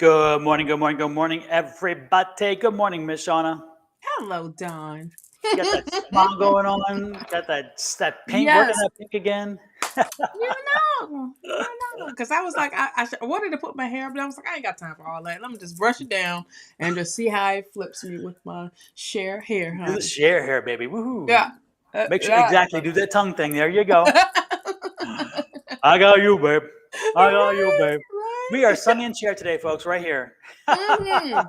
Good morning, good morning, good morning, everybody. Good morning, Miss Shawna. Hello, Don. Got that smile going on. Got that paint working Yes, that pink again. because I was like, I wanted to put my hair up, but I was like, I ain't got time for all that. Let me just brush it down and just see how it flips me with my share hair, Do the honey. share hair, baby. Woohoo! Yeah, Make sure yeah. exactly. Do that tongue thing. There you go. I got you, babe. I got you, Right, babe. We are right. sunny and chair today, folks. Right here. hmm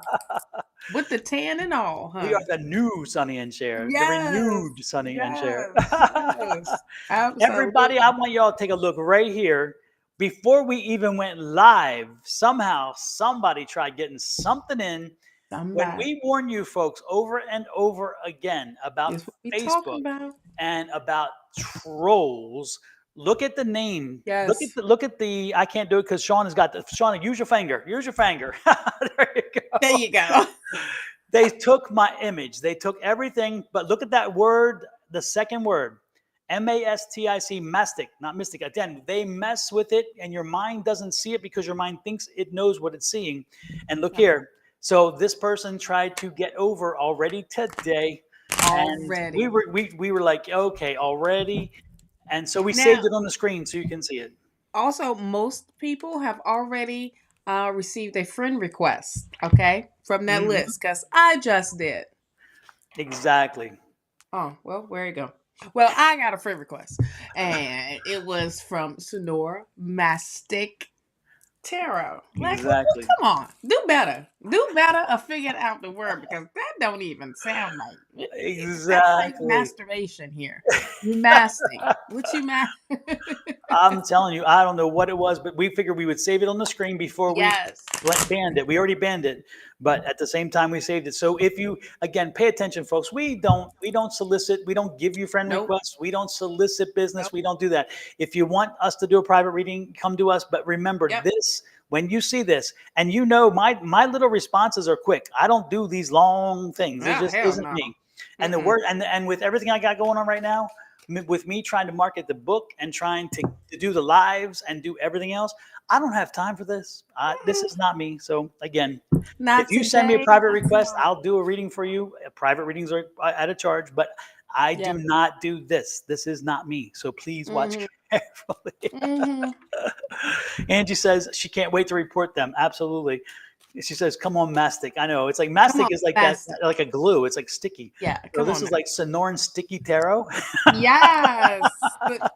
With the tan and all, We are honey. the new Sunny and Cher, the Yes, renewed Sunny and Cher. yes, yes. Everybody, I Absolutely. want y'all to take a look right here. Before we even went live, somehow somebody tried getting something in. When Somebody. we warn you folks over and over again about This what we talking Facebook about. and about trolls, look at the name. Yes. Look at the I can't do it because Sean has got the Sean, use your finger. Use your finger. There you There go. you go. They took my image. They took everything, but look at that word, the second word. Mastic, mastic, not mystic. Again, they mess with it, and your mind doesn't see it because your mind thinks it knows what it's seeing. And look here. So this person tried to get over already today, and we Already. were we were like, okay, already. And so we saved Now, it on the screen so you can see it. also, most people have already received a friend request, okay, from that Mhm. list because I just did. Exactly. Oh, well, where you go? Well, I got a friend request, and it was from Sonora Mystic Tarot. Like, Exactly. come on, do better. Do better or figure out the word because that don't even sound like it sounds like Exactly. masturbation here. You masting. What you mas? I'm telling you, I don't know what it was, but we figured we would save it on the screen before we Yes. banned it. We already banned it, but at the same time we saved it. So if you again pay attention, folks, we don't solicit, we don't give you friend Nope. requests, we don't solicit business, Nope. we don't do that. If you want us to do a private reading, come to us. But remember Yep. this. When you see this, and you know my little responses are quick. I don't do these long things. It Oh, just hell isn't no. me. And the Mm-mm. word and with everything I got going on right now, with me trying to market the book and trying to do the lives and do everything else, I don't have time for this. This Mm-mm. is not me. So again, if Not you send me a today, private not request, tomorrow. I'll do a reading for you. Private readings are at a charge, but I Yeah. do not do this. This is not me. So please watch Mm-hmm. carefully. Mm-hmm. Angie says she can't wait to report them. Absolutely. She says, "Come on, mastic." I know it's like Come mastic on, is like that, faster. like a glue. It's like sticky. Yeah, So come this on is now. like Sonoran Sticky Tarot. Yes.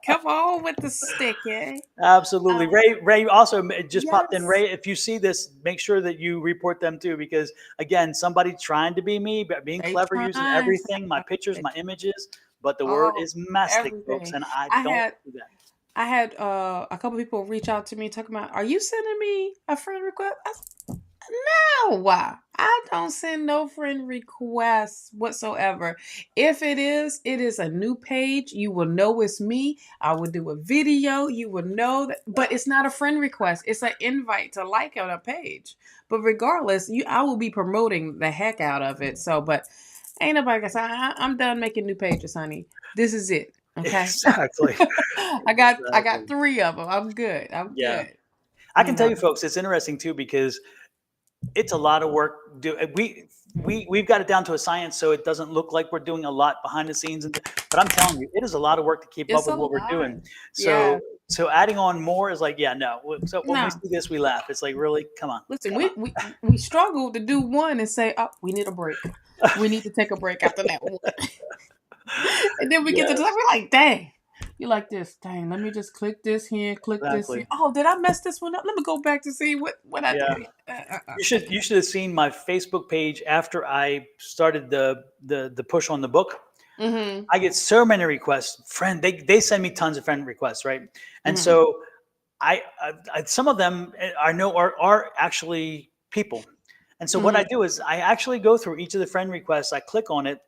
Come on with the stick, eh? Absolutely. Um, Ray also just popped in. yes. Ray, if you see this, make sure that you report them too, because again, somebody trying to be me, but being They clever, using trying. everything, my pictures, my images, but the word Oh, is mastic, folks, everything. and I I don't had do that. I had a couple people reach out to me talking about, are you sending me a friend request? No, I don't send no friend requests whatsoever. If it is a new page. You will know it's me. I will do a video. You will know that, but it's not a friend request. It's an invite to like on a page. But regardless, I will be promoting the heck out of it. So, but ain't nobody gonna say I'm done making new pages, honey. This is it. Okay. Exactly. I got Exactly. three of them. I'm good. I'm Yeah. good. I You can tell know. you, folks, it's interesting too because it's a lot of work. We've got it down to a science, so it doesn't look like we're doing a lot behind the scenes. But I'm telling you, it is a lot of work to keep up It's a with what we're lot. doing. Yeah. So adding on more is like, yeah, no. So when we No. see this, we laugh. It's like, really, Listen, come on. we struggle to do one and say, oh, we need a break. We need to take a break after that one. And then we get to the Yes, time, we're like, dang. You like this? Dang, let me just click this here, click this here. exactly. Oh, did I mess this one up? Let me go back to see what I Yeah, did. you should have seen my Facebook page after I started the push on the book. Mm-hmm. I get so many requests. They send me tons of friend requests, right? And Mm-hmm. so some of them I know are actually people. And so what Mm-hmm. I do is I actually go through each of the friend requests. I click on it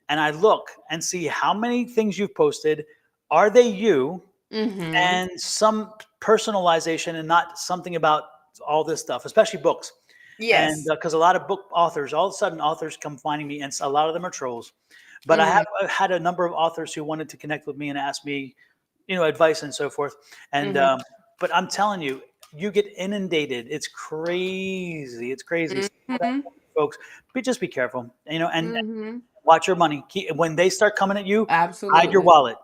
and I look and see how many things you've posted. Are they you? Mm-hmm. And some personalization and not something about all this stuff, especially books. And Yes. because a lot of book authors, all of a sudden authors come finding me, and a lot of them are trolls. But I Mm-hmm. have had a number of authors who wanted to connect with me and ask me, advice and so forth. And Mm-hmm. but I'm telling you, you get inundated. It's crazy. It's crazy. So, Mm-hmm. folks, but just be careful. And Mm-hmm. watch your money. When they start coming at you, hide your Absolutely. wallet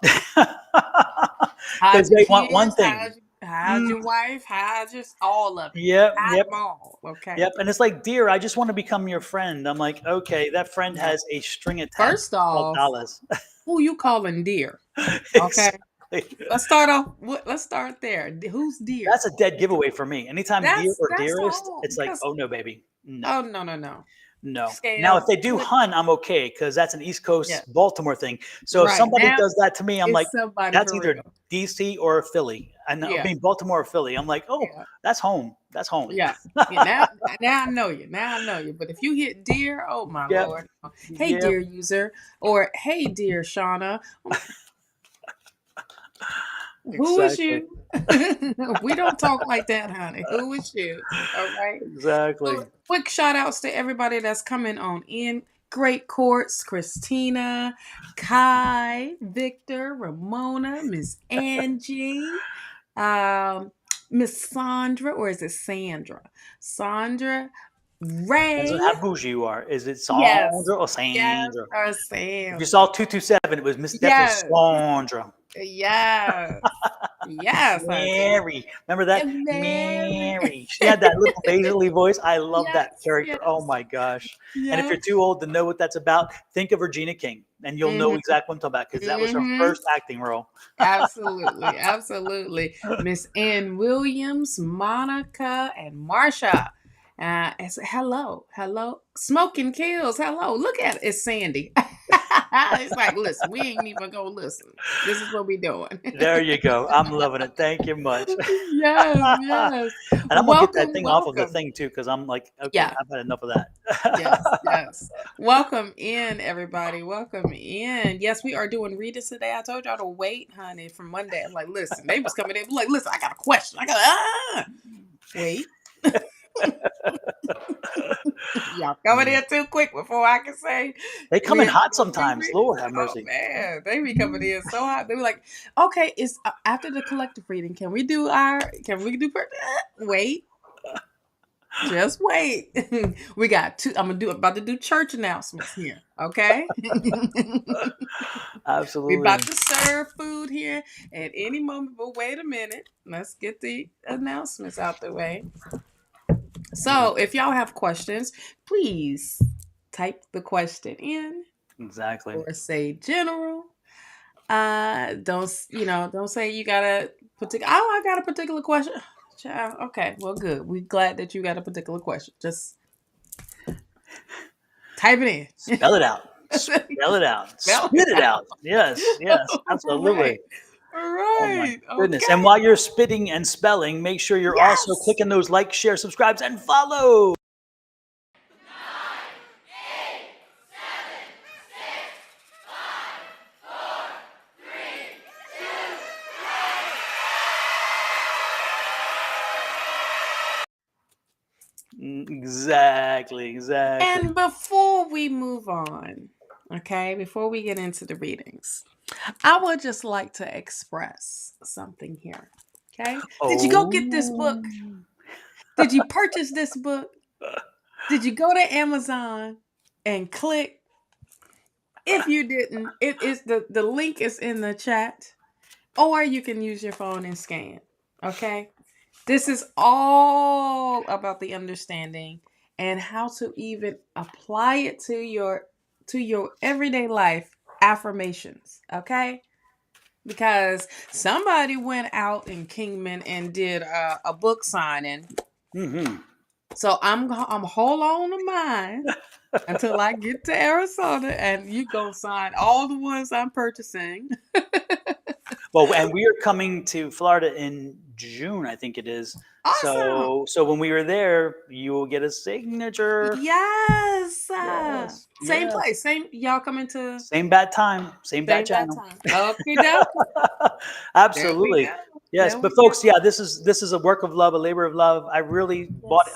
Hide because your they want one kids, thing. hide Mm, your wife, hide just all of it. yep, Hide yep, them all. Okay. yep. And it's like, dear, I just want to become your friend. I'm like, okay, that friend Yeah. has a string attached First called off, dollars. who you calling dear? Okay. Exactly. Let's start off. Let's start there. Who's dear? That's a dead giveaway for me. Anytime dear or That's dearest, all it's like, because oh no, baby, no. oh no no no No. Now, if scale. they do hun, I'm okay because that's an East Yeah. Coast Baltimore thing. So if Right somebody now does that to me, I'm like, it's somebody that's for either real. DC or Philly. And I Yeah. mean Baltimore or Philly. I'm like, oh, Yeah. that's home. That's home. Yeah. Yeah, now I know you. Now I know you. But if you hit dear, oh my Yep. lord. Hey Yep. dear user, or hey dear Shawna, who is Exactly. you? We don't talk like that, honey. Who is you? All right. Exactly. So, quick shout outs to everybody that's coming on in. Great Courts, Christina, Kai, Victor, Ramona, Miss Angie, um, Miss Sandra, or is it Sandra? Sandra, Depends on Ray. how bougie you are. Is it Yes. Sandra or Yes, Sandra? or If you Sandra. saw 227, it was Miss definitely Yes. Sandra. Yes. Yes, honey. Mary. Remember that? And Mary. Mary. She had that little nasally voice. I love Yes, that character. Oh yes. my gosh. And if Yep. you're too old to know what that's about, think of Regina King and you'll know Mhm. exactly what I'm talking about because that was her Mhm. first acting role. Absolutely. Absolutely. Miss Ann Williams, Monica, and Marsha. It's hello, hello. Smoking kills. Hello. Look at it. It's Sandy. It's like, listen, we ain't even gonna listen. This is what we doing. There you go. I'm loving it. Thank you much. Yes, yes. And I'm gonna get that Welcome, thing off of the welcome. thing too, because I'm like, okay, Yeah. I've had enough of that. Yes, yes. Welcome in, everybody. Welcome in. Yes, we are doing readings today. I told y'all to wait, honey, from Monday. I'm like, listen, they was coming in. Like, listen, I got a question. I got wait. Y'all coming in too quick before I can say They come in we hot gonna do sometimes. readings. Lord have Oh mercy. man, they be coming in so hot. They be like, okay, it's after the collective reading. Can we do wait? Just wait. We got two. About to do church announcements here. Okay. We about Absolutely. to serve food here at any moment, but wait a minute. Let's get the announcements out the way. So if y'all have questions, please type the question in Exactly. or say general. Don't say you got a particular. Oh, I got a particular question. Child, okay, well, good. We glad that you got a particular question. Just type it in. Spell it out. Spell it out. Spell Spit it it out. Yes, yes, out. absolutely. Right. Oh my Right. goodness. Okay. And while you're spitting and spelling, make sure you're also Yes. clicking those like, share, subscribes, and follow. Exactly, exactly. And before we move on, okay, before we get into the readings, I would just like to express something here. Okay. Did you go get this Oh, book? Did you purchase this book? Did you go to Amazon and click? If you didn't, it is the link is in the chat, or you can use your phone and scan. Okay. This is all about the understanding and how to even apply it to your everyday life affirmations, okay? Because somebody went out in Kingman and did a book signing. mm-hmm. So I'm hold on to mine until I get to Arizona, and you go sign all the ones I'm purchasing. Well, and we are coming to Florida in June, I think it is. Awesome. So when we were there, you will get a signature. Yes. Yes, Same yes. place. Same y'all coming to Same bad time, same bad same bad channel. time. Okay, dokie. There we Absolutely. go. Yes, There but we go. folks, yeah, this is a work of love, a labor of love. Yes.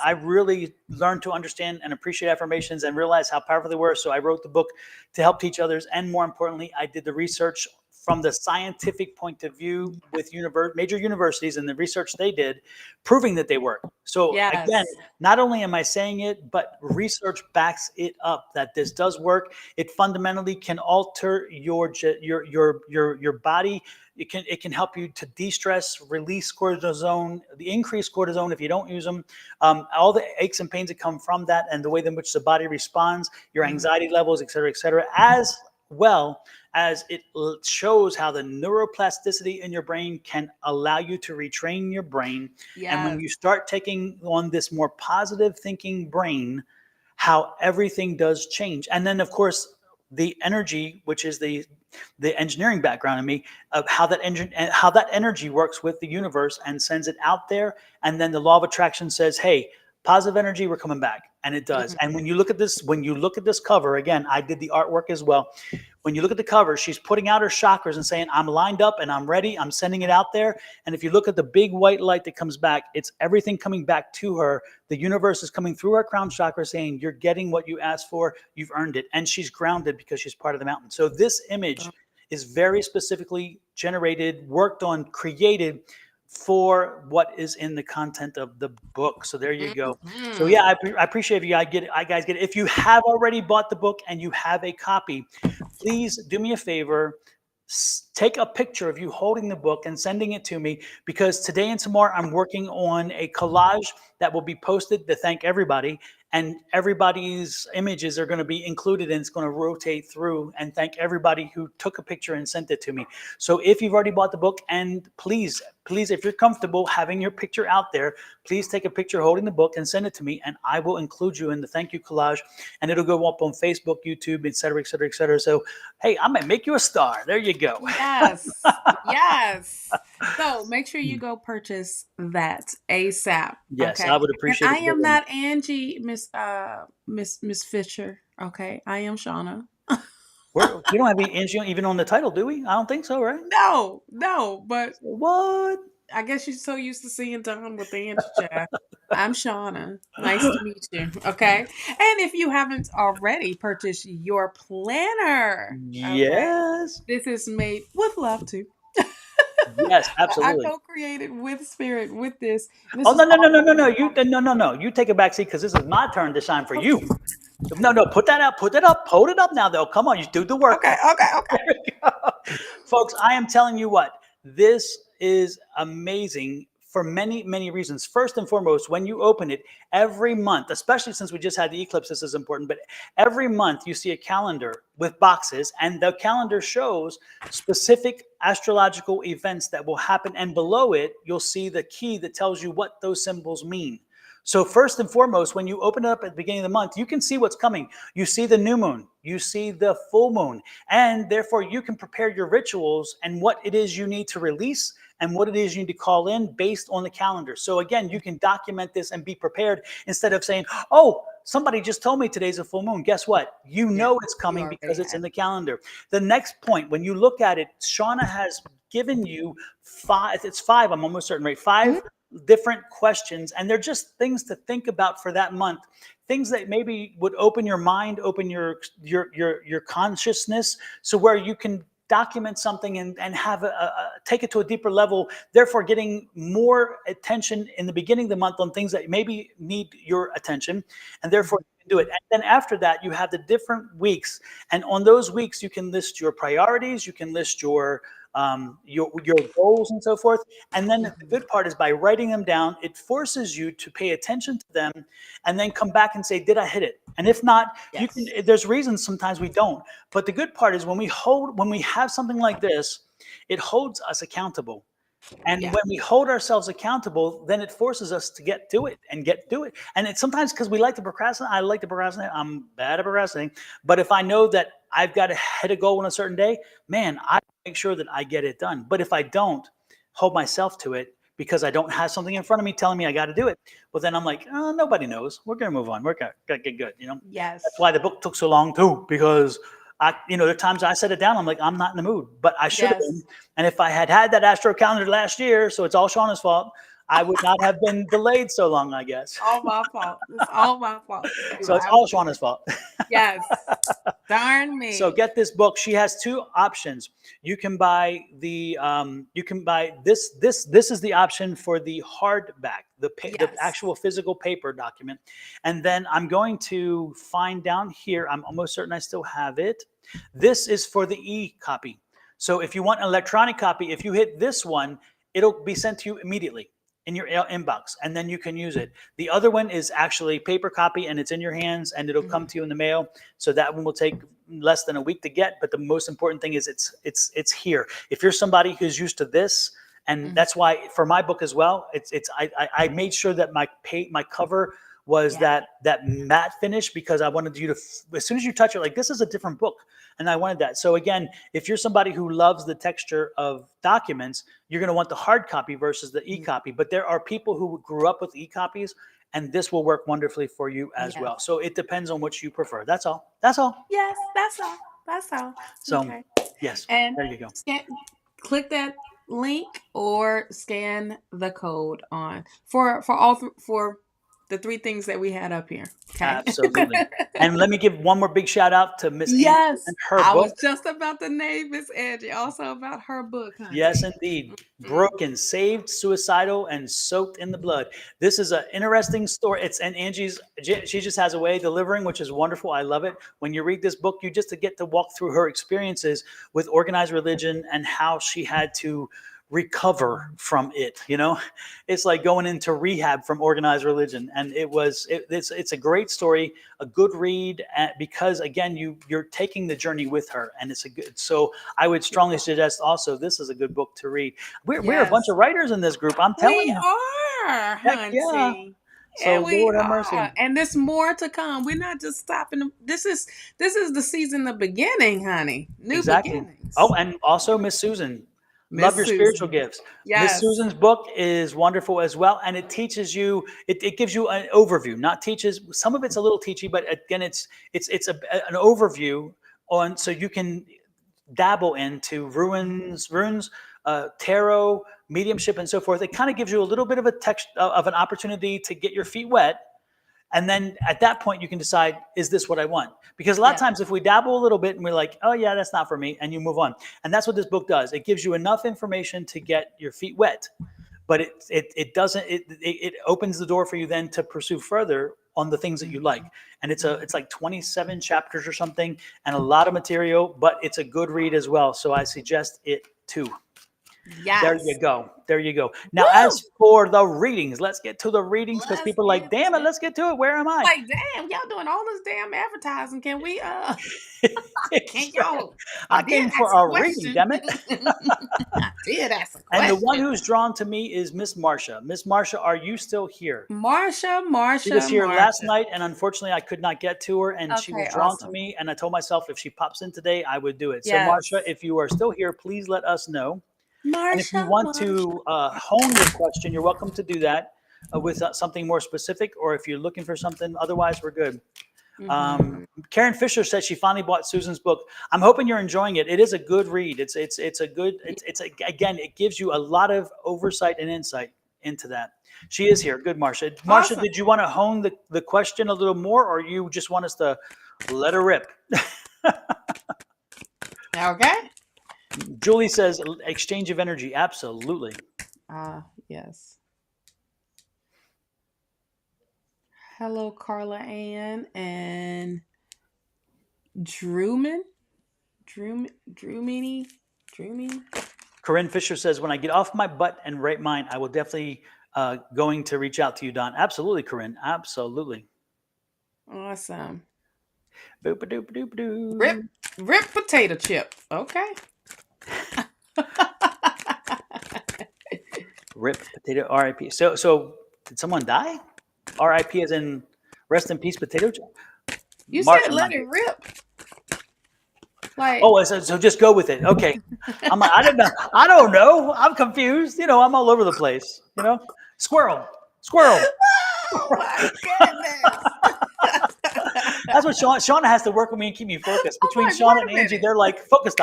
I really learned to understand and appreciate affirmations and realize how powerful they were. So I wrote the book to help teach others, and more importantly, I did the research from the scientific point of view with major universities and the research they did, proving that they work. So again, Yes. not only am I saying it, but research backs it up that this does work. It fundamentally can alter your body. It can help you to de-stress, release cortisone, the increased cortisone if you don't use them. All the aches and pains that come from that, and the way in which the body responds, your anxiety levels, et cetera, as well as it shows how the neuroplasticity in your brain can allow you to retrain your brain. And when Yes. you start taking on this more positive thinking brain, how everything does change. And then, of course, the energy, which is the engineering background in me, of how that energy works with the universe and sends it out there. And then the law of attraction says, hey, positive energy, we're coming back. And it does. And when you look at this cover, again, I did the artwork as well. When you look at the cover, she's putting out her chakras and saying, I'm lined up and I'm ready. I'm sending it out there. And if you look at the big white light that comes back, it's everything coming back to her. The universe is coming through her crown chakra saying, you're getting what you asked for. You've earned it. And she's grounded because she's part of the mountain. So this image is very specifically generated, worked on, created for what is in the content of the book. So there you go. So yeah, I appreciate if you guys get it. If you have already bought the book and you have a copy, please do me a favor. Take a picture of you holding the book and sending it to me, because today and tomorrow I'm working on a collage that will be posted to thank everybody, and everybody's images are going to be included, and it's going to rotate through and thank everybody who took a picture and sent it to me. So if you've already bought the book, and please, if you're comfortable having your picture out there, please take a picture holding the book and send it to me, and I will include you in the thank you collage, and it'll go up on Facebook, YouTube, et cetera, et cetera, et cetera. So, hey, I might make you a star. There you go. Yes. Yes. So make sure you go purchase that ASAP. Yes, Okay. I would And appreciate I it. am not Angie, Miss Fisher. Okay. I am Shawna. We don't have any Angie even on the title, do we? I don't think so, right? No, but What? I guess you're so used to seeing Don with the Angie chat. I'm Shawna. Nice to meet you. Okay. And if you haven't already purchased your planner, okay, Yes. this is made with love too. Yes, I absolutely. co-created with Spirit with this. This Oh, is no, no, no, all no, no, about no. No. You take a back seat, because this is my turn to shine for you. No, put that out. Put it up. Hold it up now, though. Come on, you do the work. okay. There we go. Folks, I am telling you what, this is amazing for many, many reasons. First and foremost, when you open it every month, especially since we just had the eclipse, this is important, but every month you see a calendar with boxes, and the calendar shows specific astrological events that will happen. And below it, you'll see the key that tells you what those symbols mean. So first and foremost, when you open it up at the beginning of the month, you can see what's coming. You see the new moon, you see the full moon, and therefore you can prepare your rituals and what it is you need to release and what it is you need to call in based on the calendar. So again, you can document this and be prepared, instead of saying, oh, somebody just told me today's a full moon. Guess what? You Yeah, know it's you coming because already it's had. in the calendar. The next point, when you look at it, Shawna has given you five, I'm almost certain, right? Five different questions, and they're just things to think about for that month, things that maybe would open your mind, open your consciousness, so where you can document something and have take it to a deeper level, therefore getting more attention in the beginning of the month on things that maybe need your attention, and therefore you can do it. And then after that, you have the different weeks, and on those weeks you can list your priorities, you can list your goals and so forth. And then the good part is, by writing them down, it forces you to pay attention to them and then come back and say, did I hit it? And if not, you can, Yes. there's reasons sometimes we don't. But the good part is, when we have something like this, it holds us accountable. And Yeah. when we hold ourselves accountable, then it forces us to get to it and get to it. And it's sometimes because we like to procrastinate. I like to procrastinate. I'm bad at procrastinating. But if I know that I've got to hit a goal on a certain day, man, I make sure that I get it done. But if I don't hold myself to it because I don't have something in front of me telling me I got to do it, well, then I'm like, oh, nobody knows. We're going to move on. We're going to get good. That's Yes. why the book took so long too, because there are times I set it down. I'm like, I'm not in the mood, but I should have been. Yes. And if I had had that astro calendar last year, so it's all Shauna's fault, I would not have been delayed so long, I guess. All my fault. It's all my fault. You So are it's all absolutely Shauna's fault. yes. Darn me. So get this book. She has two options. You can buy this. This is the option for the hardback, the Yes. actual physical paper document. And then I'm going to find down here. I'm almost certain I still have it. This is for the e-copy. So if you want an electronic copy, if you hit this one, it'll be sent to you immediately in your inbox, and then you can use it. The other one is actually paper copy, and it's in your hands, and it'll come to you in the mail. So that one will take less than a week to get. But the most important thing is it's here. If you're somebody who's used to this, and that's why for my book as well, I made sure that my cover was that matte finish, because I wanted you to, as soon as you touch it, like, this is a different book. And I wanted that. So again, if you're somebody who loves the texture of documents, you're going to want the hard copy versus the e-copy. But there are people who grew up with e-copies, and this will work wonderfully for you as well. So it depends on what you prefer. That's all. That's all. Yes, that's all. That's all. So Okay. yes, And there you go. click that link or scan the code on for all for the three things that we had up here. Okay. Absolutely. And let me give one more big shout out to Miss Angie Yes, and her I book. was just about to name Miss Angie, also about her book, honey. Yes, indeed. Broken, saved, suicidal, and soaked in the blood. This is an interesting story. And she just has a way of delivering, which is wonderful. I love it. When you read this book, you just get to walk through her experiences with organized religion and how she had to recover from it. It's like going into rehab from organized religion. And it's a great story, a good read, because again, you're taking the journey with her, and it's a good. So I would strongly suggest also, this is a good book to read. We're a bunch of writers in this group. I'm telling you. We are, Heck yeah. hunty. So And we Lord have mercy. And there's more to come. We're not just stopping. This is the season of beginning, honey. New beginnings. Oh, and also Miss Susan. Love your spiritual gifts. Yes. Miss Susan's book is wonderful as well. And it teaches you, it gives you an overview, not teaches. Some of it's a little teachy, but again, it's an overview on, so you can dabble into runes, tarot, mediumship, and so forth. It kind of gives you a little bit of of an opportunity to get your feet wet. And then at that point, you can decide, is this what I want? Because a lot of times if we dabble a little bit and we're like, oh yeah, that's not for me, and you move on. And that's what this book does. It gives you enough information to get your feet wet, but it opens the door for you then to pursue further on the things that you like. And it's like 27 chapters or something, and a lot of material, but it's a good read as well. So I suggest it too. Yes. There you go. Now, as for the readings, let's get to the readings, because people are like, damn it, let's get to it. Where am I? Like, damn, y'all doing all this damn advertising. Can we can y'all? I came for a reading, damn it. I did ask a question. And the one who's drawn to me is Miss Marcia. Miss Marcia, are you still here? Marcia. She was here last night, and unfortunately I could not get to her, and she was drawn to me, and I told myself if she pops in today, I would do it. So Marcia, if you are still here, please let us know. And if you want to hone your question, you're welcome to do that with something more specific, or if you're looking for something. Otherwise, we're good. Karen Fisher says she finally bought Susan's book. I'm hoping you're enjoying it. It is a good read. Again, it gives you a lot of oversight and insight into that. She is here. Good, Marcia. Marcia, did you want to hone the question a little more, or you just want us to let her rip? Okay. Julie says exchange of energy. Absolutely. Yes. Hello, Carla Ann and Drewman. Corinne Fisher says, when I get off my butt and right mind, I will definitely going to reach out to you, Don. Absolutely, Corinne. Absolutely. Awesome. Boop-a-doop-a-doop-a-doo. Rip potato chip. Okay. Rip potato RIP. So did someone die? RIP as in rest in peace potato chip? You said let it rip. Like, so just go with it. Okay. I'm like, I don't know. I'm confused. I'm all over the place. Squirrel. oh my goodness. That's what Shawna has to work with me and keep me focused. Between Shawna and Angie, they're like, focus.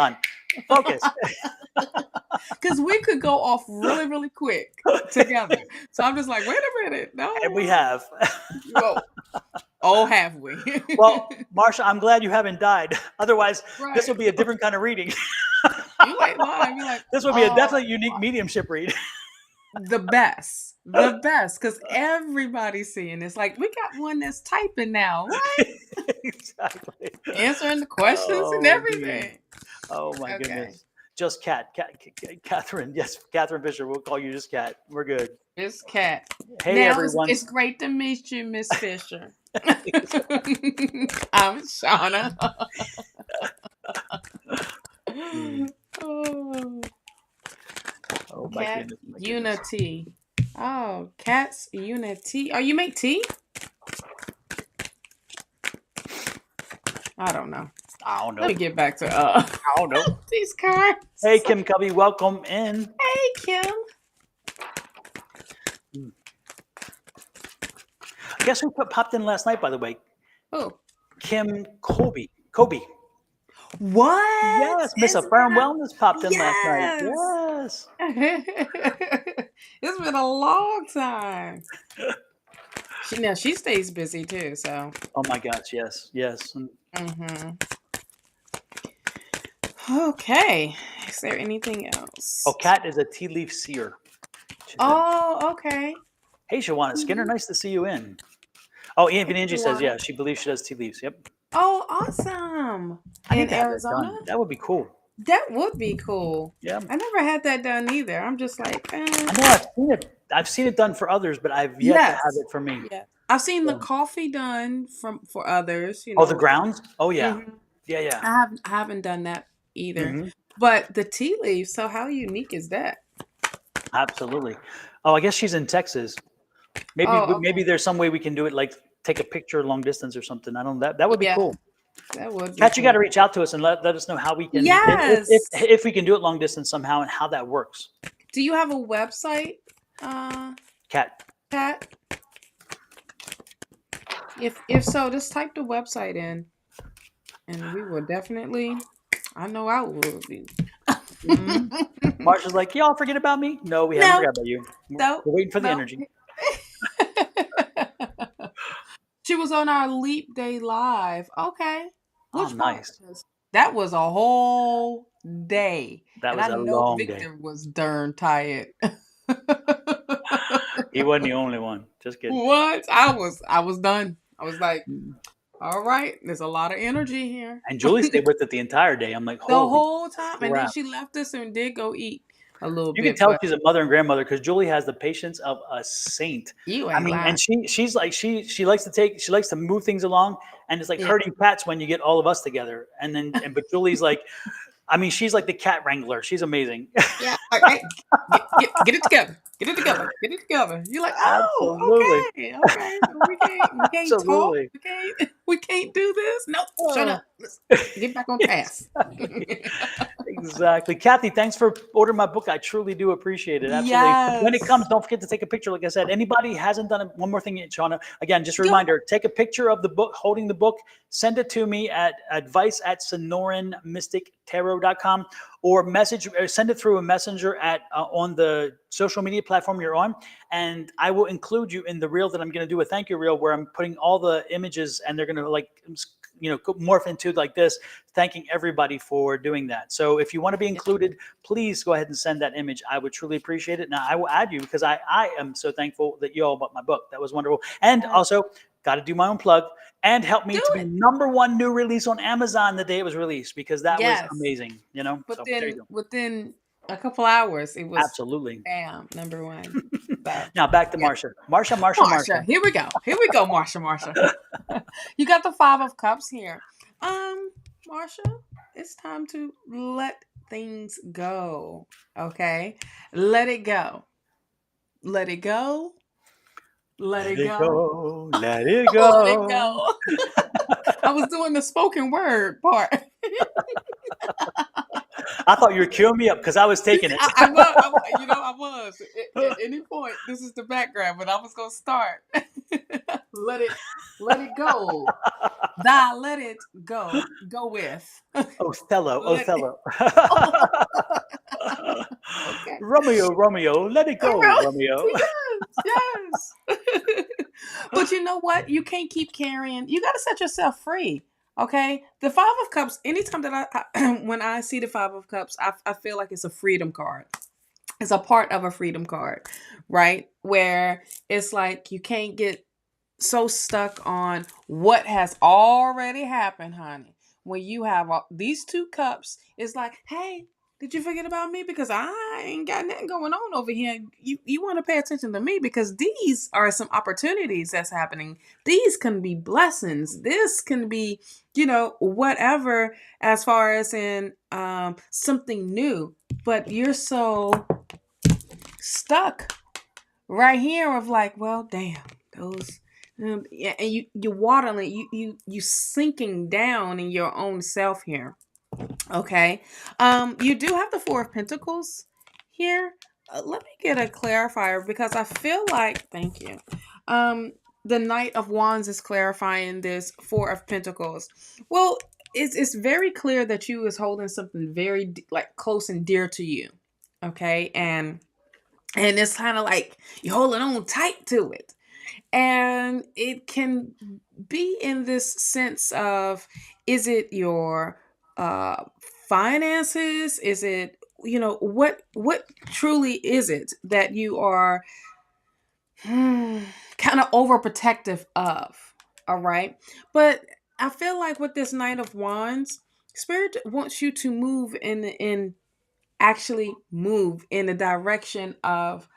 Because we could go off really, really quick together. So I'm just like, wait a minute. No. And we have. Whoa. Oh, have we? Well, Marsha, I'm glad you haven't died. Otherwise, this Right. would be a different kind of reading. You ain't lying. Be like, This would be a oh, definitely unique mediumship read. the best, because everybody's seeing this. Like, we got one that's typing now. What? Exactly. Answering the questions and Oh, geez. everything. Oh my Okay. goodness. Just Catherine. Yes, Catherine Fisher. We'll call you just Cat. We're good. Miss Cat. Hey, Now everyone. it's great to meet you, Miss Fisher. I'm Shawna. Mm. Oh, Oh my Cat goodness. My goodness. Unity. Oh, Cat's Unity. Oh, you make tea? I don't know. I don't Let me know. get back to I don't know. these cards. Hey, Kim Cubby, welcome in. Hey, Kim. Guess who popped in last night, by the way? Oh, Kim Kobe. what Yes, Miss is Affirm that? Wellness popped in last night. Yes. Yes. It's been a long time. She stays busy too, so. Oh my gosh, yes, yes. Mm-hmm. Okay. Is there anything else? Oh, Kat is a tea leaf seer. She said, Oh, okay. hey, Shawna Skinner, nice to see you in. Oh, Ian Angie says, Shawna. yeah, she believes she does tea leaves. Yep. Oh, awesome. I need In to have that Arizona? done. That would be cool. That would be cool. Yeah. I never had that done either. I'm just like, I know I've seen it. I've seen it done for others, but I've yet to have yes. it for me. Yeah. I've seen the So- coffee done for others, Oh, the grounds? Oh yeah. Mhm. Yeah. I haven't done that either. Mhm. But the tea leaf, so how unique is that? Absolutely. Oh, I guess she's in Texas. Maybe Oh, maybe okay. there's some way we can do it, like take a picture long distance or something. I don't know. That would be Yeah, cool. that would be Kat, you got to cool. reach out to us and let us know how we can, Yes. if we can do it long distance somehow and how that works. Do you have a website, Kat. Pat? If so, just type the website in, and we will definitely. I know I will be. Mhm. Marsha's like, y'all forget about me? No, we haven't No, forgot about you. no, We're waiting for the no. energy. She was on our Leap Day Live. Okay. Oh, Which part nice. was that? Was a whole day. That And was I a know long day. Victor was darn tired. He wasn't the only one. Just kidding. What? I was done. I was like, all right, there's a lot of energy here. And Julie stayed with it the entire day. I'm like, The holy whole time. And then crap. she left us and did go eat a little You can bit, tell but she's a mother and grandmother because Julie has the patience of a saint. you I ain't mean, and lying. she's like she likes to move things along, and it's like Yeah. herding cats when you get all of us together. But Julie's like, I mean, she's like the cat wrangler. She's amazing. Yeah. Hey, get it together. Get it together. Get it together. You're like, oh, Absolutely, okay. So we can't talk. absolutely. We can't do this. Nope. Shut Oh. up. Let's get back on task. Exactly. Kathy, thanks for ordering my book. I truly do appreciate it. Absolutely. When it Yes. comes, don't forget to take a picture. Like I said, anybody hasn't done it, one more thing, Shawna. Again, just a Go. reminder, take a picture of the book, holding the book, send it to me at advice@sonoranmystictarot.com or send it through a messenger on the social media platform you're on. And I will include you in the reel that I'm going to do a thank you reel where I'm putting all the images and they're going to morph into like this, thanking everybody for doing that. So if you want to be included, please go ahead and send that image. I would truly appreciate it. Now I will add you because I am so thankful that you all bought my book. That was wonderful. And also got to do my own plug and help me Do to be it. #1 new release on Amazon the day it was released because that was Yes. amazing. But So there you then go. within a couple hours, it was Absolutely. bam, #1. So, Now back to yeah. Marsha. Marsha. Marsha, here we go. Marsha. You got the 5 of Cups here. Marsha, it's time to let things go. Okay? Let it go. Let it go. Let it go. Let it Let it go. go. I was doing the spoken word part. I thought you were queuing me up because I was taking it. I was. At any point, this is the background, but I was gonna start. let it go. Let it go. Go with. Othello. Okay. Romeo, let it go, Right. Romeo. Yes. But you know what? You can't keep carrying. You got to set yourself free. Okay. The Five of Cups, anytime that when I see the Five of Cups, I feel like it's a freedom card. It's a part of a freedom card, right? Where it's like you can't get so stuck on what has already happened, honey. When you have these two cups, it's like, hey, did you forget about me? Because I ain't got nothing going on over here. You want to pay attention to me because these are some opportunities that's happening. These can be blessings. This can be, whatever as far as in something new. But you're so stuck right here of like, well, damn, those yeah, and you waterling, you sinking down in your own self here. Okay. You do have the Four of Pentacles here. Let me get a clarifier because I feel like, thank you. The Knight of Wands is clarifying this Four of Pentacles. Well, it's very clear that you is holding something very like close and dear to you. Okay, and it's kind of like you're holding on tight to it, and it can be in this sense of, is it your finances, is it, what truly is it that you are kind of overprotective of? All right, but I feel like with this Knight of Wands, Spirit wants you to move in actually move in the direction of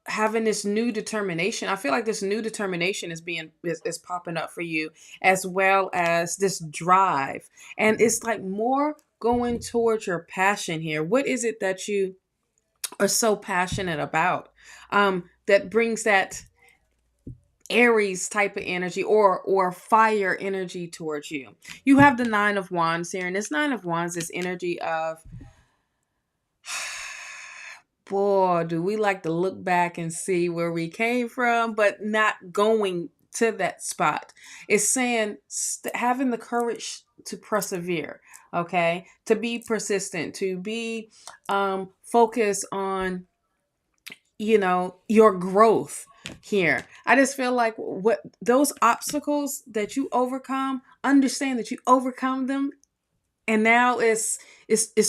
having this new determination. I feel like this new determination is popping up for you, as well as this drive. And it's like more going towards your passion here. What is it that you are so passionate about? That brings that Aries type of energy or fire energy towards you. You have the Nine of Wands here, and this Nine of Wands is energy of, boy, do we like to look back and see where we came from, but not going to that spot. It's saying having the courage to persevere, okay, to be persistent, to be focused on, your growth here. I just feel like what those obstacles that you overcome, understand that you overcome them, and now it's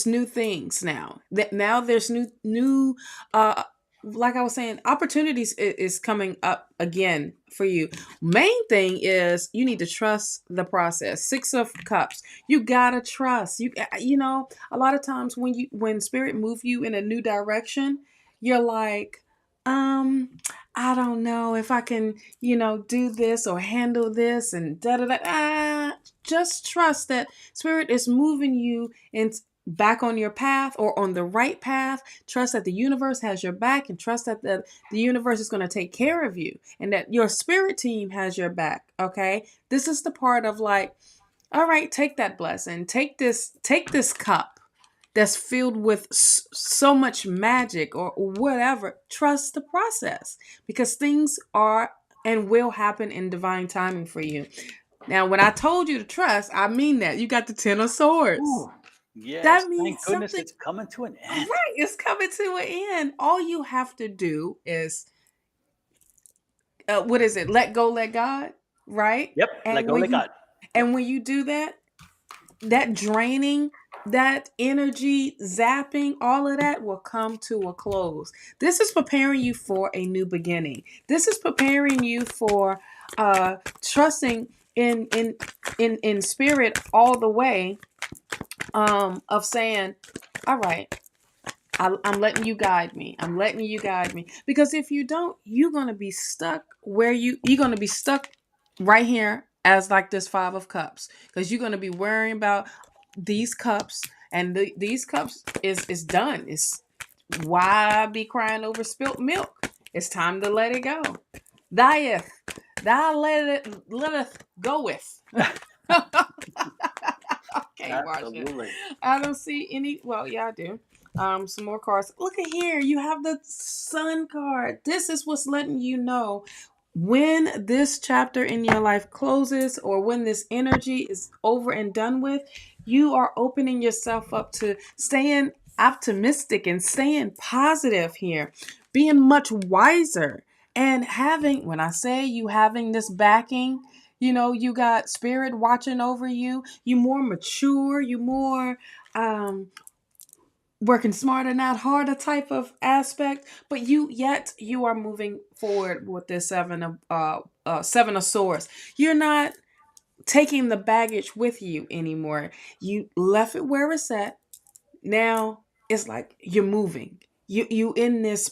new things now. That now there's new uh like I was saying, opportunities is coming up again for you. Main thing is you need to trust the process. Six of Cups. You gotta trust. A lot of times when spirit move you in a new direction, you're like, um, I don't know if I can, do this or handle this and da da da. Just trust that spirit is moving you in back on your path or on the right path. Trust that the universe has your back, and trust that the universe is going to take care of you, and that your spirit team has your back. Okay. This is the part of like, all right, take that blessing, take this cup that's filled with so much magic or whatever. Trust the process, because things are and will happen in divine timing for you. Now, when I told you to trust, I mean that. You got the Ten of Swords. Ooh, yes, That means thank goodness something. it's coming to an end. Right, it's coming to an end. All you have to do is, what is it? Let go, let God. Right. Yep, let And go, when let you God. and when you do that, that draining, that energy zapping, all of that will come to a close. This is preparing you for a new beginning. This is preparing you for trusting in spirit all the way, of saying, all right, I'm letting you guide me. I'm letting you guide me. Because if you don't, you're gonna be stuck where you're gonna be stuck right here as like this Five of Cups. Because you're gonna be worrying about these cups, and these cups is done. It's why be crying over spilt milk. It's time to let it go. Dieth, thou letteth goeth. Okay, Marsha. Absolutely. I don't see any. Well, yeah, I do. Some more cards. Look at here. You have the Sun card. This is what's letting you know when this chapter in your life closes, or when this energy is over and done with. You are opening yourself up to staying optimistic and staying positive here, being much wiser, And having, when I say you having this backing, you got spirit watching over you, you more mature, you more working smarter, not harder type of aspect, but you are moving forward with this seven of swords. You're not taking the baggage with you anymore. You left it where it's at. Now it's like you're moving. You in this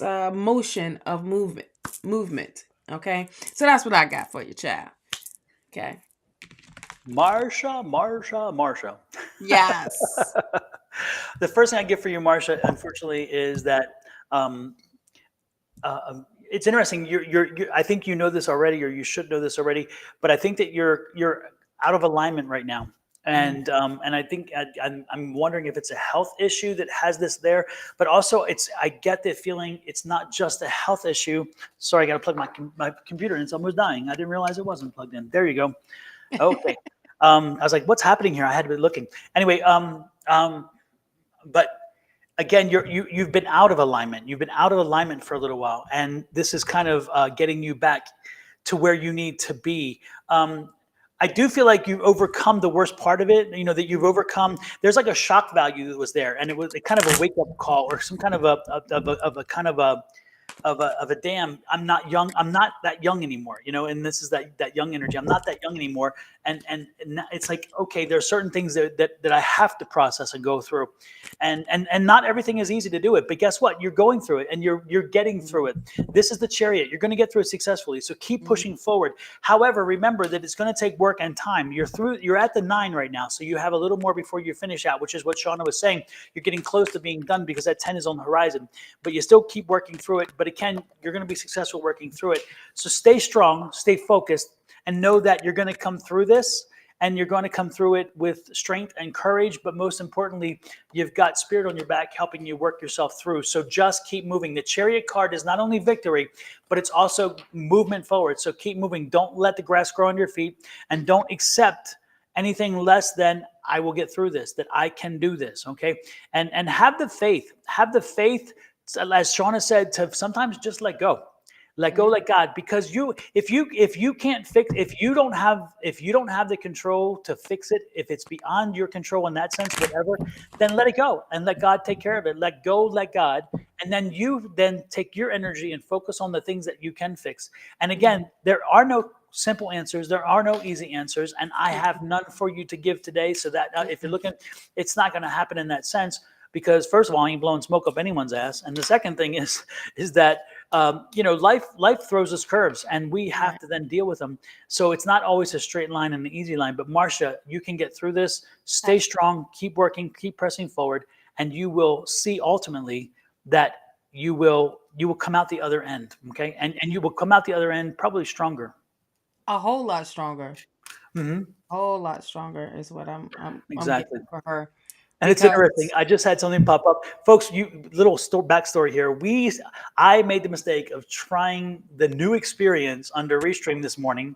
motion of movement. Okay, so that's what I got for you, child. Okay. Marsha. Yes. The first thing I get for you, Marsha, unfortunately, is that um, it's interesting. I think you know this already, or you should know this already. But I think that you're out of alignment right now, and I think I'm wondering if it's a health issue that has this there, but also I get the feeling it's not just a health issue. Sorry, I got to plug my computer in. It's almost dying. I didn't realize it wasn't plugged in. There you go. Okay. I was like, what's happening here? I had to be looking. Anyway, but again, you've been out of alignment. You've been out of alignment for a little while, and this is kind of getting you back to where you need to be. I do feel like you've overcome the worst part of it. You know that you've overcome. There's like a shock value that was there, and it was kind of a wake up call, or some kind of a kind of a damn, I'm not young, I'm not that young anymore, and this is that young energy. I'm not that young anymore. And it's like, okay, there are certain things that I have to process and go through. And not everything is easy to do it, but guess what? You're going through it, and you're getting through it. This is the chariot. You're going to get through it successfully. So keep pushing forward. However, remember that it's going to take work and time. You're at the 9 right now. So you have a little more before you finish out, which is what Shawna was saying. You're getting close to being done because that 10 is on the horizon, but you still keep working through it. But you're going to be successful working through it. So stay strong, stay focused, and know that you're going to come through this, and you're going to come through it with strength and courage. But most importantly, you've got spirit on your back helping you work yourself through. So just keep moving. The chariot card is not only victory, but it's also movement forward. So keep moving. Don't let the grass grow under your feet, and don't accept anything less than I will get through this, that I can do this. Okay. And have the faith, as Shawna said, to sometimes just let go. Let go, let God, because if you can't fix, if you don't have the control to fix it, if it's beyond your control in that sense, whatever, then let it go and let God take care of it. Let go, let God, and then you take your energy and focus on the things that you can fix. And again, there are no simple answers. There are no easy answers, and I have none for you to give today. So that if you're looking, it's not going to happen in that sense. Because first of all, I ain't blowing smoke up anyone's ass, and the second thing is that life throws us curves, and we have to then deal with them. So it's not always a straight line and an easy line. But Marsha, you can get through this. Stay strong, keep working, keep pressing forward, and you will see ultimately that you will come out the other end. Okay, and you will come out the other end probably stronger. A whole lot stronger. Mm-hmm. A whole lot stronger is what I'm Exactly. getting for her. And it's interesting. Because I just had something pop up, folks. Little backstory here. I made the mistake of trying the new experience under Restream this morning.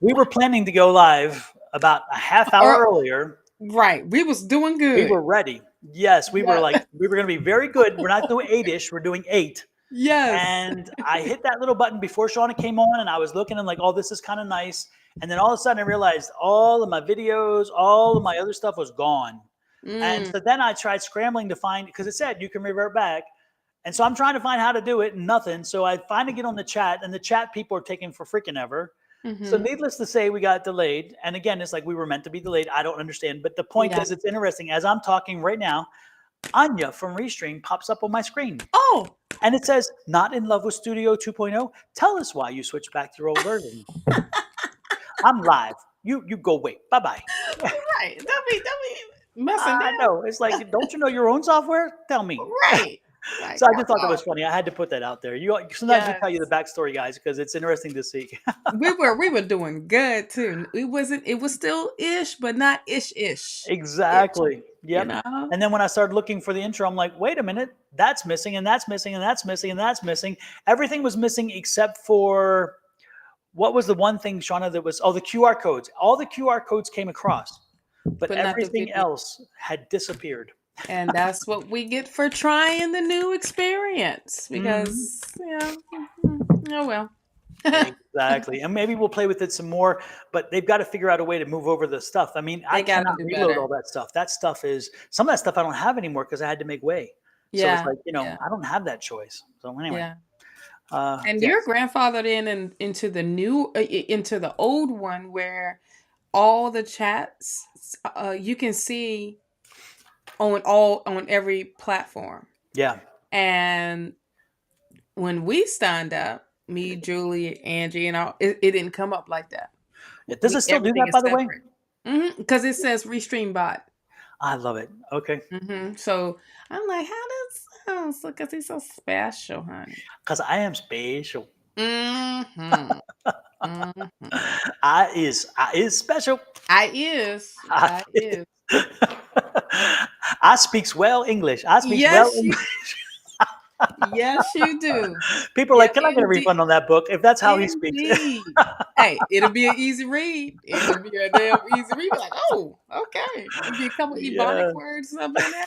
We were planning to go live about a half hour earlier. right, we was doing We good. were ready. Yes, we were Yeah. like, we were going to be very good. We're not doing 8-ish. We're doing 8. Yes. And I hit that little button before Shawna came on, and I was looking and like, oh, this is kind of nice. And then all of a sudden I realized all of my videos, all of my other stuff was gone. And so then I tried scrambling to find, because it said you can revert back. And so I'm trying to find how to do it and nothing. So I finally get on the chat, and the chat people are taking for freaking ever. So needless to say, we got delayed. And again, it's like we were meant to be delayed. I don't understand. But the point Yeah. is, it's interesting. As I'm talking right now, Anya from Restream pops up on my screen. Oh. And it says, not in love with Studio 2.0. Tell us why you switched back to your old version. I'm live. You go wait. Bye-bye. Right. Don't be messing I down. know. It's like, don't you know your own software? Tell me. Right. Like, So I come just thought that on. was funny. I had to put that out there. Sometimes we Yes. tell you the backstory, guys, because it's interesting to see. We were doing good too. It was still ish, but not ish. Ish. Exactly. You Yep. know? And then when I started looking for the intro, I'm like, wait a minute, that's missing, and that's missing, and that's missing, and that's missing. Everything was missing except for what was the one thing, Shawna, that was, the QR codes. All the QR codes came across, but But not the everything video. else had disappeared. And that's what we get for trying the new experience. Mhm. Because, oh well. Exactly. And maybe we'll play with it some more, but they've got to figure out a way to move over the stuff. I mean, I They got to cannot do reload better. all that stuff. That stuff is some of that stuff I don't have anymore because I had to make way. So it's Yeah. like, Yeah. I don't have that choice. So anyway, Yeah. And yes. your grandfathered in and into the new, into the old one where all the chats you can see on every platform. Yeah. And when we stand up, me, Julie, Angie, and all, it didn't come up like that. Does it still do Everything that, is by the way? separate. Because it says Restream bot. I love it. Okay. So I'm like, how does because he's so special, honey. Because I am special. Mm-hmm. Mm-hmm. I is special. I is. I I is. is. I speaks well English. I speaks well Yes, you English. yes, you do. People are Yeah, like, can I get a indeed. refund on that book if that's how he speaks? Indeed. Hey, it'll be an easy read. It'll be a damn easy read. Be like, oh, okay. It'll be a couple ebonic Yeah. words up in there.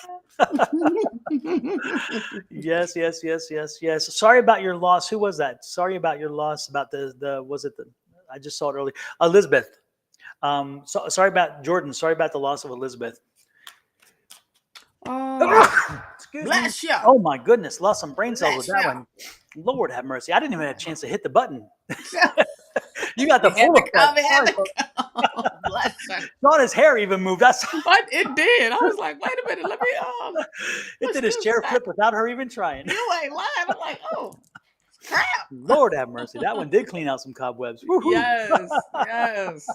Yes, yes, yes, yes, yes. Sorry about your loss. Who was that? Sorry about your loss. About the was it the? I just saw it earlier. Elizabeth. Sorry about Jordan. Sorry about the loss of Elizabeth. Oh, Excuse me. bless you. Oh my goodness, lost some brain cells with Bless that you. one. Lord have mercy. I didn't even have a chance to hit the button. You got the It had full to effect. come. It had Sorry, to folks. come. Bless you. Thought his hair even moved. That's But it did. I was like, wait a minute. Let me it push did his this chair back. flip without her even trying. You ain't lying. I'm like, oh, crap. Lord have mercy. That one did clean out some cobwebs. Woohoo. Yes, yes.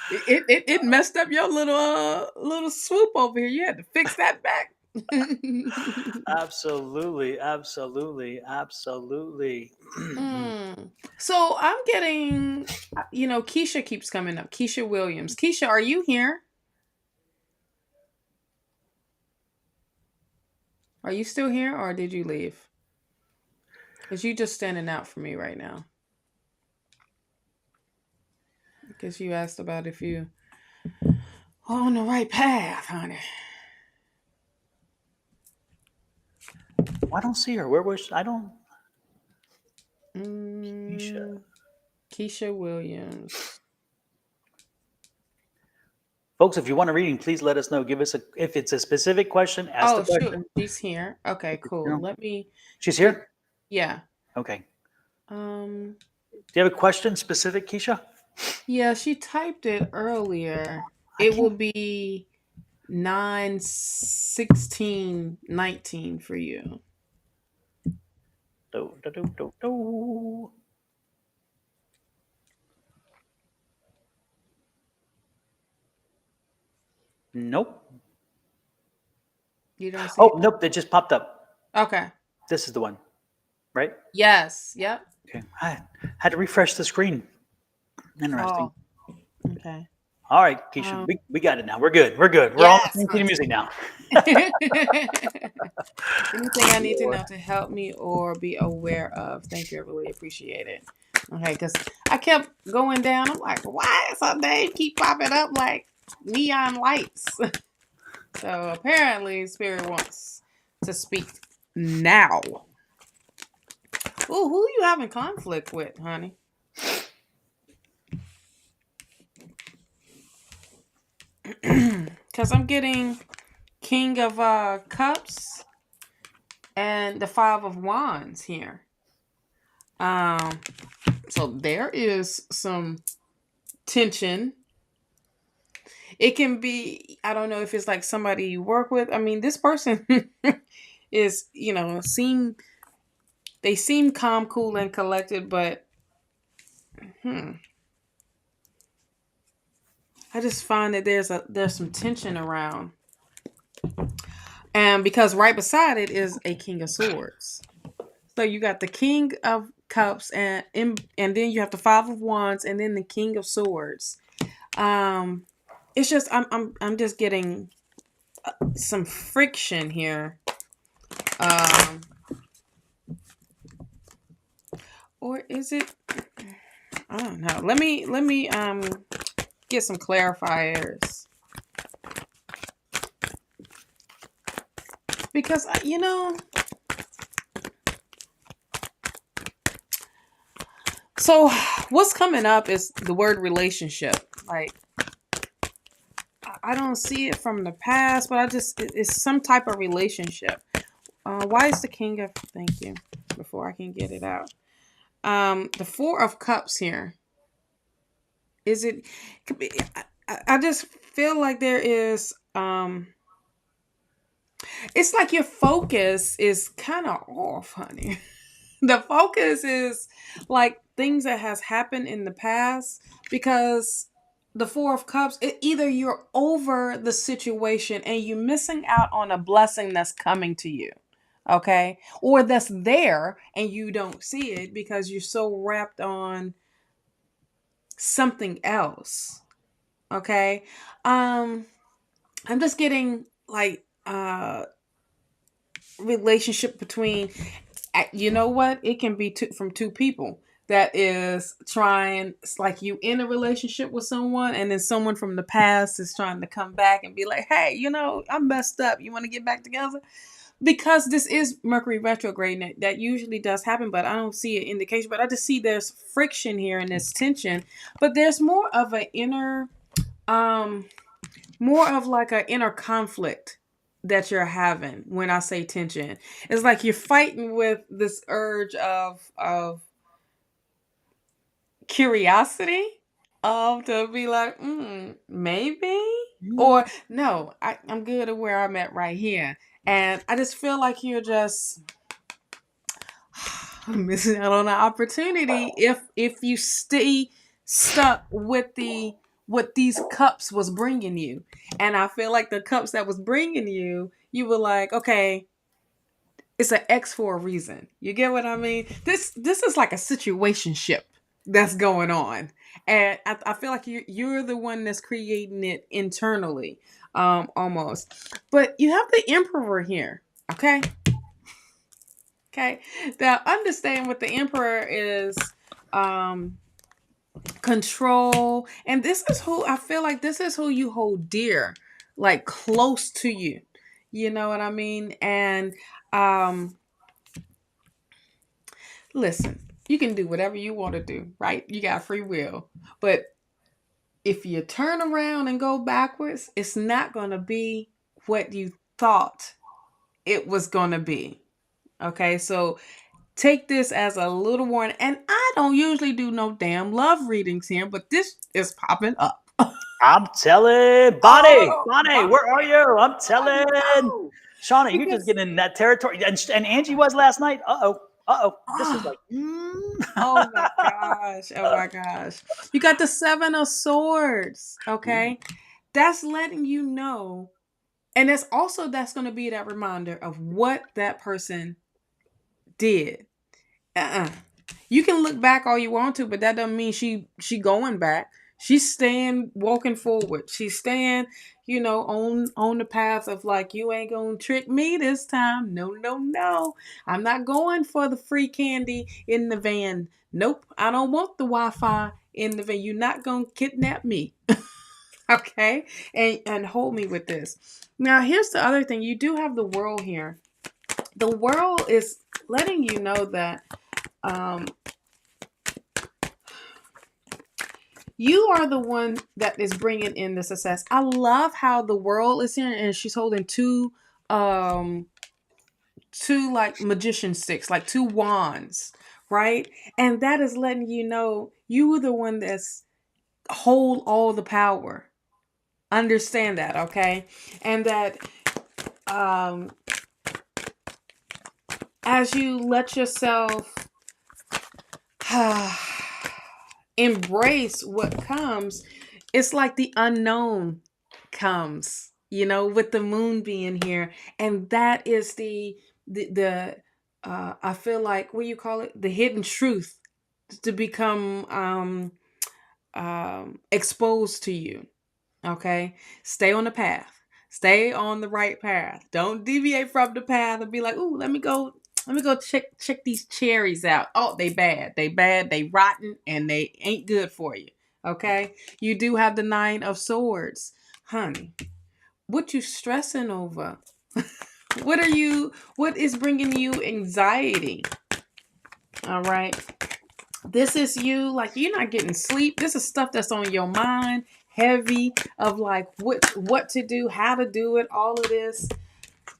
It messed up your little swoop over here. You had to fix that back. Absolutely, absolutely, absolutely. So I'm getting, Keisha keeps coming up. Keisha Williams. Keisha, are you here? Are you still here, or did you leave? Because you just standing out for me right now. Because you asked about if you are on the right path, honey. I don't see her. Where was I don't Keisha. Keisha Williams. Folks, if you want a reading, please let us know. Give us if it's a specific question, ask the Oh, shoot. question. She's here. Okay, cool. Let me She's get, here? yeah. Okay. Um, Do you have a question specific, Keisha? yeah, she typed it earlier. I It will can't. be 9/16/19 for you. Do, do, do, do, do. Nope. You don't see Oh, it? nope. They just popped up. Okay. This is the one, right? Yes. Yep. Okay. I had to refresh the screen. Interesting. Oh, okay. All right, Keisha, Um, we got it now. We're good. We're good. We're all yes, listening to the music now. anything I need to Lord. know to help me or be aware of. Thank you. I really appreciate it. Okay, because I kept going down. I'm like, why does her name keep popping up like neon lights? So apparently, Spirit wants to speak now. Ooh, who you having conflict with, honey? Because I'm getting King of Cups and the Five of Wands here. So there is some tension. It can be, I don't know if it's like somebody you work with. I mean, this person is, they seem calm, cool, and collected, but I just find that there's some tension around. And because right beside it is a King of Swords. So you got the King of Cups and then you have the Five of Wands and then the King of Swords. It's just I'm just getting some friction here. Or is it, I don't know. Let me get some clarifiers. Because, so what's coming up is the word relationship. Like, I don't see it from the past, but it's some type of relationship. Why is the king of, thank you, before I can get it out. The Four of Cups here. Is it, I just feel like there is, it's like your focus is kind of off, honey. The focus is like things that has happened in the past, because the Four of Cups, either you're over the situation and you're missing out on a blessing that's coming to you, okay, or that's there and you don't see it because you're so wrapped on something else, okay. I'm just getting like relationship between, you know what, it can be from two people that is trying. It's like you in a relationship with someone and then someone from the past is trying to come back and be like, hey, I messed up, you want to get back together, because this is Mercury retrograde, and that usually does happen, but I don't see an indication. But I just see there's friction here and there's tension, but there's more of an inner, more of like an inner conflict that you're having. When I say tension, it's like you're fighting with this urge of curiosity, to be like, maybe, or no, I'm good at where I'm at right here. And I just feel like you're just missing out on an opportunity if you stay stuck with what these cups was bringing you. And I feel like the cups that was bringing you, you were like, okay, it's an X for a reason. You get what I mean? This is like a situationship that's going on, and I feel like you're the one that's creating it internally, almost. But you have the Emperor here, okay? Okay, now understand what the Emperor is. Control, and this is who I feel like this is who you hold dear, like close to you. You know what I mean? And um listen, you can do whatever you want to do, right? You got free will. But if you turn around and go backwards, it's not going to be what you thought it was going to be. Okay? So take this as a little warning. And I don't usually do no damn love readings here, but this is popping up. I'm telling Oh, Bonnie, Bonnie, where are you? I'm oh telling no. Shawna, you're just Because, getting in that territory. And Angie was last night. This is oh, like, oh my gosh. Oh my gosh. You got the Seven of Swords. Okay. That's letting you know. And that's going to be that reminder of what that person did. Uh-uh. You can look back all you want to, but that doesn't mean she going back. She's staying walking forward. She's staying, on the path of like, you ain't gonna trick me this time. No, no, no. I'm not going for the free candy in the van. Nope. I don't want the Wi-Fi in the van. You're not gonna kidnap me. Okay? And hold me with this. Now here's the other thing. You do have the world here. The world is letting you know that um you are the one that is bringing in the success. I love how the world is here and she's holding um two like magician sticks, like two wands, right? And that is letting you know you are the one that's hold all the power. Understand that, okay? And that um as you let yourself embrace what comes, it's like the unknown comes, with the moon being here. And that is the I feel like, what do you call it? The hidden truth to become exposed to you. Okay? Stay on the path. Stay on the right path. Don't deviate from the path and be like, "Ooh, let me go check these cherries out. Oh, they bad. They bad. They rotten and they ain't good for you." Okay? You do have the 9 of Swords. Honey, what you stressing over? What is bringing you anxiety? All right. This is you, like, you're not getting sleep. This is stuff that's on your mind, heavy, of like what to do, how to do it, all of this.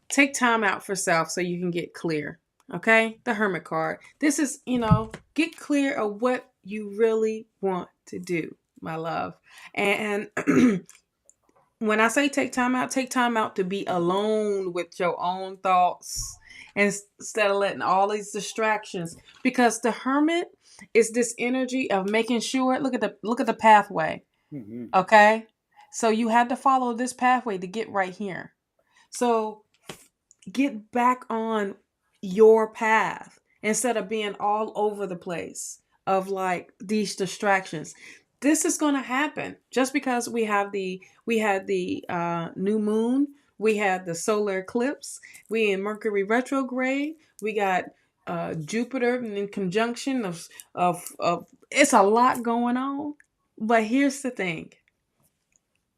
Take time out for self so you can get clear. Okay? The Hermit card. This is, get clear of what you really want to do, my love. And when I say take time out to be alone with your own thoughts instead of letting all these distractions. Because the Hermit is this energy of making sure. Look at the pathway. Mm-hmm. Okay, so you had to follow this pathway to get right here. So get back on your path instead of being all over the place of like these distractions. This is going to happen just because we had the new moon, we had the solar eclipse, we in Mercury retrograde, we got Jupiter in conjunction of it's a lot going on. But here's the thing.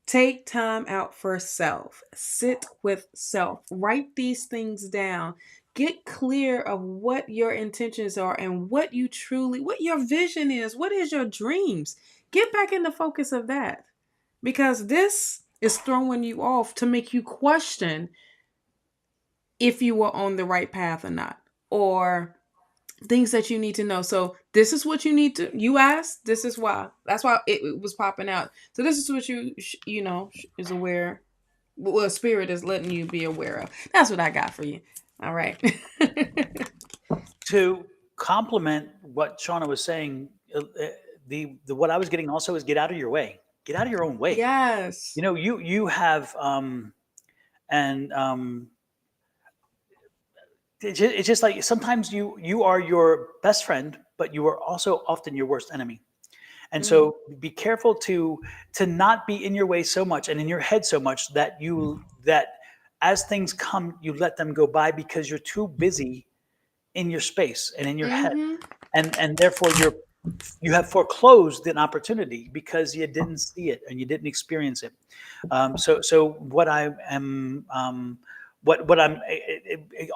Take time out for self. Sit with self. Write these things down. Get clear of what your intentions are and what your vision is. What is your dreams? Get back in the focus of that, because this is throwing you off to make you question if you were on the right path or not, or things that you need to know. So this is what you asked. This is why. That's why it was popping out. So this is what is aware. Well, spirit is letting you be aware of. That's what I got for you. All right. To complement what Shawna was saying, the what I was getting also is get out of your way. Get out of your own way. Yes. You have and it's just like sometimes you are your best friend, but you are also often your worst enemy. And Mm-hmm. so be careful to not be in your way so much and in your head so much that as things come, you let them go by because you're too busy in your space and in your head. Mm-hmm. And therefore you have foreclosed an opportunity because you didn't see it and you didn't experience it. So what I am what I'm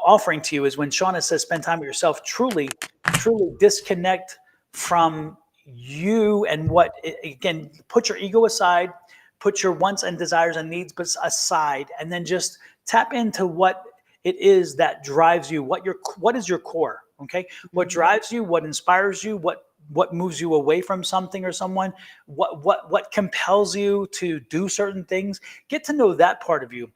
offering to you is when Shauna says spend time with yourself, truly disconnect from you and what again, put your ego aside, put your wants and desires and needs aside, and then just tap into what it is that drives you, what is your core. Okay, what Mm-hmm. drives you, what inspires you, what moves you away from something or someone, what compels you to do certain things. Get to know that part of you.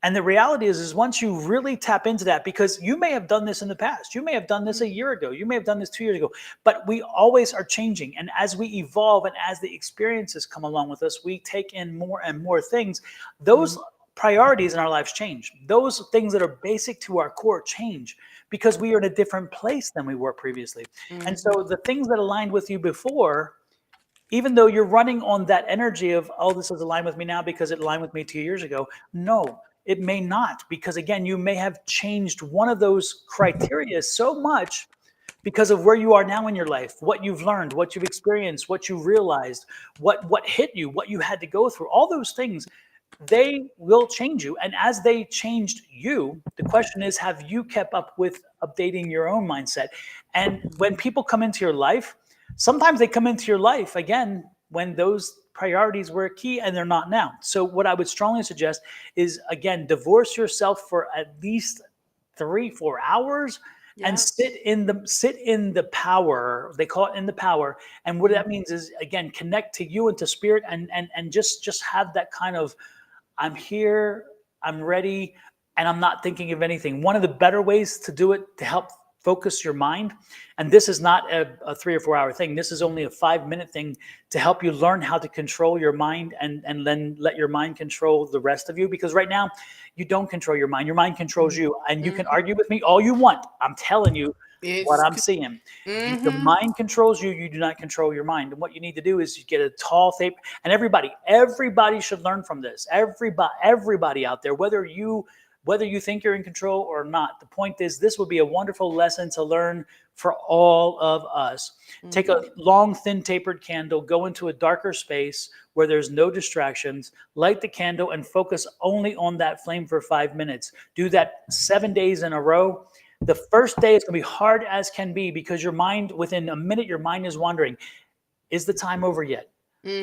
And the reality is once you really tap into that, because you may have done this in the past, you may have done this a year ago, you may have done this 2 years ago, but we always are changing. And as we evolve and as the experiences come along with us, we take in more and more things. Those priorities in our lives change. Those things that are basic to our core change because we are in a different place than we were previously. And Mm-hmm. so the things that aligned with you before, even though you're running on that energy of, oh, this is aligned with me now because it aligned with me 2 years ago. No, it may not, because again, you may have changed one of those criteria so much because of where you are now in your life, what you've learned, what you've experienced, what you realized, what hit you, what you had to go through, all those things, they will change you. And as they changed you, the question is, have you kept up with updating your own mindset? And when people come into your life, sometimes they come into your life again when those priorities were key and they're not now. So what I would strongly suggest is, again, divorce yourself for at least 3-4 hours and Yes. sit in the power. They call it in the power. And what that means is, again, connect to you and to spirit, and just have that kind of, I'm here, I'm ready, and I'm not thinking of anything. One of the better ways to do it to help focus your mind, and this is not a 3 or 4 hour thing, this is only a 5 minute thing to help you learn how to control your mind, and then let your mind control the rest of you. Because right now, you don't control your mind controls you. And you can Mm-hmm. argue with me all you want. I'm telling you what It's. I'm seeing. The Mm-hmm. mind controls you. You do not control your mind. And what you need to do is you get a tall tape. And everybody should learn from this. Everybody out there, whether you whether you think you're in control or not. The point is, this would be a wonderful lesson to learn for all of us. Take a long, thin, tapered candle, go into a darker space where there's no distractions, light the candle, and focus only on that flame for 5 minutes. Do that 7 days in a row. The first day is going to be hard as can be because your mind, within a minute, your mind is wandering. Is the time over yet?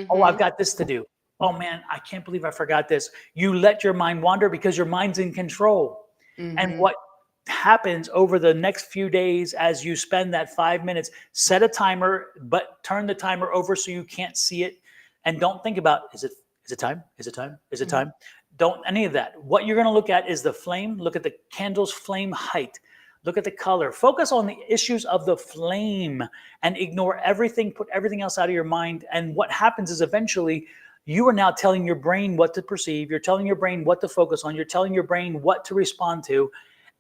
Oh, I've Mm-hmm. got this to do. Oh man, I can't believe I forgot this. You let your mind wander because your mind's in control. And Mm-hmm. what happens over the next few days as you spend that 5 minutes, set a timer, but turn the timer over so you can't see it. And don't think about, is it time? Is it time? Is it Mm-hmm. time? Don't any of that. What you're going to look at is the flame. Look at the candle's flame height. Look at the color. Focus on the issues of the flame and ignore everything, put everything else out of your mind. And what happens is eventually you are now telling your brain what to perceive. You're telling your brain what to focus on. You're telling your brain what to respond to.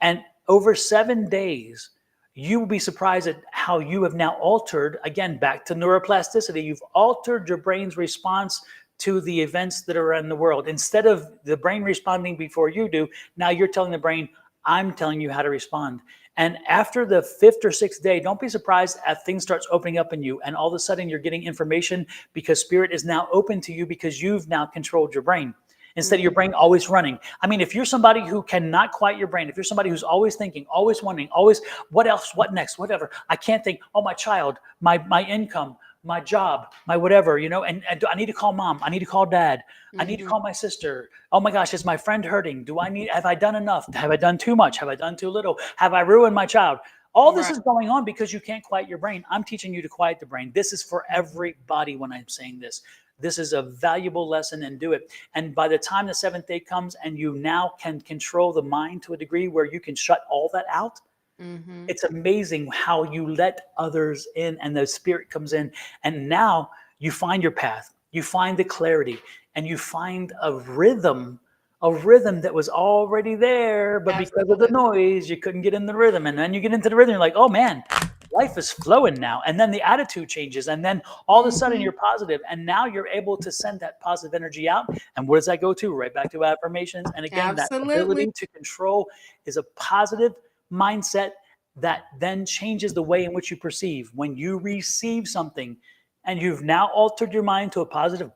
And over 7 days, you will be surprised at how you have now altered, again, back to neuroplasticity. You've altered your brain's response to the events that are in the world. Instead of the brain responding before you do, now you're telling the brain, I'm telling you how to respond. And after the 5th or 6th day, don't be surprised as things starts opening up in you. And all of a sudden you're getting information because spirit is now open to you because you've now controlled your brain instead of your brain always running. I mean, if you're somebody who cannot quiet your brain, if you're somebody who's always thinking, always wondering, always, what else, what next, whatever, I can't think, oh, my child, my income, my job, my whatever, and I need to call mom. I need to call dad. I need to Mm-hmm. call my sister. Oh my gosh, is my friend hurting? Have I done enough? Have I done too much? Have I done too little? Have I ruined my child? All this Right. is going on because you can't quiet your brain. I'm teaching you to quiet the brain. This is for everybody when I'm saying this. This is a valuable lesson and do it. And by the time the 7th day comes and you now can control the mind to a degree where you can shut all that out, Mm-hmm. it's amazing how you let others in and the spirit comes in. And now you find your path, you find the clarity, and you find a rhythm that was already there, but because of the Absolutely. noise, you couldn't get in the rhythm. And then you get into the rhythm, you're like, oh man, life is flowing now. And then the attitude changes. And then all of a sudden Mm-hmm. you're positive. And now you're able to send that positive energy out. And where does that go to? Right back to affirmations. And again, that Absolutely. ability to control is a positive mindset that then changes the way in which you perceive. When you receive something and you've now altered your mind to a positive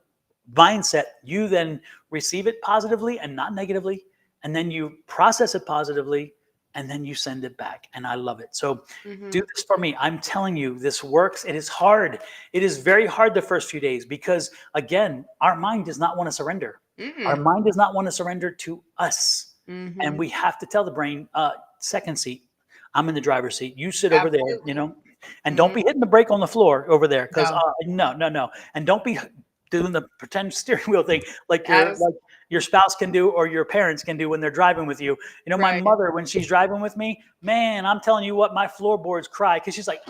mindset, you then receive it positively and not negatively. And then you process it positively and then you send it back. And I love it. So Mm-hmm. do this for me. I'm telling you, this works. It is hard. It is very hard the first few days because, again, our mind does not want to surrender. Our Mm-hmm. mind does not want to surrender to us. And Mm-hmm. we have to tell the brain, second seat, I'm in the driver's seat. You sit over there, Absolutely. and don't Mm-hmm. be hitting the brake on the floor over there because No. no, no, no, and don't be doing the pretend steering wheel thing like Abs- your spouse can do or your parents can do when they're driving with you. My right. mother when she's driving with me, man, I'm telling you what, my floorboards cry because she's like,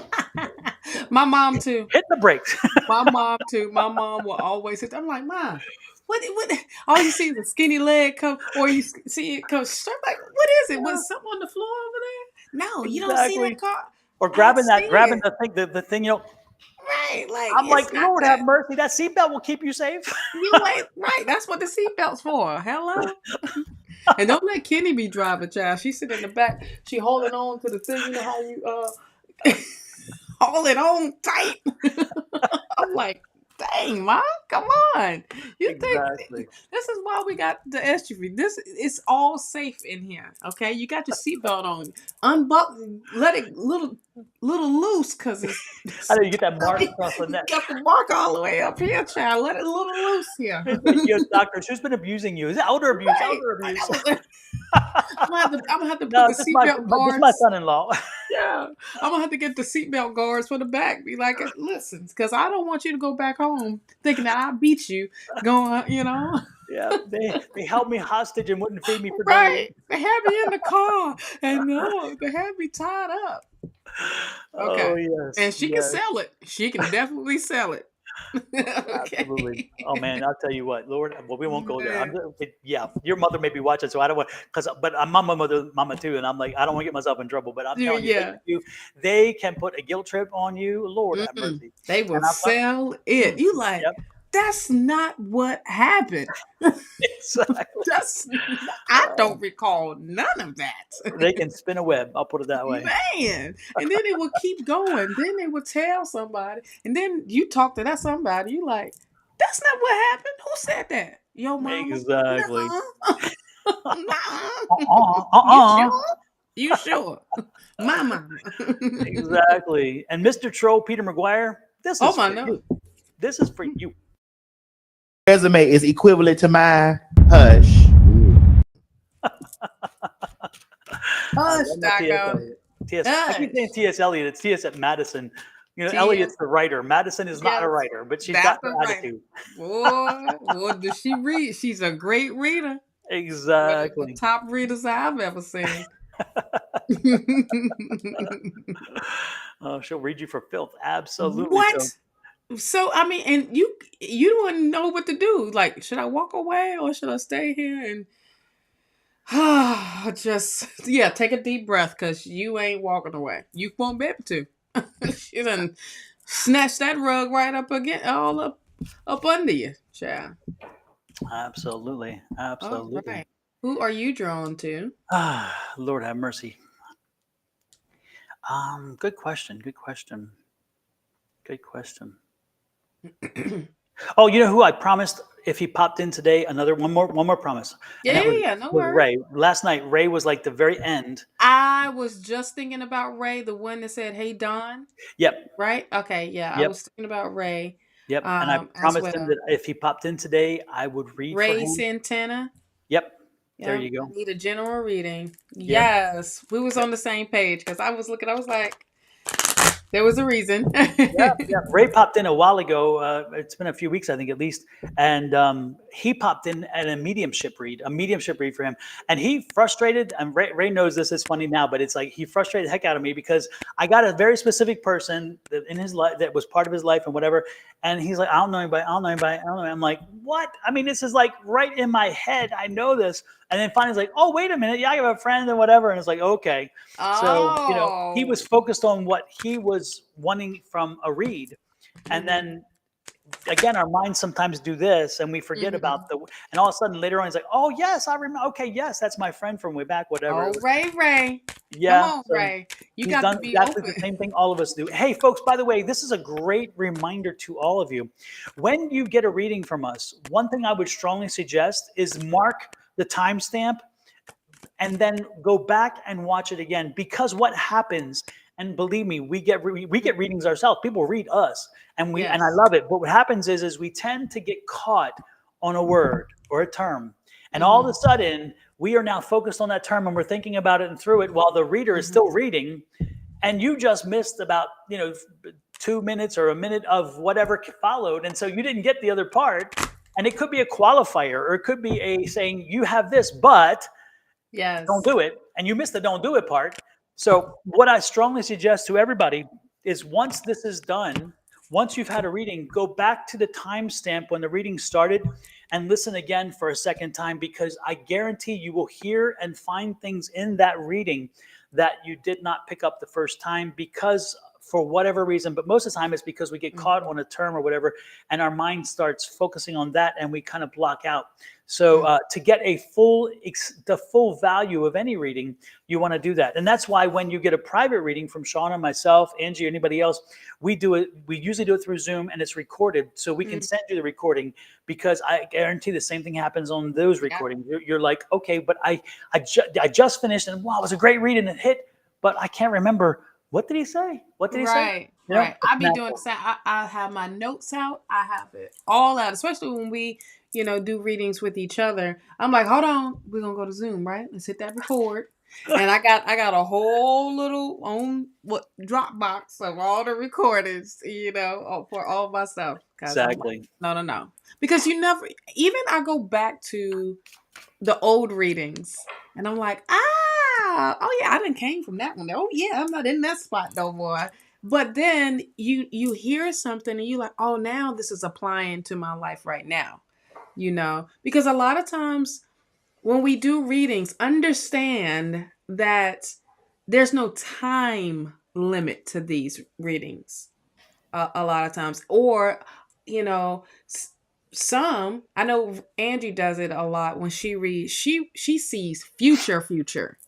My mom too. hit the brakes. My mom too. My mom will always hit. I'm like, Ma, what? All you see is a skinny leg come, or you see it come straight. Like, what is it? Was something on the floor over there? No, you don't see that Exactly. car. Or I see grabbing it. the thing. Right, like I'm it's like, not Lord have that. mercy. That seatbelt will keep you safe. You ain't right. That's what the seatbelt's for. Hello. And don't let Kenny be driving, child. She sit in the back. She holding on to the thing. You know how you hold it on tight. I'm like, dang, mom, come on. You think Exactly. this is why we got the SUV? This it's all safe in here. Okay, you got your seatbelt on. Unbuckle, let it little loose because it's How do you get that mark across the neck? got the mark all the way up here, child. Let it a little loose here. It's like, doctors, who's been abusing you? Is it elder abuse? Right. Elder Like, abuse. I'm gonna have to put No, the seatbelt this is my guards. son-in-law. Yeah, I'm gonna have to get the seatbelt guards for the back. Be like, listen, because I don't want you to go back home thinking that I beat you. Going, Yeah, they held me hostage and wouldn't feed me for days. right? They had me in the car, and no, they had me tied up. Oh Okay, yes, and she can yes, sell it. She can definitely sell it. absolutely. Okay. Oh man, I'll tell you what, Lord. Well, we won't go there. Man. Yeah, your mother may be watching, so I don't want but I'm my mama too, and I'm like, I don't want to get myself in trouble. But I'm telling you, Yeah. they can put a guilt trip on you. Lord have Mm-mm. mercy. They will And I'm sell it. You like, yep. That's not what happened. Exactly. That's I don't recall none of that. They can spin a web. I'll put it that way. Man. And then it would keep going. Then they would tell somebody. And then you talk to that somebody. You like, that's not what happened. Who said that? Your mama? Exactly. Nuh-uh. Nuh-uh. You Uh-uh. sure? You sure? My mama. Exactly. And Mr. Troll, Peter McGuire, this Oh is my for no. you. This is for you. Resume is equivalent to mine. Hush. I Hush, love my T.S. Daco. Eliot. I keep saying Hush. T.S. Eliot. It's T.S. at Madison. You know, T.S. Eliot's the writer. Madison is not a Yes. writer, but she's got That's her all right. attitude. Boy, what does she read? She's a great reader. One of the Exactly. top readers I've ever seen. Oh, she'll read you for filth. Absolutely. So, What? So I mean, and you wouldn't know what to do. Like, should I walk away or should I stay here and just take a deep breath because you ain't walking away. You won't be able to. She done snatched that rug right up again, all up under you, child. absolutely. All Absolutely. right. Who are you drawn to? Ah, Lord have mercy. Good question. Good question. Good question. Oh, you know who I promised if he popped in today? Another one more promise, and that was No was worries. Ray. Last night, Ray was like the very end. I was just thinking about Ray, the one that said, "Hey Don." Yep, Right? Okay, yeah, I yep, was thinking about Ray, yep. And I as promised him well. that if he popped in today, I would read for Ray him. Santana. Yep, there Yeah, you I go. need a general reading. Yep. Yes, we was on the same page because I was looking. I was like, there was a reason. Yeah, yeah. Ray popped in a while ago. It's been a few weeks, I think, at least, and he popped in at a mediumship read for him, and he frustrated. And Ray knows this is funny now, but it's like he frustrated the heck out of me because I got a very specific person that in his life that was part of his life and whatever, and he's like, I don't know anybody, I don't know anybody, I don't know. I'm like, what? I mean, this is like right in my head. I know this, and then finally, he's like, oh, wait a minute, yeah, I have a friend and whatever, and it's like, okay. So, he was Oh. focused on what he was wanting from a read. And Mm-hmm. then again, our minds sometimes do this and we forget Mm-hmm. about and all of a sudden later on, he's like, oh, yes, I remember. Okay, yes, that's my friend from way back, whatever it Oh, was. Ray. Come Yeah. on, So Ray. You he's got to done be exactly open. the same thing all of us do. Hey, folks, by the way, this is a great reminder to all of you. When you get a reading from us, one thing I would strongly suggest is mark the timestamp and then go back and watch it again, because what happens, and believe me, we get readings ourselves, people read us, and I Yes. love it, but what happens is we tend to get caught on a word or a term, and all of Mm-hmm. a sudden we are now focused on that term and we're thinking about it and through it while the reader is Mm-hmm. still reading, and you just missed about 2 minutes or a minute of whatever followed, and so you didn't get the other part, and it could be a qualifier or it could be a saying you have this but don't Yes. do it, and you missed the don't do it part. So what I strongly suggest to everybody is once this is done, once you've had a reading, go back to the timestamp when the reading started and listen again for a second time, because I guarantee you will hear and find things in that reading that you did not pick up the first time, because for whatever reason, but most of the time it's because we get caught Mm-hmm. on a term or whatever, and our mind starts focusing on that and we kind of block out. So to get the full value of any reading, you want to do that, and that's why when you get a private reading from Shawna, myself, Angie, or anybody else, we do it. We usually do it through Zoom, and it's recorded, so we can Mm-hmm. send you the recording. Because I guarantee the same thing happens on those Yeah. recordings. You're like, okay, but I just finished, and wow, it was a great reading, and it hit, but I can't remember what did he say. What did he say? Right, You know, right. it's I be doing the natural. same. I have my notes out. I have it all out, especially when we, do readings with each other. I'm like, hold on, we're gonna go to Zoom, right? Let's hit that record. And I got a whole little on what Dropbox of all the recordings, for all my stuff. Cause I'm like, Exactly. no, because you never. Even I go back to the old readings, and I'm like, oh yeah, I didn't came from that one. Oh yeah, I'm not in that spot no more. But then you hear something and you like, oh, now this is applying to my life right now, because a lot of times when we do readings, understand that there's no time limit to these readings. A lot of times, or you know some, I know Angie does it a lot when she reads, she sees future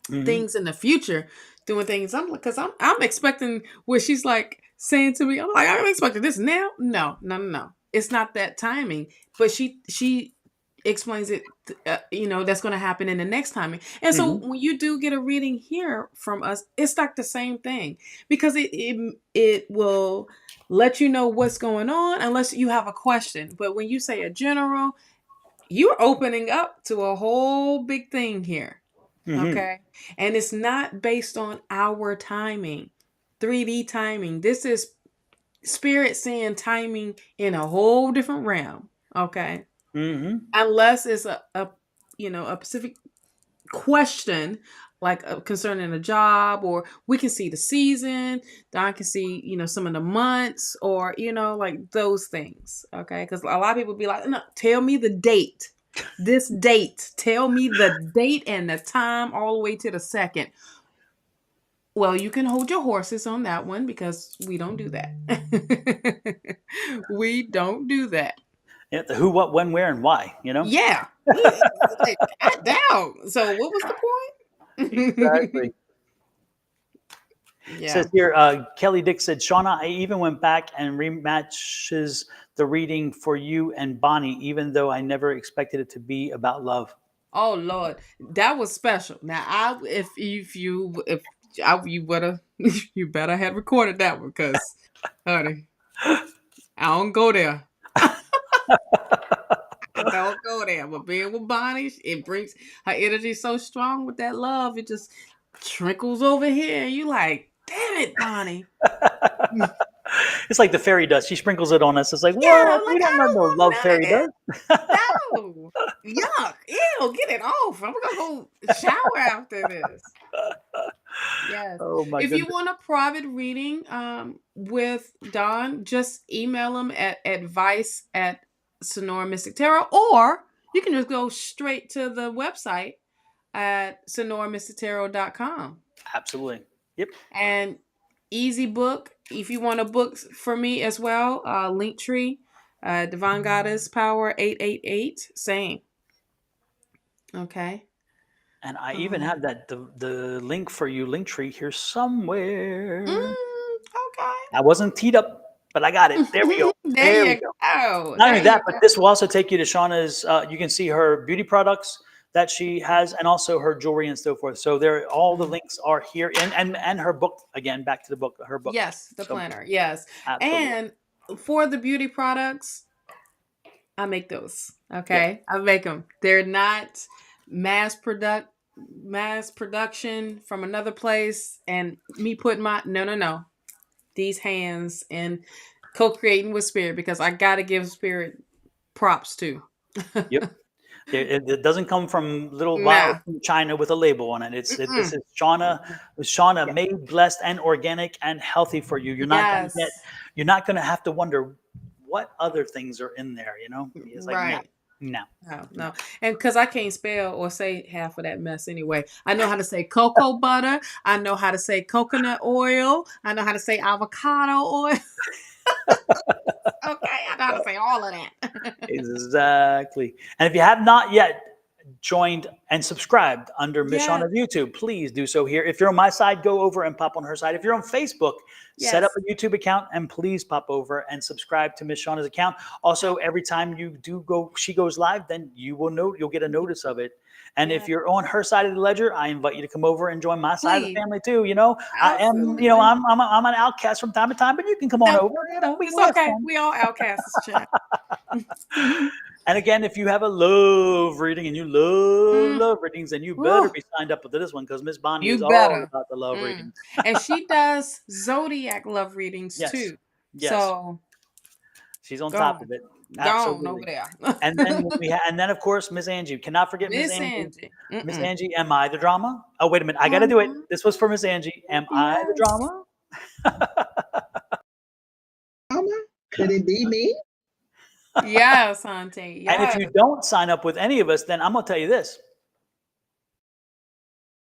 things in the future, doing things. I'm like, because I'm expecting what she's like saying to me. I'm like, I'm expecting this now. No. It's not that timing. But she explains it. That's going to happen in the next timing. And so when you do get a reading here from us, it's like the same thing, because it will let you know what's going on unless you have a question. But when you say a general, you're opening up to a whole big thing here. Okay. And it's not based on our timing, 3D timing. This is spirit saying timing in a whole different realm. Okay. Unless it's a specific question, like concerning a job, or we can see the season, I can see, some of the months, or, like those things. Okay. Because a lot of people be like, no, tell me the date. This date. Tell me the date and the time all the way to the second. Well, you can hold your horses on that one, because we don't do that. We don't do that. Yeah, the who, what, when, where, and why, Yeah. God damn. So what was the point? Exactly. Yeah. Says here, Kelly Dick said, Shawna, I even went back and rematches the reading for you and Bonnie, even though I never expected it to be about love. Oh Lord, that was special. Now, you better you better had recorded that one, because, honey, I don't go there. I don't go there. But being with Bonnie, it brings her energy so strong with that love. It just trickles over here. And you like, damn it, Bonnie. It's like the fairy dust. She sprinkles it on us. It's like, Yeah, what? I'm We like, don't I know don't no want love none fairy of that. dust. No. Yuck. Ew, get it off. I'm gonna go shower after this. Yes. Oh my If you goodness. want a private reading with Don, just email him at advice@Sonoran Mystic Tarot, or you can just go straight to the website at sonoranmystictarot.com. Absolutely. Yep. And easy book. If you want a book for me as well, Linktree, Divine Goddess Power 888, same. Okay. And I even have the link for you, Linktree, here somewhere. Okay. I wasn't teed up, but I got it. There we go. There We you go. go. Not There only you that, but go. this will also take you to Shawna's. You can see her beauty products that she has, and also her jewelry and so forth. So there, all the links are here, and her book again. Back to the book, her book. Yes, the So, planner. Yes. absolutely. And for the beauty products, I make those. Okay. Yep. I make them. They're not mass production from another place, and me putting no. These hands and co-creating with spirit, because I got to give spirit props too. Yep. It doesn't come from little vials Nah. from China with a label on it. This Mm-mm. is Shawna, Yeah. made, blessed, and organic and healthy for you. You're not going to Yes. you're not going to have to wonder what other things are in there. It's like no, Right. no. No. And because I can't spell or say half of that mess anyway. I know how to say cocoa butter. I know how to say coconut oil. I know how to say avocado oil. Okay. I know how to say all of that. Exactly. And if you have not yet joined and subscribed under Miss Yes. Shawna's YouTube, please do so here. If you're on my side, go over and pop on her side. If you're on Facebook, set up Yes. a YouTube account and please pop over and subscribe to Miss Shawna's account. Also, every time you do go, she goes live, then you'll get a notice of it. And if Yes. you're on her side of the ledger, I invite you to come over and join my side of the Please. family too. I am, Absolutely. I'm an outcast from time to time, but you can come on No, over. We it's can have okay. fun. We all outcasts, chat. And again, if you have a love reading and you love readings, then you better be signed up with this one, because Miss Bonnie is You all better. about the love readings. And she does zodiac love readings Yes. too. Yes. So She's on go top on. of it. Go on over Absolutely. there. And then of course Miss Angie. Cannot forget Miss Miss Angie. Angie. Miss Angie, am I the drama? Oh, wait a minute. I gotta do it. Uh-huh. This was for Miss Angie. Am I the Yes. drama? Could it be me? Yes, auntie. And if Yes. you don't sign up with any of us, then I'm gonna tell you this.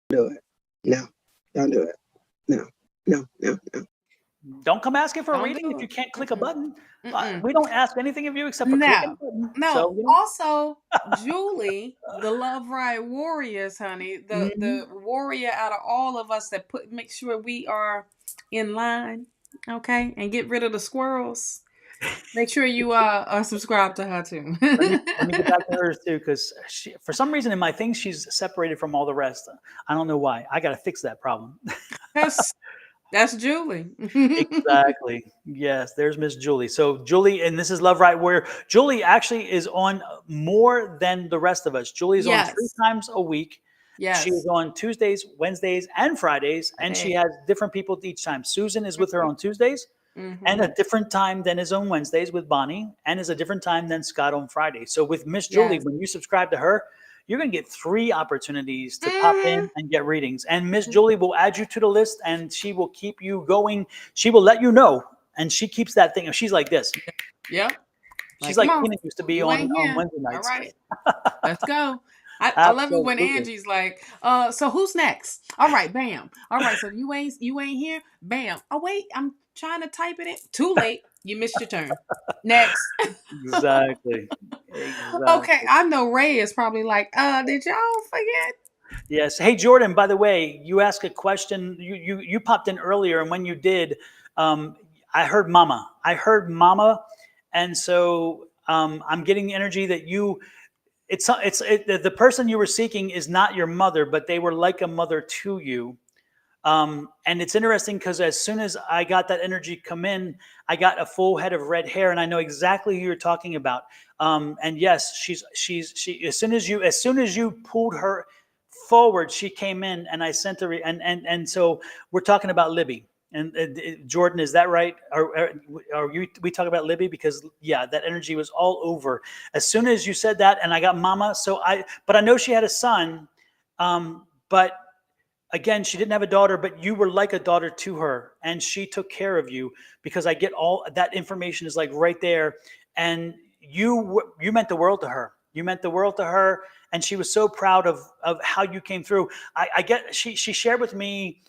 Do it. No, don't do it. No. Don't come asking for a Don't reading do if you it. can't click a button. Mm-mm. We don't ask anything of you except for clicking No, a button. no. So, you know. Also, Julie, the Love Ride Warriors, honey, the Mhm. warrior out of all of us that make sure we are in line, okay, and get rid of the squirrels. Make sure you are subscribed to her too. Let me get back to hers too, because for some reason in my things she's separated from all the rest. I don't know why. I got to fix that problem. That's Julie. Exactly. Yes, there's Miss Julie. So Julie, and this is Love Right Warrior. Julie actually is on more than the rest of us. Julie is on 3 Yes. times a week. She is Yes. on Tuesdays, Wednesdays, and Fridays, and she Hey. has different people each time. Susan is with her on Tuesdays, and a Mm-hmm. different time than is on Wednesdays with Bonnie, and is a different time than Scott on Friday. So with Miss Julie, Yes. when you subscribe to her, you're going to get 3 opportunities to pop Mm-hmm. in and get readings. And Miss Julie will add you to the list, and she will keep you going. She will let you know, and she keeps that thing. She's like this. Yep. She's Like, come like on. Tina used to be You ain't on here. Wednesday All nights. right. Let's go. I love it when Absolutely. Angie's like, so who's next? All right, bam. All right, so you ain't here? Bam. Oh wait, I'm trying to type it in. Too late. You missed your turn. Next. Exactly. Okay, Exactly. I know Ray is probably like, did y'all forget? Yes. Hey, Jordan, by the way, you asked a question. You popped in earlier, and when you did, um, I heard mama. I heard mama. And so I'm getting the energy that the person you were seeking is not your mother, but they were like a mother to you. And it's interesting because as soon as I got that energy come in, I got a full head of red hair, and I know exactly who you're talking about. And yes, she as soon as you pulled her forward, she came in, and I sent her, and so we're talking about Libby. And Jordan, is that right? We talk about Libby? Because yeah, that energy was all over as soon as you said that, and I got Mama. But I know she had a son, but again, she didn't have a daughter, but you were like a daughter to her, and she took care of you, because I get all that information is like right there. And you meant the world to her. You meant the world to her, and she was so proud of how you came through. I get she shared with me,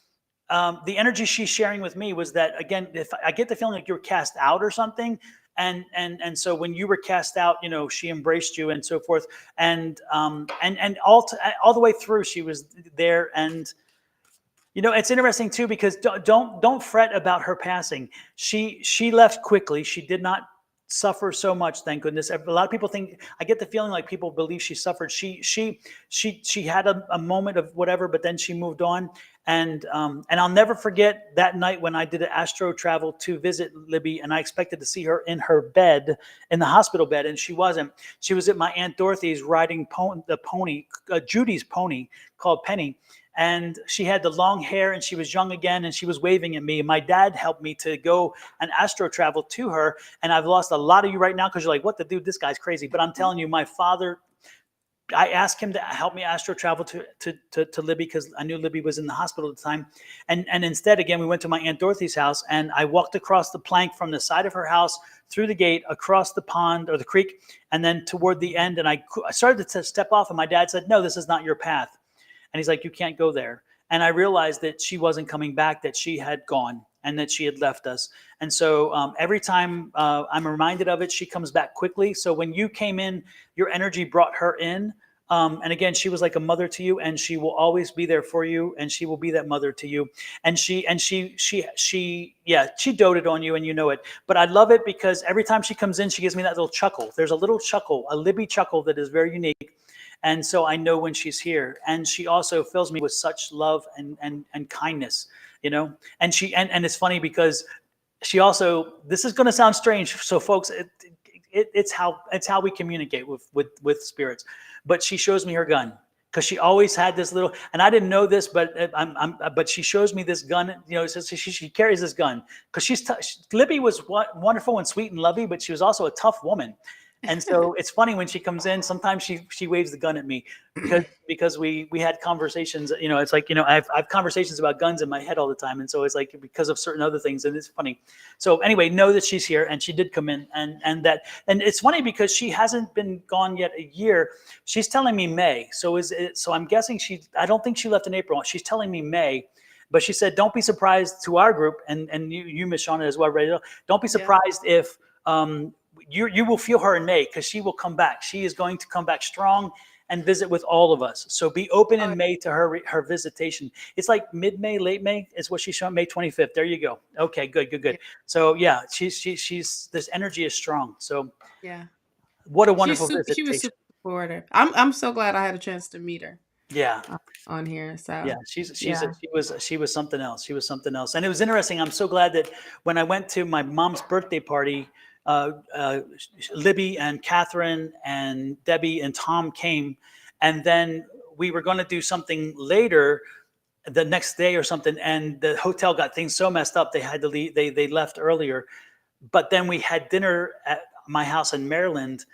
the energy she's sharing with me was that, again, if I get the feeling like you're cast out or something. And so when you were cast out, she embraced you and so forth. And all the way through, she was there. And it's interesting too, because don't fret about her passing. She left quickly. She did not suffer so much, thank goodness. A lot of people think, I get the feeling like people believe she suffered. She had a moment of whatever, but then she moved on. And I'll never forget that night when I did an astro travel to visit Libby, and I expected to see her in her bed, in the hospital bed, and she wasn't. She was at my Aunt Dorothy's riding the pony, Judy's pony called Penny. And she had the long hair, and she was young again, and she was waving at me. My dad helped me to go and astro travel to her. And I've lost a lot of you right now because you're like, what the dude, this guy's crazy. But I'm telling you, my father, I asked him to help me astro travel to Libby, because I knew Libby was in the hospital at the time. And instead, again, we went to my Aunt Dorothy's house, and I walked across the plank from the side of her house, through the gate, across the pond or the creek, and then toward the end. And I started to step off, and my dad said, no, this is not your path. And he's like, you can't go there. And I realized that she wasn't coming back, that she had gone, and that she had left us. And so every time I'm reminded of it, she comes back quickly. So when you came in, your energy brought her in. And again, she was like a mother to you, and she will always be there for you, and she will be that mother to you. And she doted on you, and you know it. But I love it because every time she comes in, she gives me that little chuckle. There's a little chuckle, a Libby chuckle that is very unique. And so I know when she's here. And she also fills me with such love and kindness, And it's funny because she also, this is going to sound strange. So folks, it's how we communicate with spirits. But she shows me her gun, because she always had this little, and I didn't know this, but but she shows me this gun. Says she carries this gun because Libby was wonderful and sweet and lovely, but she was also a tough woman. And so it's funny when she comes in. Sometimes she waves the gun at me because we had conversations. It's like I've conversations about guns in my head all the time, and so it's like because of certain other things, and it's funny. So anyway, know that she's here, and she did come in, and it's funny because she hasn't been gone yet a year. She's telling me May. So I'm guessing I don't think she left in April. She's telling me May. But she said, don't be surprised to our group, and you Miss Shawna as well, right? Don't be Yeah. surprised if you will feel her in May, because she will come back. She is going to come back strong and visit with all of us. So be open in May to her visitation. It's like mid-May, late May is what she's showing. May 25th. There you go. Okay, good. Yeah. So yeah, she's this energy is strong. So Yeah. what a She was wonderful super visitation. supportive. I'm so glad I had a chance to meet her Yeah. on here. So Yeah, yeah. she was something else. She was something else, and it was interesting. I'm so glad that when I went to my mom's birthday party, uh, uh, Libby and Catherine and Debbie and Tom came, and then we were going to do something later the next day or something, and the hotel got things so messed up they had to leave. They left earlier, but then we had dinner at my house in Maryland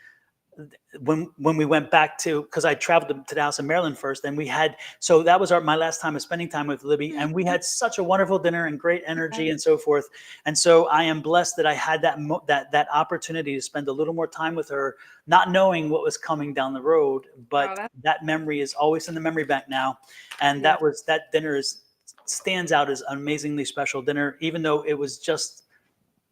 when we went back to, because I traveled to the house in Maryland first, and we had, so that was my last time of spending time with Libby, and we had such a wonderful dinner and great energy and so forth. And so I am blessed that I had that opportunity to spend a little more time with her, not knowing what was coming down the road, but that memory is always in the memory bank now. And that dinner stands out as an amazingly special dinner, even though it was just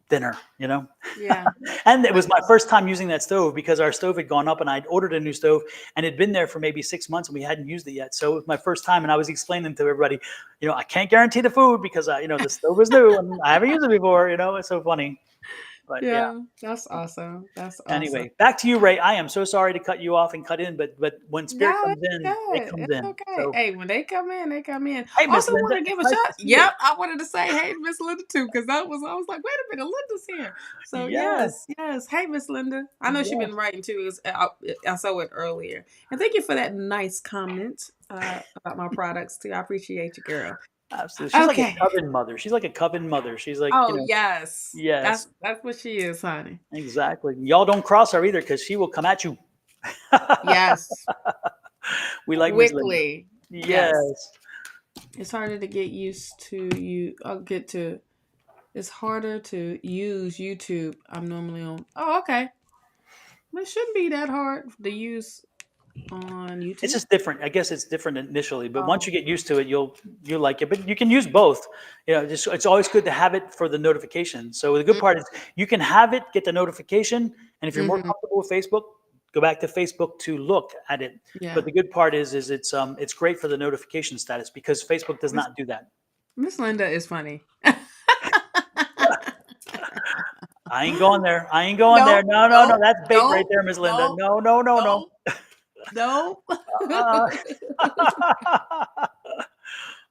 dinner, Yeah. And it was my first time using that stove, because our stove had gone up and I'd ordered a new stove and it'd been there for maybe 6 months and we hadn't used it yet. So it was my first time, and I was explaining to everybody, I can't guarantee the food because the stove is new and I haven't used it before. It's so funny. But yeah. That's awesome. That's awesome. Anyway, back to you, Ray. I am so sorry to cut you off and cut in, but when spirit No, comes in, it comes it's in. okay. So, Hey, when they come in, they come in. hey, Miss Also want Linda, to give it's a nice shout. to see you. Yep, I wanted to say hey to Miss Linda too, because I was like, wait a minute, Linda's here. So Yes. yes. Hey, Miss Linda. I know she's been writing too. I saw it earlier. And thank you for that nice comment about my products too. I appreciate you, girl. Absolutely. She's like a Okay. coven mother. She's like a coven mother. She's like, Oh yes. yes, That's what she is, honey. exactly. Y'all don't cross her either, because she will come at you. Yes. We like Miss Linda. Quickly. Yes. It's harder to get used to you. It's harder to use YouTube. I'm normally on. Oh, okay. It shouldn't be that hard to use on YouTube. It's just different. I guess it's different initially, but once Oh. you get used to it, you'll like it. But you can use both. It's always good to have it for the notification. So the good part is you can have it, get the notification, and if you're more comfortable with Facebook, go back to Facebook to look at it. Yeah. But the good part is it's great for the notification status, because Facebook does not do that. Miss Linda is funny. I ain't going there. There. No. That's bait right there, Miss Linda. No. No.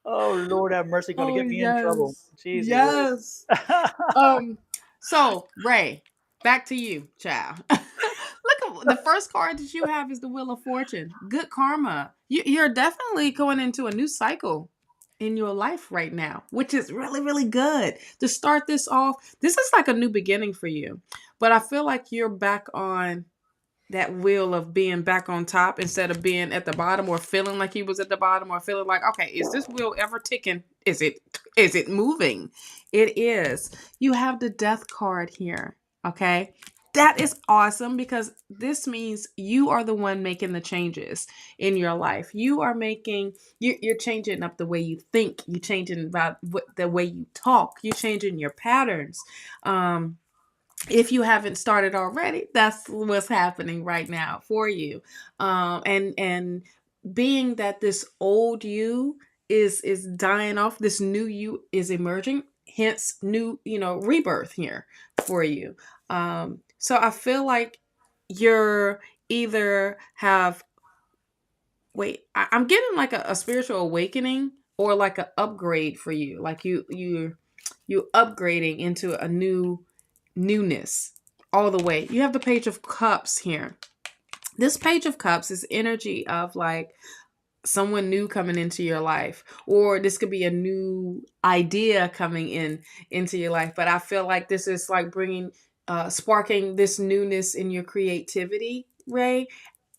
Oh, Lord have mercy. Going to get me in trouble. Jesus. Yes. So Ray, back to you, child. Look, at the first card that you have is the Wheel of Fortune. Good karma. You're definitely going into a new cycle in your life right now, which is really, really good to start this off. This is like a new beginning for you, but I feel like you're back on that wheel of being back on top instead of being at the bottom, or feeling like he was at the bottom, or feeling like, okay, is this wheel ever ticking? Is it moving? It is. You have the Death card here. Okay. That is awesome, because this means you are the one making the changes in your life. You're changing up the way you think. You're changing about the way you talk. You're changing your patterns. If you haven't started already, that's what's happening right now for you. And being that this old you is dying off, this new you is emerging, hence new, rebirth here for you. So I feel like you're either I'm getting like a spiritual awakening, or like an upgrade for you. Like you upgrading into a newness all the way. You have the Page of Cups here. This Page of Cups is energy of like someone new coming into your life, or this could be a new idea coming into your life. But I feel like this is like sparking this newness in your creativity, Ray.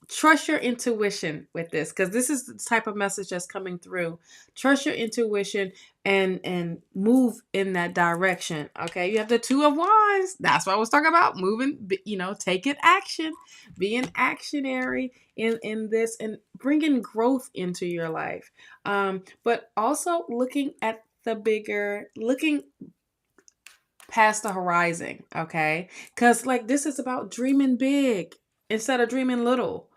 trust your intuition with this, because this is the type of message that's coming through. Trust your intuition and move in that direction. Okay, you have the Two of Wands. That's what I was talking about. Moving, taking action, being actionary in this, and bringing growth into your life. But also looking at the bigger, looking past the horizon. Okay, because like this is about dreaming big instead of dreaming little.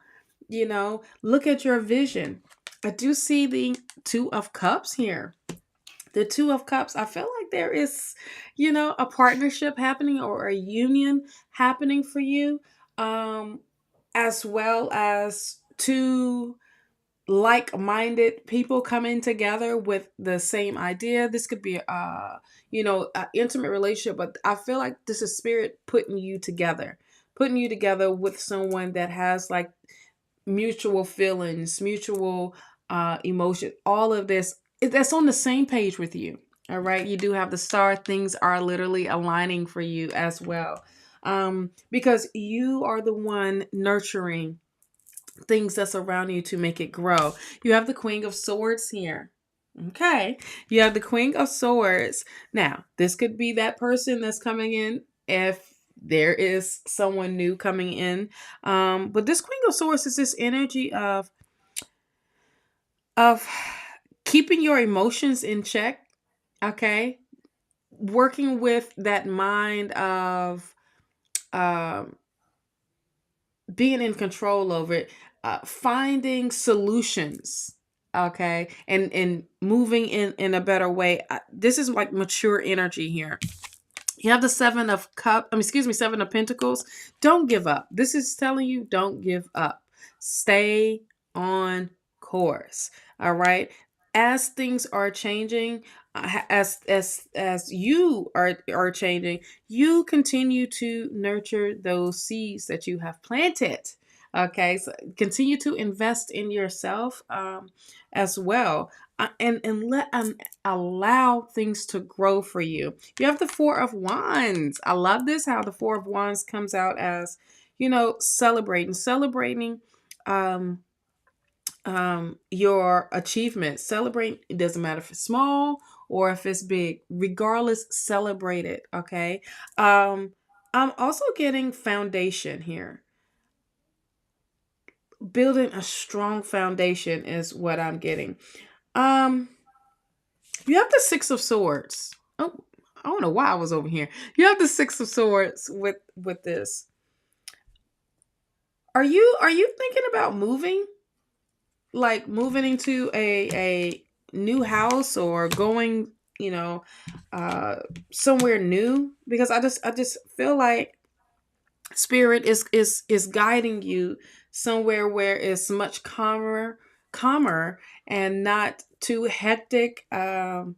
Look at your vision. I do see the Two of Cups here. The Two of Cups, I feel like there is, a partnership happening or a union happening for you, as well as two like-minded people coming together with the same idea. This could be an intimate relationship, but I feel like this is spirit putting you together with someone that has like mutual feelings, mutual emotion, all of this that's on the same page with you. All right. You do have the star. Things are literally aligning for you as well. Because you are the one nurturing things that's around you to make it grow. You have the Queen of Swords here. Okay. You have the Queen of Swords. Now, this could be that person that's coming in if there is someone new coming in. But this Queen of Swords is this energy of keeping your emotions in check. Okay. Working with that mind of um being in control over it, finding solutions, okay, and moving in a better way. This is like mature energy here. You have the Seven of Pentacles. Don't give up. This is telling you, don't give up. Stay on course. All right. As things are changing, as you are changing, you continue to nurture those seeds that you have planted. Okay, so continue to invest in yourself, as well, and let allow things to grow for you. You have the Four of Wands. I love this, how the Four of Wands comes out as, celebrating um your achievements. Celebrate. It doesn't matter if it's small or if it's big. Regardless, celebrate it. Okay. I'm also getting foundation here. Building a strong foundation is what I'm getting. Um, you have the Six of Swords. Oh, I don't know why I was over here. You have the Six of Swords with this. Are you thinking about moving? Like moving into a new house or going, somewhere new? Because I just feel like spirit is guiding you somewhere where it's much calmer and not too hectic. And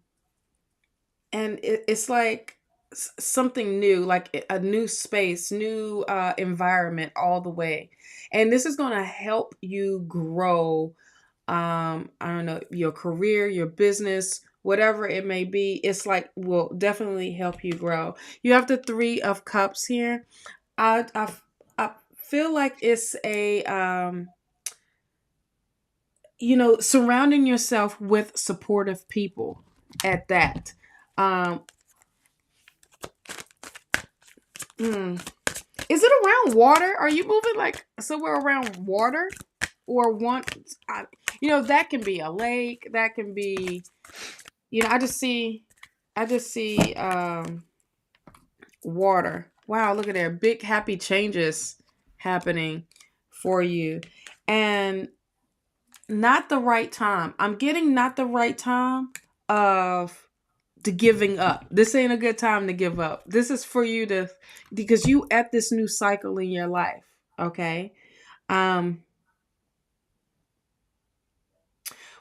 it's like something new, like a new space, new environment all the way. And this is going to help you grow. I don't know, your career, your business, whatever it may be. It's like will definitely help you grow. You have the Three of Cups here. I feel like it's a surrounding yourself with supportive people at that. um hmm. Is it around water? Are you moving like somewhere around water? Or that can be a lake, that can be, I just see water. Wow, look at there. Big happy changes happening for you. And not the right time. I'm getting not the right time of the giving up. This ain't a good time to give up. This is for you because you at this new cycle in your life. Okay. Um,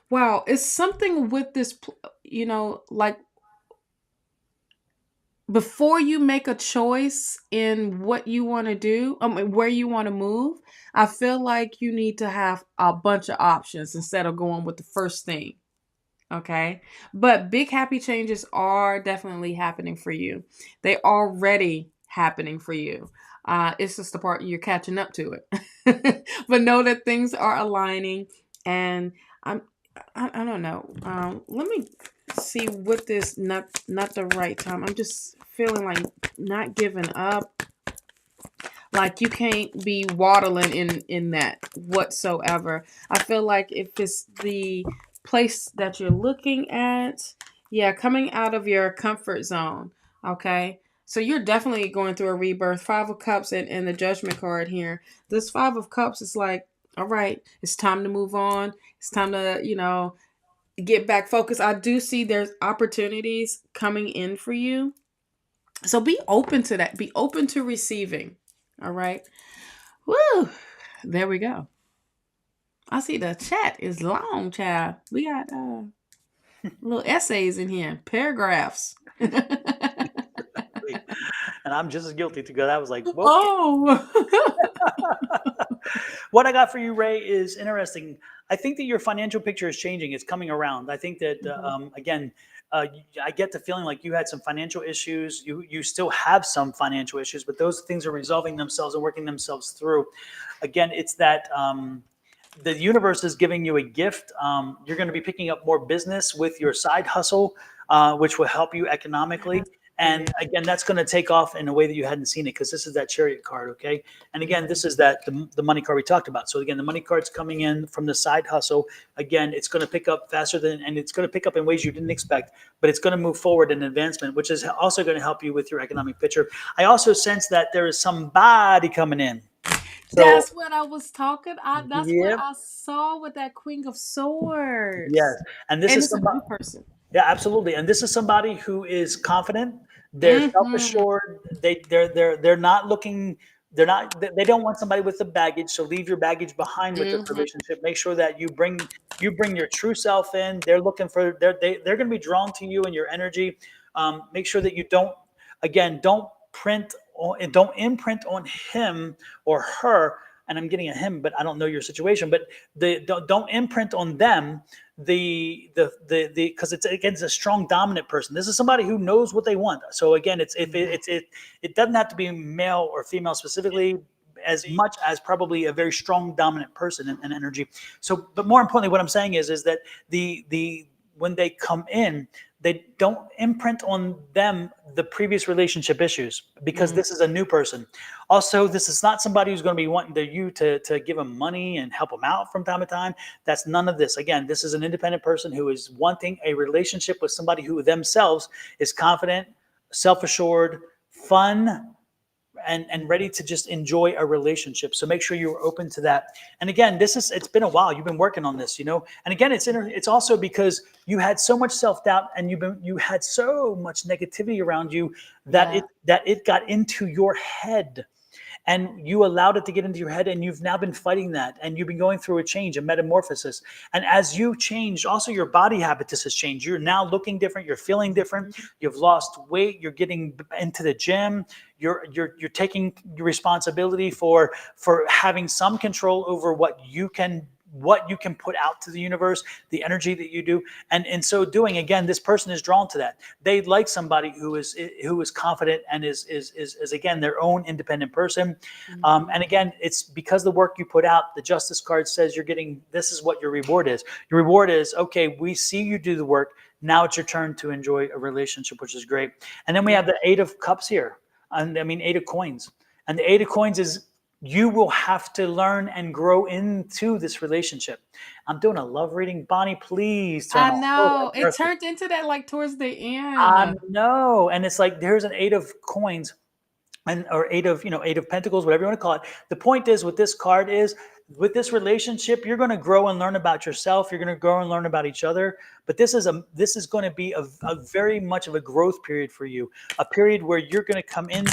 wow, it's something with this, like before you make a choice in what you want to do, where you want to move, I feel like you need to have a bunch of options instead of going with the first thing. Okay. But big happy changes are definitely happening for you. They already happening for you. It's just the part you're catching up to it. But know that things are aligning, and I don't know. Let me see what this not the right time. I'm just feeling like not giving up. Like you can't be waddling in that whatsoever. I feel like if it's the place that you're looking at, yeah, coming out of your comfort zone. Okay. So you're definitely going through a rebirth. Five of Cups and the Judgment card here. This Five of Cups is like, all right, it's time to move on. It's time to, get back focused. I do see there's opportunities coming in for you. So be open to that. Be open to receiving. All right. Woo! There we go. I see the chat is long, child. We got little essays in here, paragraphs. And I'm just as guilty to go. That was like, okay. Oh. What I got for you, Ray, is interesting. I think that your financial picture is changing. It's coming around. I think that again, I get the feeling like you had some financial issues. You still have some financial issues, but those things are resolving themselves and working themselves through. Again, it's that the universe is giving you a gift. You're going to be picking up more business with your side hustle, which will help you economically. And again, that's going to take off in a way that you hadn't seen it, because this is that Chariot card, okay? And again, this is that the money card we talked about. So again, the money card's coming in from the side hustle. Again, it's going to pick up faster and it's going to pick up in ways you didn't expect, but it's going to move forward in advancement, which is also going to help you with your economic picture. I also sense that there is somebody coming in. So, that's what I was talking. That's what yep. I saw with that Queen of Swords. Yes, and this is it's a somebody. new person. Yeah, absolutely. And this is somebody who is confident. They're self-assured. They're not looking. They don't want somebody with the baggage. So leave your baggage behind with this relationship. Make sure that you bring your true self in. They're looking for. They're going to be drawn to you and your energy. Make sure that you don't imprint on him or her. And I'm getting a him, but I don't know your situation. But don't imprint on them because it's a strong dominant person. This is somebody who knows what they want. So again, it doesn't have to be male or female specifically, as much as probably a very strong dominant person and energy. So, but more importantly, what I'm saying is that when they come in, they don't imprint on them the previous relationship issues, because this is a new person. Also, this is not somebody who's going to be wanting you to give them money and help them out from time to time. That's none of this. Again, this is an independent person who is wanting a relationship with somebody who themselves is confident, self-assured, fun, and ready to just enjoy a relationship. So make sure you're open to that. And again, it's been a while. You've been working on this, And again, it's also because you had so much self-doubt and you had so much negativity around you that it got into your head. And you allowed it to get into your head, and you've now been fighting that, and you've been going through a change, a metamorphosis. And as you changed, also your body habitus has changed. You're now looking different. You're feeling different. You've lost weight. You're getting into the gym. You're taking your responsibility for having some control over what you can put out to the universe, the energy that you do. And in so doing, again, this person is drawn to that. They like somebody who is confident and is again their own independent person. And again, it's because the work you put out. The Justice card says this is what your reward is. Your reward is, okay, we see you do the work. Now it's your turn to enjoy a relationship, which is great. And then we have the Eight of Cups here. And Eight of Coins. And the Eight of Coins is, you will have to learn and grow into this relationship. I'm doing a love reading. Bonnie, please turn I off. know. It turned into that like towards the end. I know. And it's like, there's an Eight of Coins or Eight of Pentacles, whatever you want to call it. The point is with this card is, with this relationship, you're going to grow and learn about yourself. You're going to grow and learn about each other. But this is going to be a very much of a growth period for you, a period where you're coming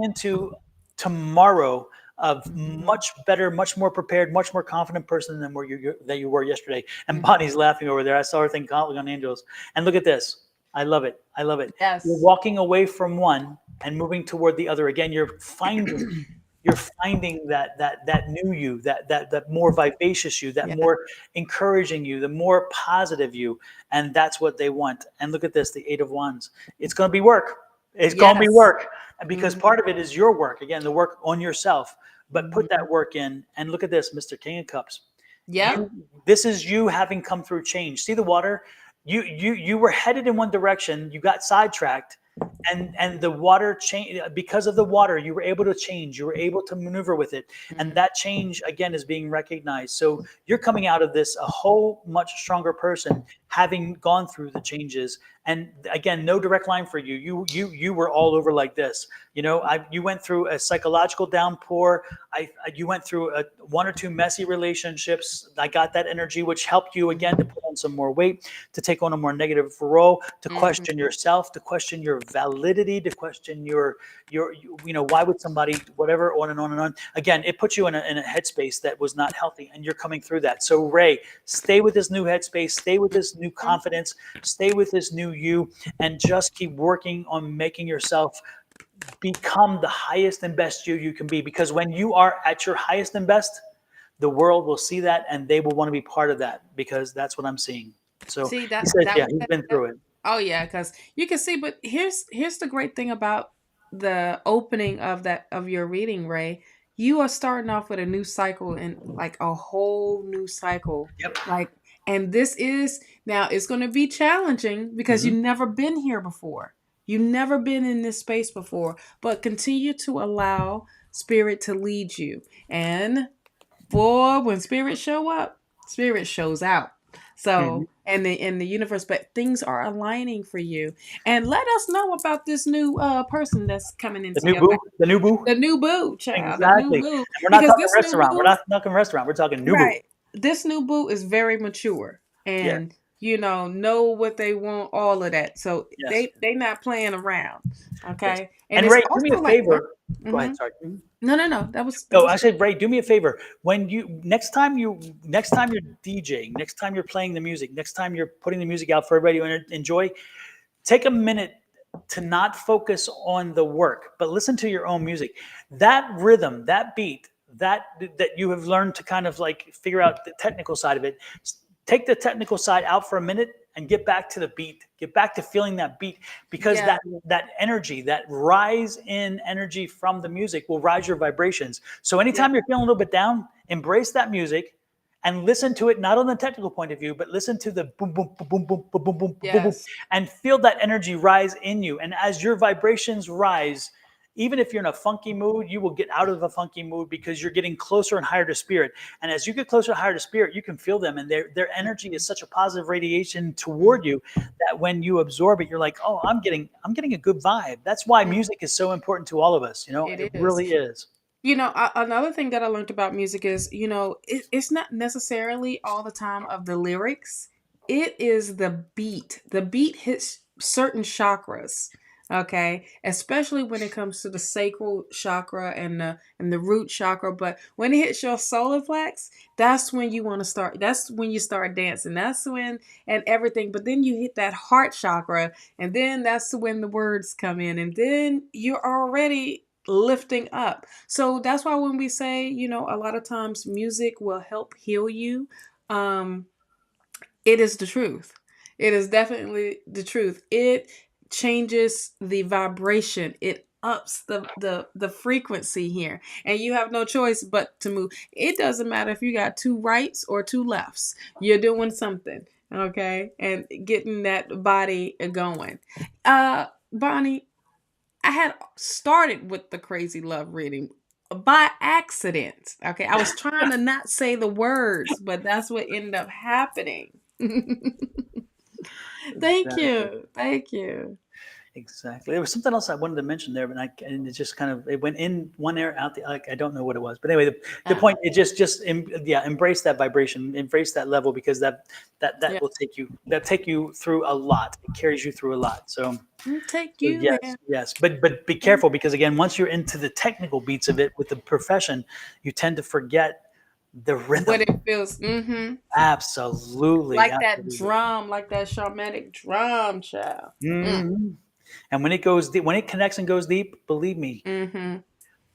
into tomorrow a much better, much more prepared, much more confident person than you were yesterday. And Bonnie's laughing over there. I saw her thing calling on angels. And look at this. I love it. I love it. Yes. You're walking away from one and moving toward the other. Again, you're finding that new you, that more vivacious you, that more encouraging you, the more positive you. And that's what they want. And look at this, the Eight of Wands. It's going to be work. It's gonna be Yes. work, because Mhm. part of it is your work. Again, the work on yourself. But put Mhm. that work in, and look at this, Mr. King of Cups. Yep. This is you having come through change. See the water? You were headed in one direction. You got sidetracked, and the water changed. Because of the water, you were able to change. You were able to maneuver with it, and that change again is being recognized. So you're coming out of this a whole much stronger person, having gone through the changes. And again, no direct line for you. You were all over like this. You went through a psychological downpour. You went through one or two messy relationships. I got that energy, which helped you again to put on some more weight, to take on a more negative role, to Mhm. question yourself, to question your validity, to question why would somebody, whatever, on and on and on. Again, it puts you in a headspace that was not healthy, and you're coming through that. So Ray, stay with this new headspace, stay with this new confidence, stay with this new you, and just keep working on making yourself become the highest and best you can be. Because when you are at your highest and best, the world will see that, and they will want to be part of that, because that's what I'm seeing. So See he that says, that yeah, he's been through it. Oh yeah, because you can see. But here's the great thing about the opening of your reading, Ray. You are starting off with a new cycle, and like a whole new cycle. Yep. Like, and this is now it's going to be challenging because Mhm. you've never been here before. You've never been in this space before. But continue to allow spirit to lead you. And boy, when spirits show up, spirit shows out. Mhm. So in the universe, but things are aligning for you. And let us know about this new person that's coming The into new your boo, life. the new boo. The new boo, child. The new Exactly. boo. And we're not Because talking this new restaurant. We're boo, not talking restaurant. We're talking new boo. right. This new boo is very mature Yeah. and know what they want, all of that. So Yes. they not playing around. Yes. Okay. And And it's Ray, do me a also like that. favor. Go Hmm. ahead. Sorry. Mhm. No. That No, was I good. said, Ray, do me a favor. When you next time you're DJing, next time you're playing the music, next time you're putting the music out for everybody to enjoy, take a minute to not focus on the work, but listen to your own music. That rhythm, that beat, that you have learned to kind of like figure out the technical side of it. Take the technical side out for a minute and get back to the beat. Get back to feeling that beat, because Yeah. that energy, that rise in energy from the music will rise your vibrations. So Yeah. anytime you're feeling a little bit down, embrace that music and listen to it, not on the technical point of view, but listen to the boom, boom, boom, boom, boom, boom, boom, boom, boom, boom, Yes. and feel that energy rise in you. And as your vibrations rise, even if you're in a funky mood, you will get out of a funky mood, because you're getting closer and higher to spirit. And as you get closer and higher to spirit, you can feel them, and their energy is such a positive radiation toward you that when you absorb it, you're like, oh, I'm getting a good vibe. That's why Mm, music is so important to all of us. it It is. really is. Another thing that I learned about music is, it's not necessarily all the time of the lyrics. It is the beat. The beat hits certain chakras. Okay, especially when it comes to the sacral chakra and the root chakra. But when it hits your solar plex, that's when you want to start. That's when you start dancing. That's when and everything. But then you hit that heart chakra, and then that's when the words come in, and then you're already lifting up. So that's why when we say, a lot of times music will help heal you, um, it is the truth. It is definitely the truth. It changes the vibration. It ups the frequency here. And you have no choice but to move. It doesn't matter if you got two rights or two lefts. You're doing something, okay? And getting that body going. Bonnie, I had started with the crazy love reading by accident. Okay. I was trying to not say the words, but that's what ended up happening. Thank Exactly. you. Thank you. Exactly. There was something else I wanted to mention there, but and it just kind of, it went in one ear out the, like, I don't know what it was, but anyway, the Yeah. point, it yeah, embrace that vibration, embrace that level, because that Yeah. will take you through a lot. It carries you through a lot. So Take so you yes, there. yes, but be careful, because again, once you're into the technical beats of it with the profession, you tend to forget the What rhythm. it feels. Mm-hmm. Absolutely, Like that absolutely. drum, like that shamanic drum, child. Mm. Mhm. And when it goes deep, when it connects and goes deep, believe me, Mm-hmm.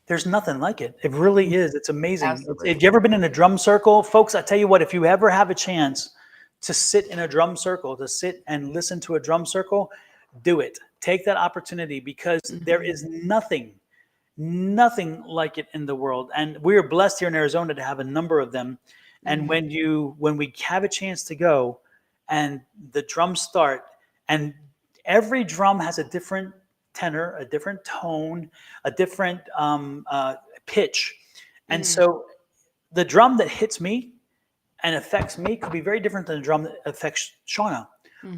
there's nothing like it. It really is. It's amazing. Have you Absolutely. ever been in a drum circle? Folks, I tell you what, if you ever have a chance to sit in a drum circle, to sit and listen to a drum circle, do it. take that opportunity because there is nothing like it in the world. And we are blessed here in Arizona to have a number of them. And when we have a chance to go and the drums start, and every drum has a different tenor, a different tone, a different pitch. And so the drum that hits me and affects me could be very different than the drum that affects Shawna.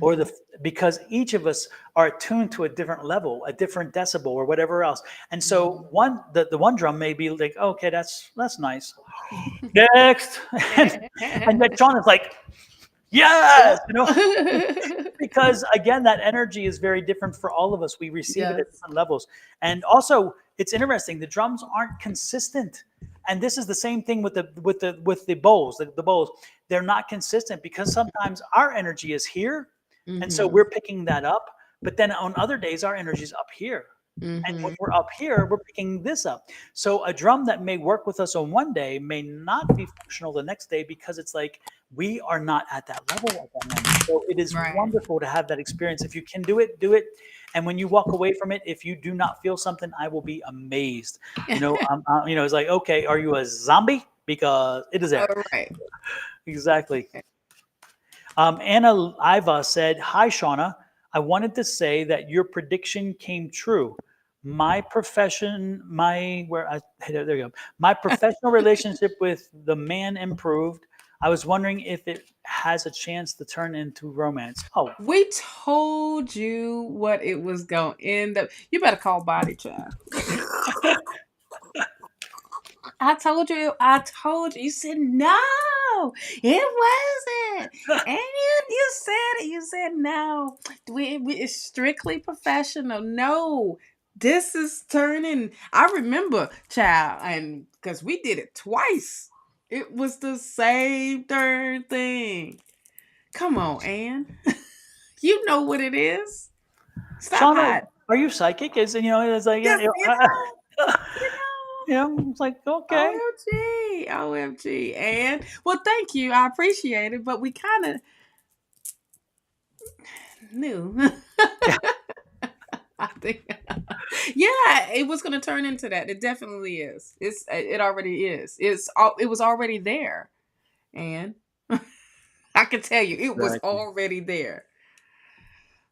Or because each of us are attuned to a different level, a different decibel, or whatever else. And so the one drum may be like, okay, that's nice. Next, and then Shawna's like, yes, because again, that energy is very different for all of us. We receive it at different levels, and also it's interesting. The drums aren't consistent. And this is the same thing with the bowls. The bowls, they're not consistent because sometimes our energy is here, and so we're picking that up. But then on other days, our energy is up here, and when we're up here, we're picking this up. So a drum that may work with us on one day may not be functional the next day because it's like we are not at that level at that moment. So it is wonderful to have that experience. If you can do it, do it. And when you walk away from it, if you do not feel something, I will be amazed. It's like, okay, are you a zombie? Because it is there. All right. Exactly. Anna Iva said, "Hi, Shawna. I wanted to say that your prediction came true. My professional relationship with the man improved. I was wondering if it has a chance to turn into romance." Oh, We told you what it was going to end up. You better call Body Child. I told you. You said no, it wasn't. And you said it. You said no. It's strictly professional. No, this is turning. I remember, child, and because we did it twice. It was the same darn thing. Come on, Ann. You know what it is. Stop Shawna, hiding. are you psychic? It's like Yes, it's like okay. OMG. OMG. And well, thank you. I appreciate it. But we kind of knew. I think. Yeah, it was going to turn into that. It definitely is. It already is. It was already there. And I can tell you, it was Exactly. already there.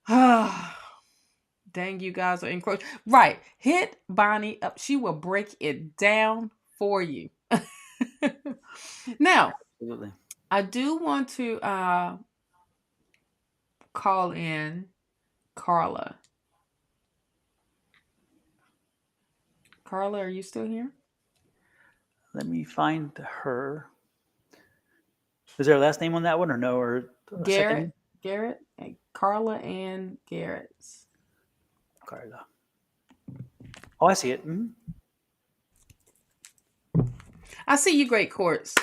Dang, you guys are encroaching. Right. Hit Bonnie up. She will break it down for you. Now, Absolutely. I do want to call in Carla. Carla, are you still here? Let me find her. Is there a last name on that one or no? Or a second name? Garrett, Carla and Garrett's. Carla. Oh, I see it. I see you, Great Courts.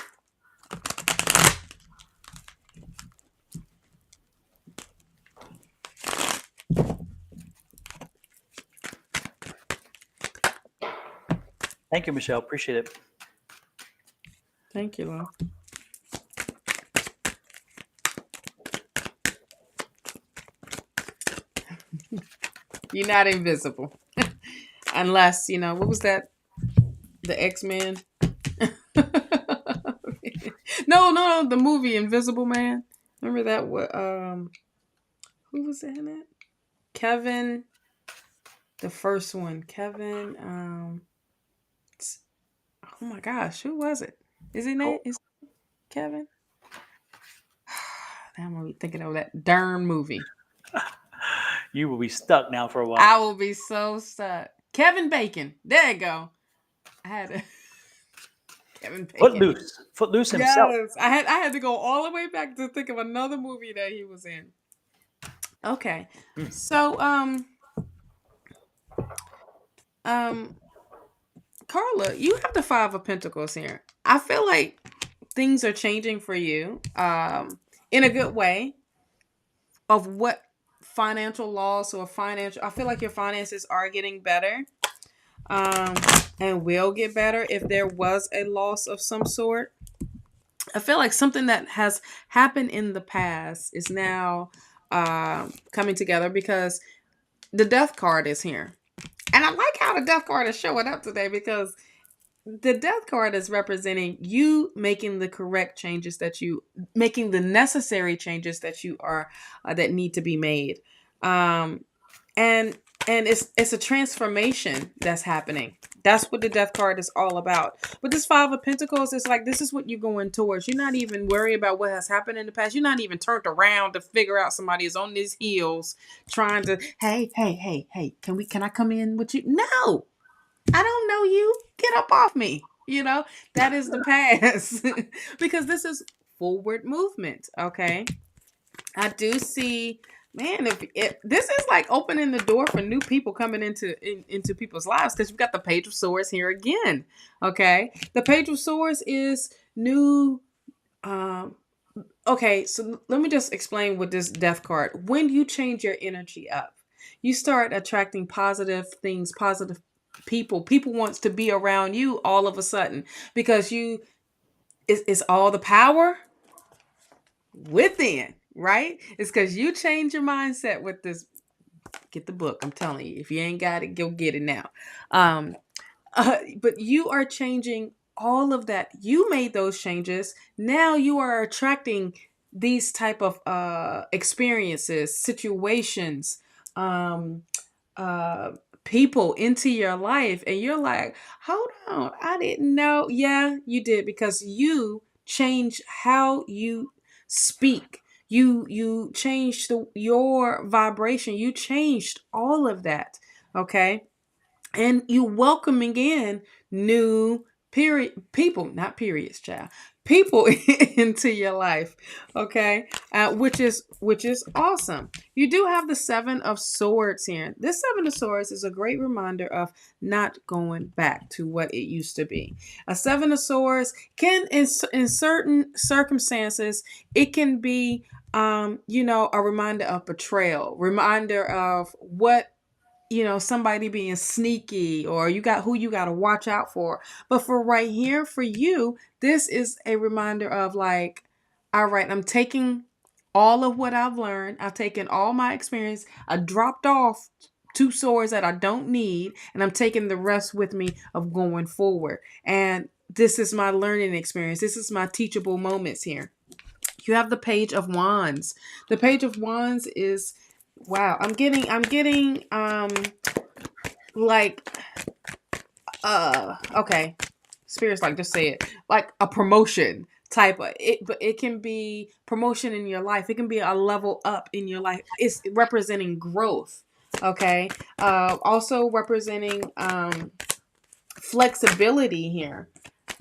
Thank you, Michelle. Appreciate it. Thank you, love. You're not invisible. Unless, what was that? The X-Men? No, the movie Invisible Man. Remember that? Who was in it? Kevin. The first one. Kevin. Oh my gosh, who was it? Is it name? Is it Kevin? I'm gonna be thinking of that darn movie. You will be stuck now for a while. I will be so stuck. Kevin Bacon. There you go. I had a Kevin Bacon. Footloose himself. Yes, I had to go all the way back to think of another movie that he was in. Okay, so Carla, you have the Five of Pentacles here. I feel like things are changing for you, in a good way. Of what financial loss or financial, I feel like your finances are getting better, and will get better if there was a loss of some sort. I feel like something that has happened in the past is now coming together because the Death card is here. And I like how the Death card is showing up today, because the Death card is representing you making the correct changes, making the necessary changes that you are that need to be made, and it's a transformation that's happening. That's what the Death card is all about. But this Five of Pentacles is like, this is what you're going towards. You're not even worried about what has happened in the past. You're not even turned around to figure out somebody is on these heels trying to, hey, can I come in with you? No, I don't know you. Get up off me. That is the past. Because this is forward movement. Okay. I do see, man, if this is like opening the door for new people coming into people's lives, because you've got the Page of Swords here again. Okay. The Page of Swords is new. Okay, so let me just explain with this Death card. When you change your energy up, you start attracting positive things, positive people. People wants to be around you all of a sudden, because it's all the power within, right? It's because you change your mindset with this. Get the book. I'm telling you, if you ain't got it, go get it now. But you are changing all of that. You made those changes. Now you are attracting these type of experiences, situations, um, uh, people into your life, and you're like, hold on, I didn't know. Yeah, you did, because you changed how you speak. You changed your vibration. You changed all of that. Okay. And you welcoming in new people, not periods, child, people into your life. Okay. Which is awesome. You do have the Seven of Swords here. This Seven of Swords is a great reminder of not going back to what it used to be. A Seven of Swords can, in certain circumstances, it can be a reminder of betrayal, reminder of what, somebody being sneaky, or who you got to watch out for. But for right here, for you, this is a reminder of like, all right, I'm taking all of what I've learned. I've taken all my experience. I dropped off two swords that I don't need, and I'm taking the rest with me of going forward. And this is my learning experience. This is my teachable moments here. You have the Page of Wands. The Page of Wands is, wow, I'm getting like okay, Spirit's like, just say it, like a promotion type of it, but it can be promotion in your life. It can be a level up in your life. It's representing growth. Okay. Also representing flexibility here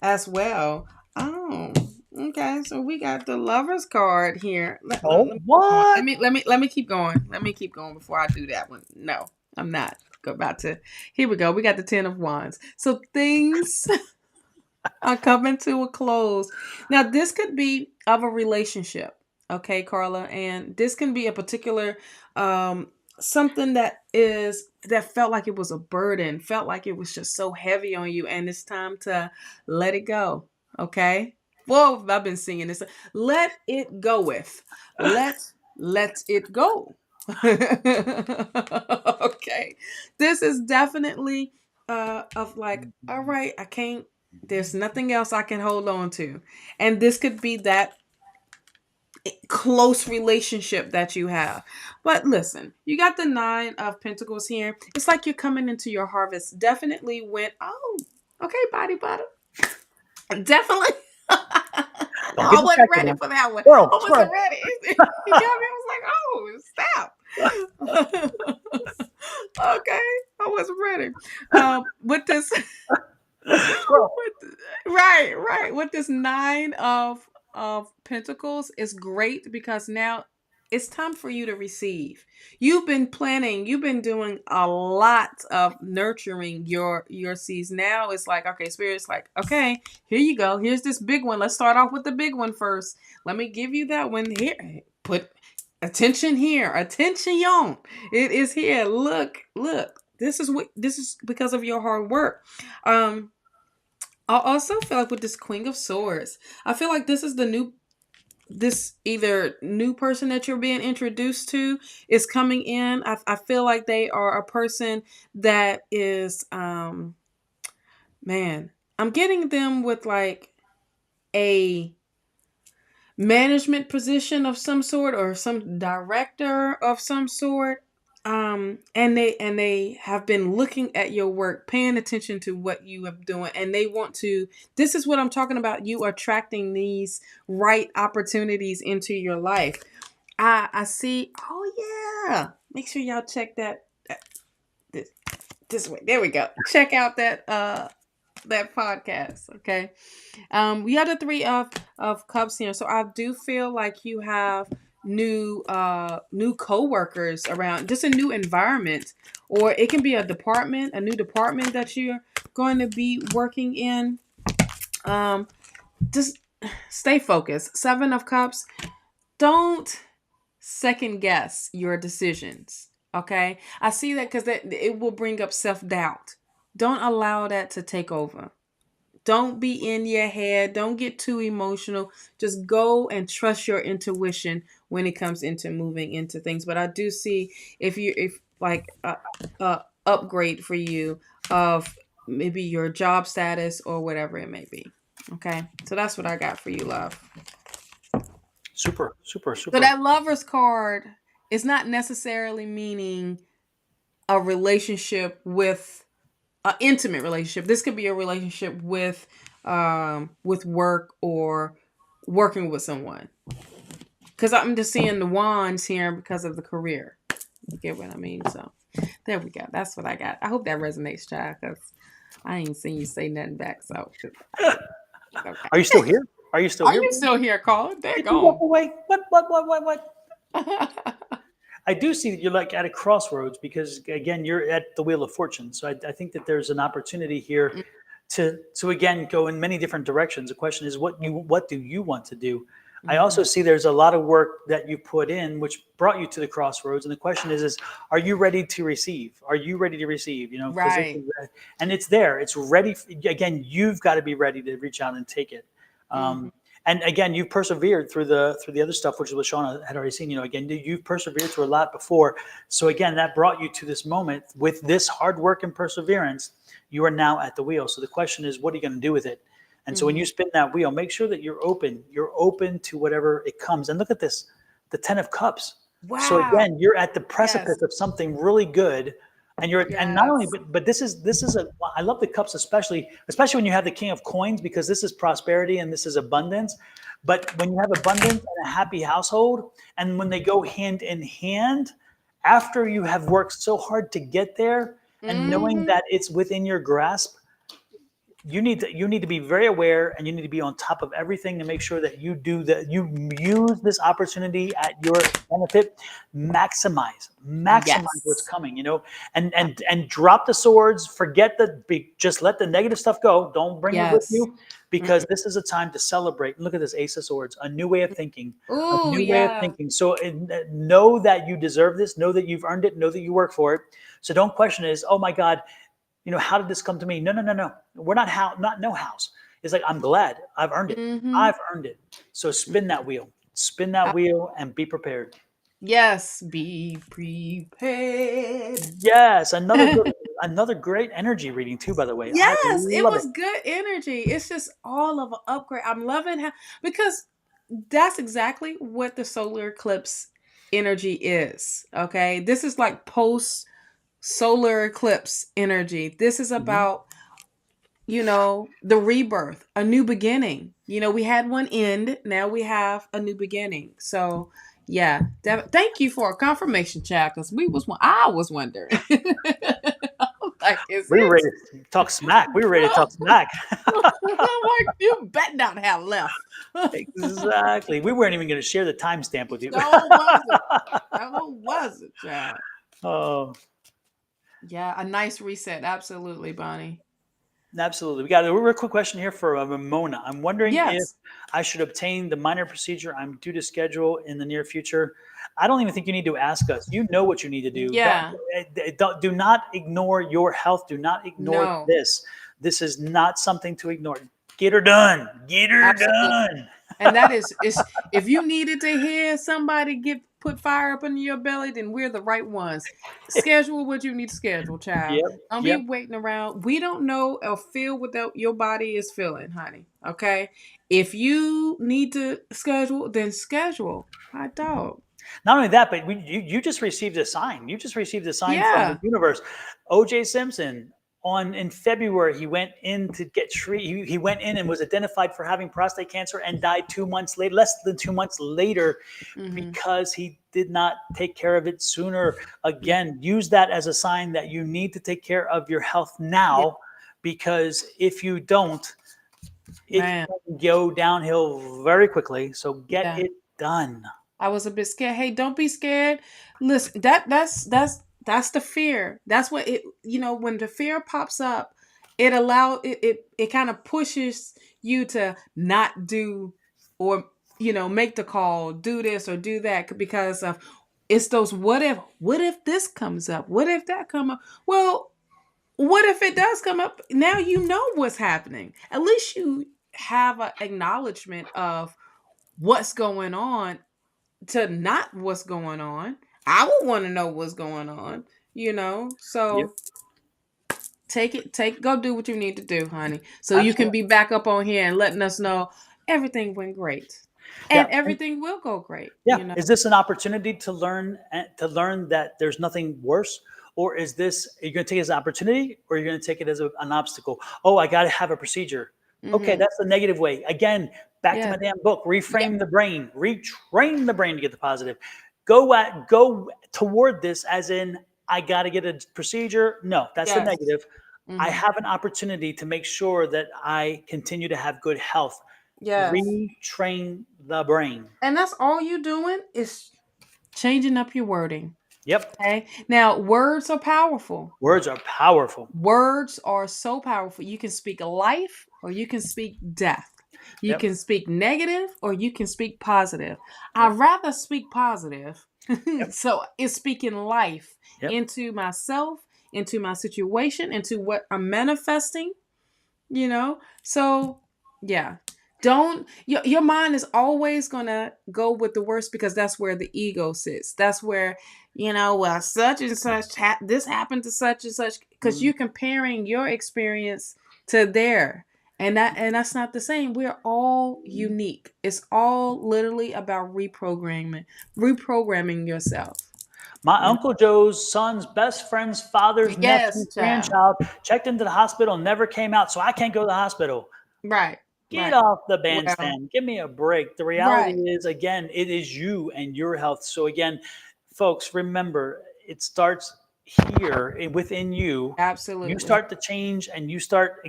as well. Oh, okay. So we got the Lovers card here. What? Let me keep going. Let me keep going before I do that one. No, I'm not about to. Here we go. We got the Ten of Wands. So things are coming to a close. Now, this could be of a relationship. Okay, Carla, and this can be a particular something that felt like it was a burden, felt like it was just so heavy on you, and it's time to let it go. Okay. Well, I've been singing this. Let it go with. Let it go. Okay. This is definitely of like, all right, I can't, there's nothing else I can hold on to. And this could be that close relationship that you have. But listen, you got the Nine of Pentacles here. It's like you're coming into your harvest. Definitely went, oh, okay, body butter. Definitely. I wasn't ready for that one. I wasn't ready. You got me. I was like, oh, stop. Okay, I wasn't ready. With this, right. With this Nine of Pentacles is great, because now it's time for you to receive. You've been planning, you've been doing a lot of nurturing your seeds. Now it's like, okay, Spirit's like, okay, here you go. Here's this big one. Let's start off with the big one first. Let me give you that one here. Put attention here. Attention. It is here. Look. This is because of your hard work. I also feel like with this Queen of Swords, I feel like this is the new this either new person that you're being introduced to is coming in. I feel like they are a person that is, man, I'm getting them with like a management position of some sort or some director of some sort. And they have been looking at your work, paying attention to what you are doing, and they want to, this is what I'm talking about, you attracting these right opportunities into your life. I see. Oh yeah, make sure y'all check that this way. There we go. Check out that that podcast. Okay. We have the three of cups here, so I do feel like you have new co-workers around, just a new environment, or it can be a new department that you're going to be working in. Just stay focused. Seven of Cups. Don't second guess your decisions. Okay, I see that because it will bring up self-doubt. Don't allow that to take over. Don't be in your head. Don't get too emotional. Just go and trust your intuition when it comes into moving into things. But I do see if like a upgrade for you of maybe your job status or whatever it may be. Okay, so that's what I got for you, love. Super. So that Lovers card is not necessarily meaning a relationship with an intimate relationship. This could be a relationship with work or working with someone. Because I'm just seeing the wands here because of the career. You get what I mean? So there we go. That's what I got. I hope that resonates, child, because I ain't seen you say nothing back. So okay. Are you still here? Are you still Are here? you still here, Colin? They're Did you walk gone. away? What? I do see that you're like at a crossroads because again, you're at the wheel of fortune. So I think that there's an opportunity here to again go in many different directions. The question is what do you want to do? I also see there's a lot of work that you put in which brought you to the crossroads, and the question is are you ready to receive? Are you ready to receive? You know, Right. and it's there. It's ready. Again, you've got to be ready to reach out and take it. And again, you've persevered through the other stuff, which is what Shawna had already seen. You know, again, you've persevered through a lot before. So again, that brought you to this moment with this hard work and perseverance. You are now at the wheel. So the question is, what are you going to do with it? And so when you spin that wheel, make sure that you're open. You're open to whatever it comes. And look at this, the 10 of Cups. Wow. So again, you're at the precipice Yes. of something really good. And you're and not only Yes. but this is a I love the cups especially when you have the King of Coins, because this is prosperity and this is abundance. But when you have abundance and a happy household, and when they go hand in hand, after you have worked so hard to get there and knowing that it's within your grasp, you need to be very aware, and you need to be on top of everything to make sure that you use this opportunity at your benefit. Maximize what's Yes. coming, you know, and drop the swords. Just let the negative stuff go. Don't bring it with Yes. you, because this is a time to celebrate. Look at this Ace of Swords, a new way of thinking. Oh yeah. So know that you deserve this, know that you've earned it, know that you work for it. So don't question it as, oh my God, you know, how did this come to me? No. We're not no house. It's like, I'm glad I've earned it. I've earned it. So spin that wheel and be prepared. Yes, be prepared. Yes. Another great energy reading too, by the way. I Yes, it love it. was good energy. It's just all of an upgrade. I'm loving how, because that's exactly what the solar eclipse energy is. Okay. This is like post solar eclipse energy. This is about, the rebirth, a new beginning. We had one end, now we have a new beginning. So yeah, thank you for a confirmation, chat, because I was wondering. Like, is We were ready it? to talk smack. We were ready to talk smack. I'm like, you bet not have left. Exactly. We weren't even going to share the timestamp with you. No wasn't. No wasn't, child. Oh, Yeah, a nice reset. Absolutely, Bonnie. absolutely. We got a real quick question here for Ramona. I'm wondering if Yes. I should obtain the minor procedure I'm due to schedule in the near future. I don't even think you need to ask us. You know what you need to do. Yeah. Do not ignore your health. Do not ignore No. this. This is not something to ignore. Get her done. Get her Absolutely. done. And that is if you needed to hear somebody put fire up into your belly, then we're the right ones. Schedule what you need to schedule, child. Yep. Don't be Yep. waiting around. We don't know or feel what your body is feeling, honey. Okay. If you need to schedule, then schedule. Hot dog. Not only that, but you just received a sign. You just received a sign from the Yeah. universe. O.J. Simpson in February, he went in to get treated. He went in and was identified for having prostate cancer and died 2 months later, less than 2 months later, Mm-hmm. because he did not take care of it sooner. Again, use that as a sign that you need to take care of your health now, because if you don't, it Man. can go downhill very quickly. So get Yeah. it done. I was a bit scared. Hey, don't be scared. Listen, that's the fear. That's what it, when the fear pops up, it kind of pushes you to not do, or make the call, do this or do that, because of it's those what if this comes up? What if that come up? Well, what if it does come up? Now you know what's happening. At least you have an acknowledgement of what's going on, to not what's going on. I would want to know what's going on, Yep. So go do what you need to do, honey. So you can Absolutely. be back up on here and letting us know everything went great. And Yeah. everything will go great, Yeah. Is this an opportunity to learn that there's nothing worse? Or is this, are you going to take it as an opportunity, or are you going to take it as an obstacle? Oh, I got to have a procedure. Okay, Mm-hmm. that's the negative way. Again, back to Yeah. my damn book, Yeah. reframe the brain, retrain the brain to get the positive. Go toward this as in, I got to get a procedure. No, that's the Yes. negative. I Mm-hmm. have an opportunity to make sure that I continue to have good health. Yes. Retrain the brain. And that's all you doing is changing up your wording. Yep. Okay. Now, words are powerful. Words are powerful. Words are so powerful. You can speak life or you can speak death. You Yep. can speak negative or you can speak positive. Yep. I'd rather speak positive. Yep. So it's speaking life Yep. into myself, into my situation, into what I'm manifesting, So, yeah. Don't your mind is always gonna go with the worst, because that's where the ego sits. That's where, well, such and such this happened to such and such, because you're comparing your experience to their, and that's not the same. We're all unique. It's all literally about reprogramming yourself. My Uncle Joe's son's best friend's father's nephew, Yes, child. grandchild checked into the hospital, never came out, so I can't go to the hospital. Right. Get Right. off the Well, bandstand. Give me a break. The reality right. is, again, it is you and your health. So, again, folks, remember, it starts here within you. You Absolutely. start to change and you start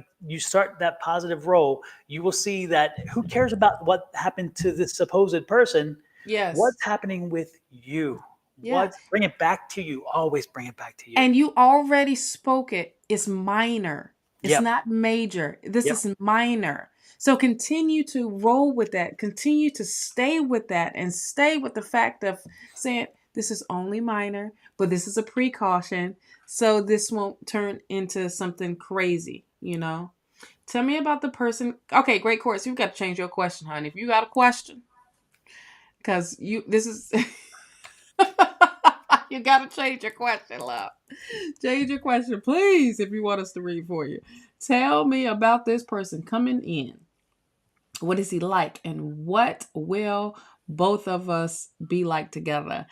that positive role. You will see that who cares about what happened to this supposed person? Yes. What's happening with you? Yeah. Bring it back to you. Always bring it back to you. And you already spoke it. It's minor. It's Yep. not major. This Yep. is minor. So continue to roll with that. Continue to stay with that, and stay with the fact of saying this is only minor, but this is a precaution. So this won't turn into something crazy, Tell me about the person. Okay, great course. You've got to change your question, honey. If you got a question, because this is you got to change your question, love. Change your question, please, if you want us to read for you. Tell me about this person coming in. What is he like? And what will both of us be like together?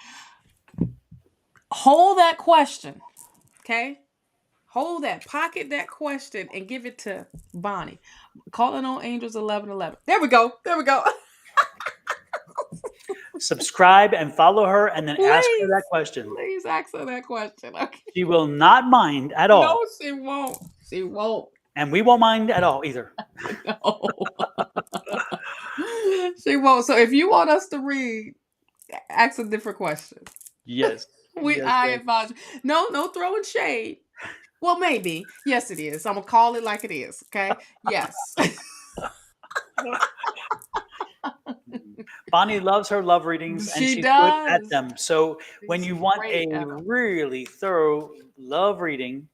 Hold that question, okay? Hold that. Pocket that question and give it to Bonnie. Calling on Angels 1111. There we go. There we go. Subscribe and follow her, and then ask her Please, that question. please ask her that question. Okay. She will not mind at all. No, she won't. She won't. And we won't mind at all either. No. She won't. So if you want us to read, ask a different question. Yes. I advise you. No throwing shade. Well, maybe. Yes, it is. I'm gonna call it like it is. Okay. Yes. Bonnie loves her love readings and She she's good at does. them. So when She's you want a great at 'em. really thorough love reading,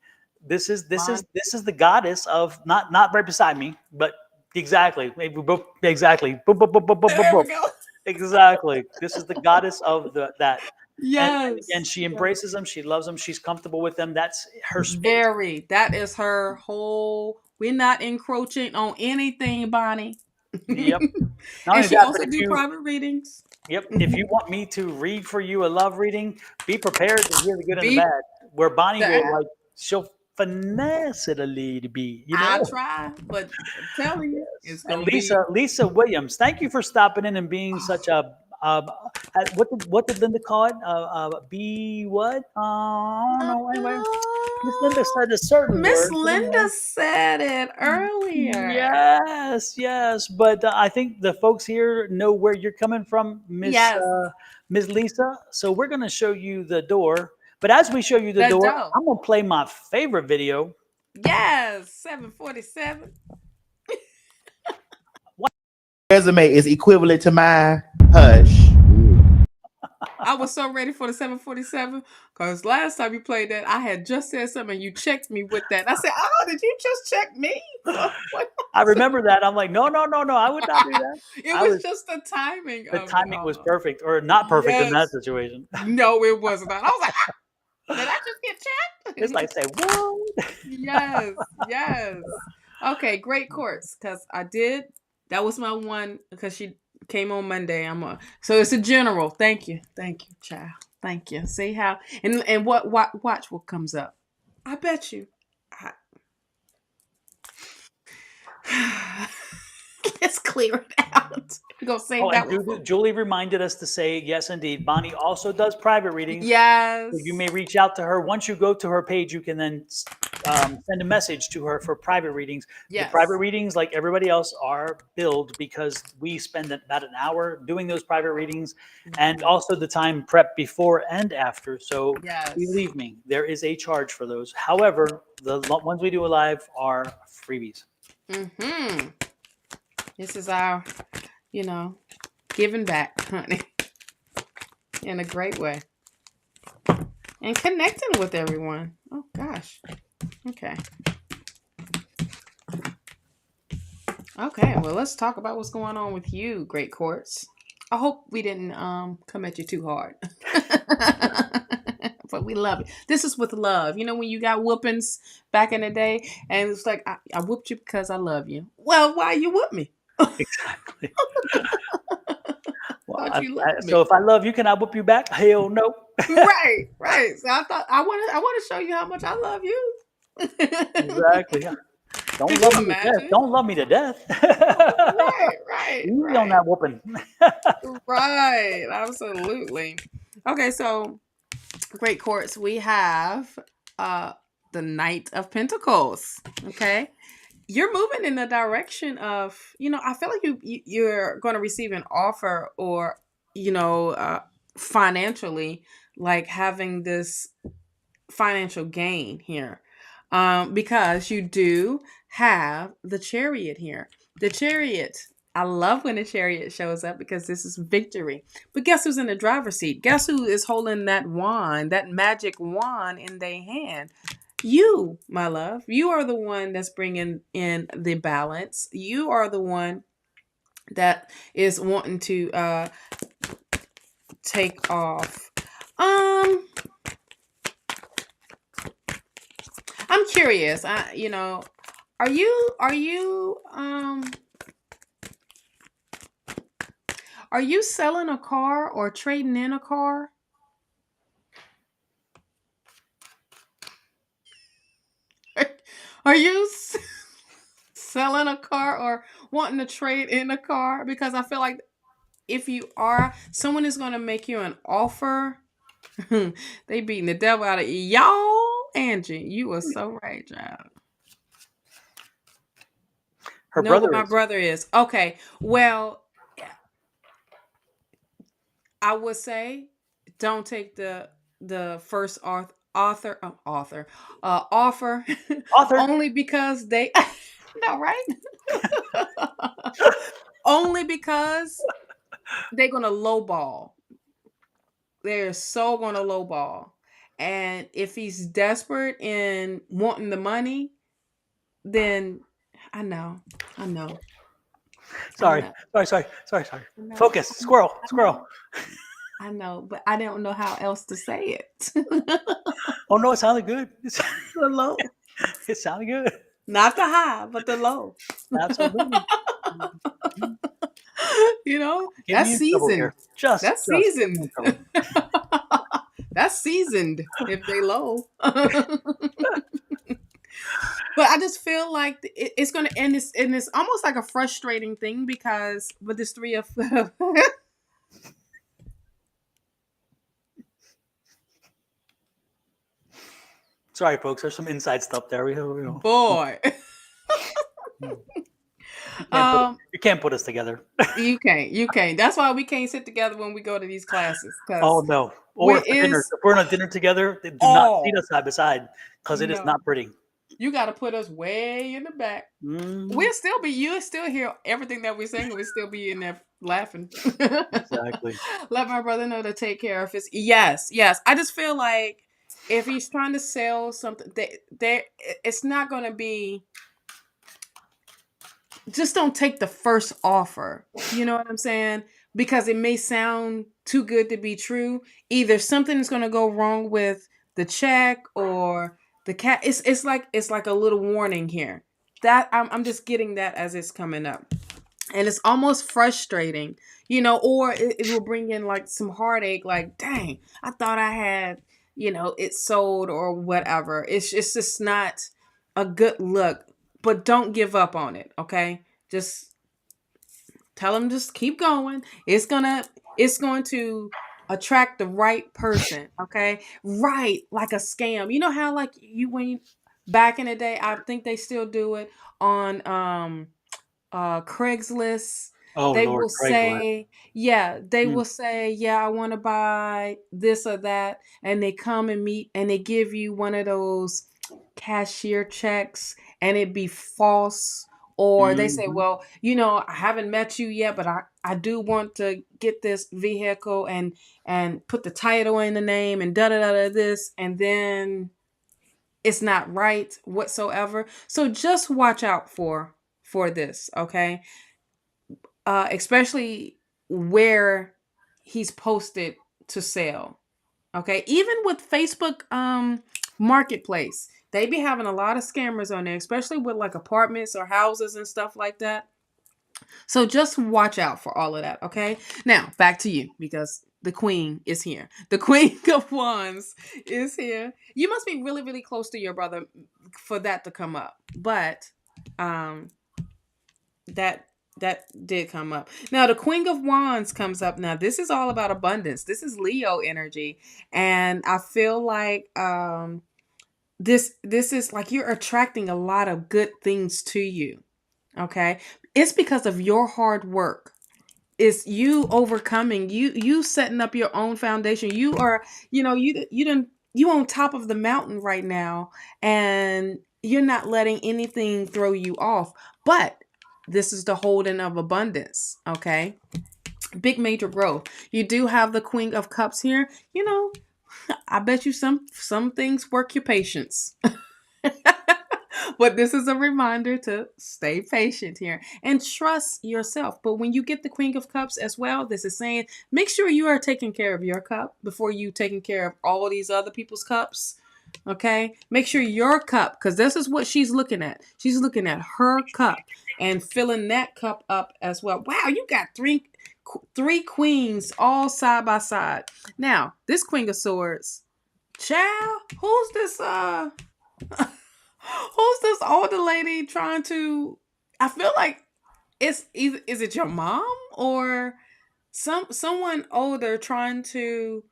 this is Bonnie. the goddess of, not right beside me, but Exactly. Maybe exactly. Boop, boop, boop, boop, boop, boop, There we boop. go. Exactly. This is the goddess of that. And Yes. she embraces them. She loves them. She's comfortable with them. That's her space. Very. That is her whole. We're not encroaching on anything, Bonnie. Yep. Not And only she that, but also do private readings. if you want me to read for you a love reading, be prepared to hear the good and the Be bad. Where Bonnie will that. she'll finesse it a little bit, you I know. try, but I'm telling you, it's And gonna be. Lisa Williams, thank you for stopping in and being such a what did Linda call it? Be what? I don't know. Anyway, Miss Linda said a certain Miss word. But Linda anyway. said it earlier. Yes, yes, but I think the folks here know where you're coming from, Yes, Miss Lisa. So we're going to show you the door. But as we show you the the door, dough. I'm going to play my favorite video. Yes, 747. Resume is equivalent to mine. Hush. I was so ready for the 747 because last time you played that, I had just said something and you checked me with that. I said, "Oh, did you just check me?" So what? I remember that. I'm like, no, no, no, no. I would not do that. It I was was just the timing the of it timing was all. perfect, or not perfect in that Yes. situation. No, it wasn't. I was like, did I just get It's checked? like say, what? Yes, yes. Okay, great course because I did. That was my one because she came on Monday. So it's a general. Thank you, child. Thank you. See how and what watch what comes up. I bet you. Let's clear it out. We're gonna Oh, save and that one for. Julie reminded us to say, yes, indeed. Bonnie also does private readings. So you Yes. may reach out to her. Once you go to her page, you can then send a message to her for private readings. The private Yes. readings, like everybody else, are billed because we spend about an hour doing those private readings and also the time prep before and after. So Yes. believe me, there is a charge for those. However, the ones we do live are freebies. Mm-hmm. This is our, giving back, honey, in a great way. And connecting with everyone. Oh, gosh. Okay. Okay, well, let's talk about what's going on with you, Great Courts. I hope we didn't come at you too hard. But we love it. This is with love. You know when you got whoopings back in the day and it's like, I whooped you because I love you. Well, why you whoop me? Exactly. Thought you loved me. So if I love you, can I whoop you back? Hell no. Right, right. So I thought I want to show you how much I love you. Exactly. Yeah. Don't Could love you me to death. imagine? Don't love me to death. Right, right, Easy on right, that whooping. right. Absolutely. Okay, so great courts. We have the Knight of Pentacles. Okay, you're moving in the direction of I feel like you're going to receive an offer or financially, like having this financial gain here, because you do have the Chariot here. The Chariot, I love when the Chariot shows up because this is victory. But guess who's in the driver's seat? Guess who is holding that wand, that magic wand in their hand? You, my love. You are the one that's bringing in the balance. You are the one that is wanting to take off. I'm curious. Are you selling a car or trading in a car? Are you selling a car or wanting to trade in a car? Because I feel like if you are, someone is going to make you an offer. They beating the devil out of y'all. Angie, you are so right, child. Her Know what brother my is. brother is. Okay, well, I would say don't take the first offer Author. only because they no, right? Only because they're gonna lowball. They're so gonna lowball. And if he's desperate in wanting the money, then I know. Sorry. No. Sorry. No. Focus. Squirrel. I know, but I don't know how else to say it. Oh no, it sounded good. The low. It sounded good. Not the high, but the low. Absolutely. You know, Get me that's in trouble seasoned. here. Just That's get me in seasoned. trouble. That's seasoned if they low. But I just feel like it's going to end this, and it's almost like a frustrating thing because with this 3 of Sorry, folks. There's some inside stuff there. boy. You can't put us together. You can't. That's why we can't sit together when we go to these classes. Oh no. Or for dinner. Is If we're on a dinner together, do not seat us side by side because it is no. not pretty. You got to put us way in the back. We'll still be. You still hear everything that we're saying. We'll still be in there laughing. Exactly. Let my brother know to take care of his. Yes. I just feel like if he's trying to sell something, it's not going to be. Just don't take the first offer. You know what I'm saying? Because it may sound too good to be true. Either something is going to go wrong with the check or the cat. It's like a little warning here. That I'm just getting that as it's coming up. And it's almost frustrating, or it will bring in like some heartache, like, dang, I thought I had, it sold or whatever. It's just not a good look. But don't give up on it, okay? Just tell them just keep going. It's going to attract the right person, okay? Right, like a scam. You know how like back in the day, I think they still do it on Craigslist. Oh They Lord, will say, will say, yeah, I want to buy this or that, and they come and meet and they give you one of those cashier checks and it be false, or they say, well, I haven't met you yet, but I do want to get this vehicle and put the title in the name and da da da this, and then it's not right whatsoever. So just watch out for this, okay? Especially where he's posted to sell. Okay, even with Facebook Marketplace, they be having a lot of scammers on there, especially with like apartments or houses and stuff like that. So just watch out for all of that, okay? Now, back to you, because the queen is here. The Queen of Wands is here. You must be really, really close to your brother for that to come up. But that did come up. Now the Queen of Wands comes up. Now this is all about abundance. This is Leo energy, and I feel like this is like you're attracting a lot of good things to you. Okay, it's because of your hard work. It's you overcoming, you setting up your own foundation. You are, you on top of the mountain right now, and you're not letting anything throw you off. But this is the holding of abundance, okay? Big major growth. You do have the Queen of Cups here. I bet you some things work your patience. But this is a reminder to stay patient here and trust yourself. But when you get the Queen of Cups as well, this is saying make sure you are taking care of your cup before you taking care of all these other people's cups. Okay, make sure your cup, because this is what she's looking at. She's looking at her cup and filling that cup up as well. Wow, you got three queens all side by side. Now, this Queen of Swords, child, who's this? Who's this older lady trying to? I feel like is it your mom or someone older trying to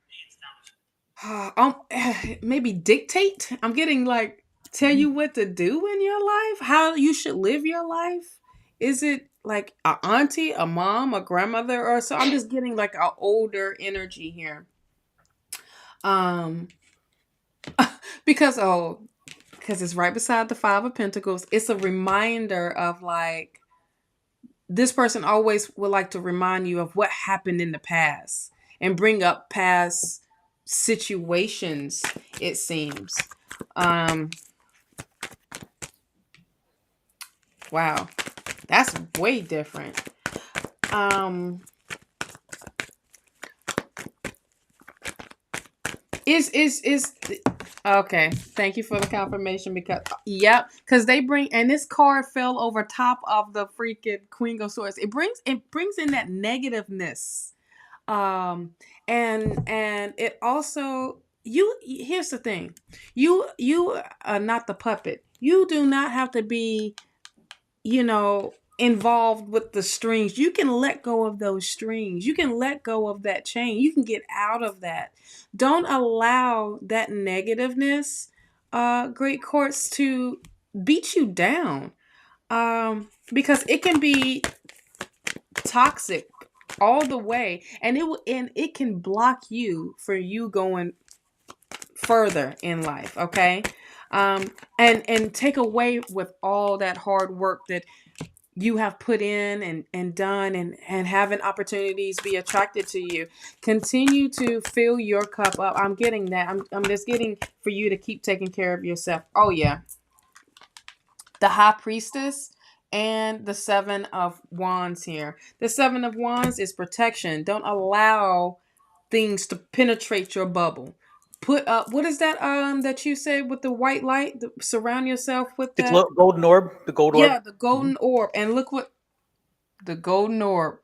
maybe dictate? I'm getting like tell you what to do in your life, how you should live your life. Is it like a auntie, a mom, a grandmother, or so? I'm just getting like an older energy here. Because it's right beside the Five of Pentacles. It's a reminder of like, this person always would like to remind you of what happened in the past and bring up past situations, it seems. Wow. That's way different. Is okay. Thank you for the confirmation because they bring and this card fell over top of the freaking Queen of Swords. It brings in that negativeness. And it also here's the thing. You are not the puppet. You do not have to be, involved with the strings. You can let go of those strings. You can let go of that chain. You can get out of that. Don't allow that negativeness, great courts, to beat you down. Because it can be toxic all the way, and it can block you for you going further in life. Okay. And take away with all that hard work that you have put in and done, and having opportunities be attracted to you. Continue to fill your cup up. I'm getting that. I'm just getting for you to keep taking care of yourself. Oh yeah. The High Priestess and the Seven of Wands here. The Seven of Wands is protection. Don't allow things to penetrate your bubble. Put up, what is that that you said with the white light? Surround yourself with The that. golden orb. The gold orb. Yeah, the golden orb. And look what the golden orb.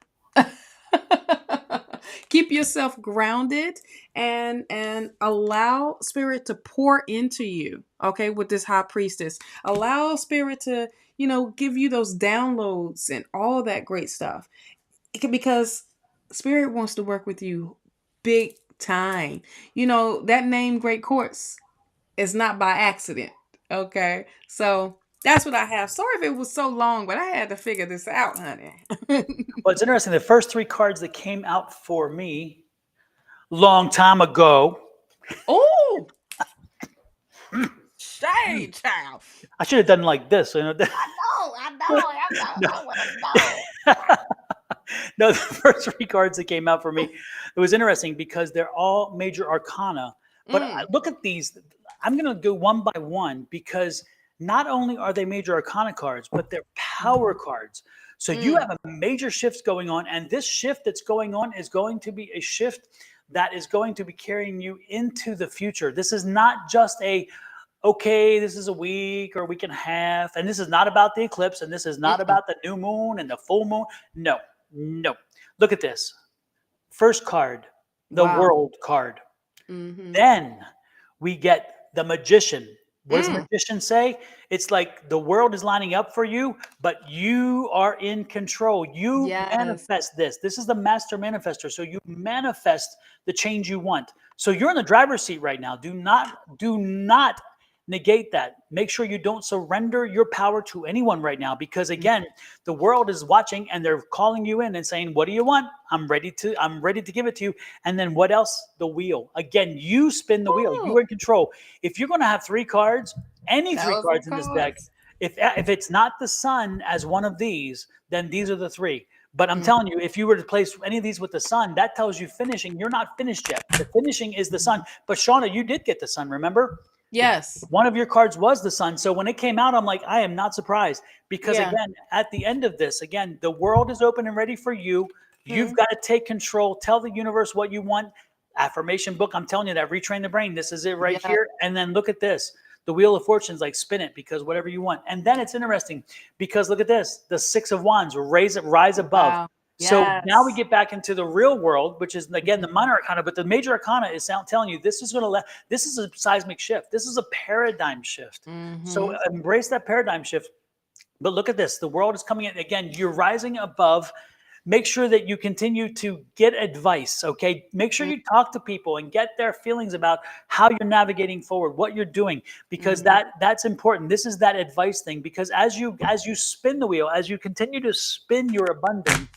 Keep yourself grounded and allow spirit to pour into you. Okay, with this High Priestess. Allow spirit to, give you those downloads and all that great stuff. Because spirit wants to work with you big time. That name Great Courts is not by accident. Okay. So that's what I have. Sorry if it was so long, but I had to figure this out, honey. Well, it's interesting. The first three cards that came out for me long time ago. Oh, shade, child. I should have done like this. I know. I want to know. No, the first three cards that came out for me, it was interesting because they're all major arcana. But look at these. I'm going to go one by one because not only are they major arcana cards, but they're power cards. So you have a major shift going on, and this shift that's going on is going to be a shift that is going to be carrying you into the future. This is not just okay, this is a week or a week and a half, and this is not about the eclipse, and this is not about the new moon and the full moon. No. Look at this. First card, the World card. Then we get the Magician. What does the Magician say? It's like the world is lining up for you, but you are in control. You manifest this. This is the master manifester. So you manifest the change you want. So you're in the driver's seat right now. Do not negate that. Make sure you don't surrender your power to anyone right now, because again, the world is watching and they're calling you in and saying, what do you want? I'm ready to give it to you. And then what else? The wheel. Again, you spin the wheel. You are in control. If you're going to have three cards, any three cards in this deck, if it's not the Sun as one of these, then these are the three. But I'm telling you, if you were to place any of these with the Sun, that tells you finishing. You're not finished yet. The finishing is the Sun. But Shawna, you did get the Sun, remember? Yes. One of your cards was the Sun. So when it came out, I'm like, I am not surprised, because again, at the end of this, again, the world is open and ready for you. You've got to take control. Tell the universe what you want. Affirmation book. I'm telling you that. Retrain the brain. This is it right here. And then look at this. The Wheel of Fortune's like spin it, because whatever you want. And then it's interesting because look at this. The Six of Wands, rise above. Wow. So now we get back into the real world, which is again the minor arcana, but the major arcana is telling you this is this is a seismic shift. This is a paradigm shift. So embrace that paradigm shift. But look at this. The world is coming in again. You're rising above. Make sure that you continue to get advice, okay? Make sure you talk to people and get their feelings about how you're navigating forward, what you're doing, because that's important. This is that advice thing, because as you spin the wheel, as you continue to spin your abundance,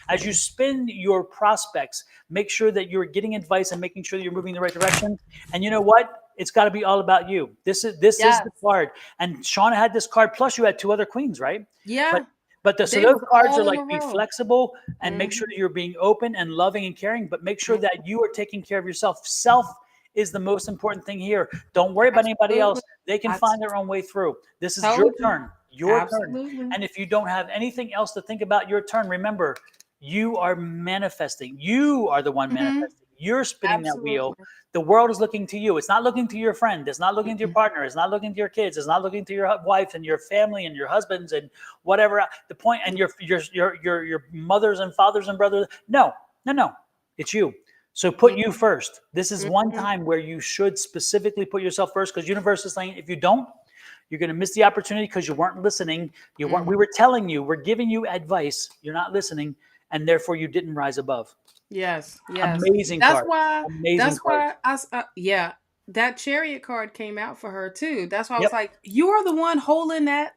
as you spin your prospects, make sure that you're getting advice and making sure that you're moving in the right direction. And you know what? It's got to be all about you. This is the card. And Shawna had this card, plus you had two other queens, right? Yeah. But so those cards are like, be flexible and make sure that you're being open and loving and caring, but make sure that you are taking care of yourself. Self is the most important thing here. Don't worry about anybody else. They can find their own way through. This is your turn. Your turn. And if you don't have anything else to think about, your turn, remember, You are manifesting. You are the one Mhm. manifesting. You're spinning that wheel. Absolutely. The world is looking to you. It's not looking to your friend. It's not looking to your Mhm. partner. It's not looking to your kids. It's not looking to your wife and your family and your husbands and whatever. The point and your mothers and fathers and brothers. No, no, no. It's you. So put you first. This is one Mhm. time where you should specifically put yourself first, because universe is saying if you don't, you're going to miss the opportunity because you weren't listening. You weren't. We Mhm. were telling you. We're giving you advice. You're not listening, and therefore you didn't rise above. Yes, yes. Amazing That's card. why. Amazing That's card. why yeah, that Chariot card came out for her too. That's why I was Yep. like, you are the one holding that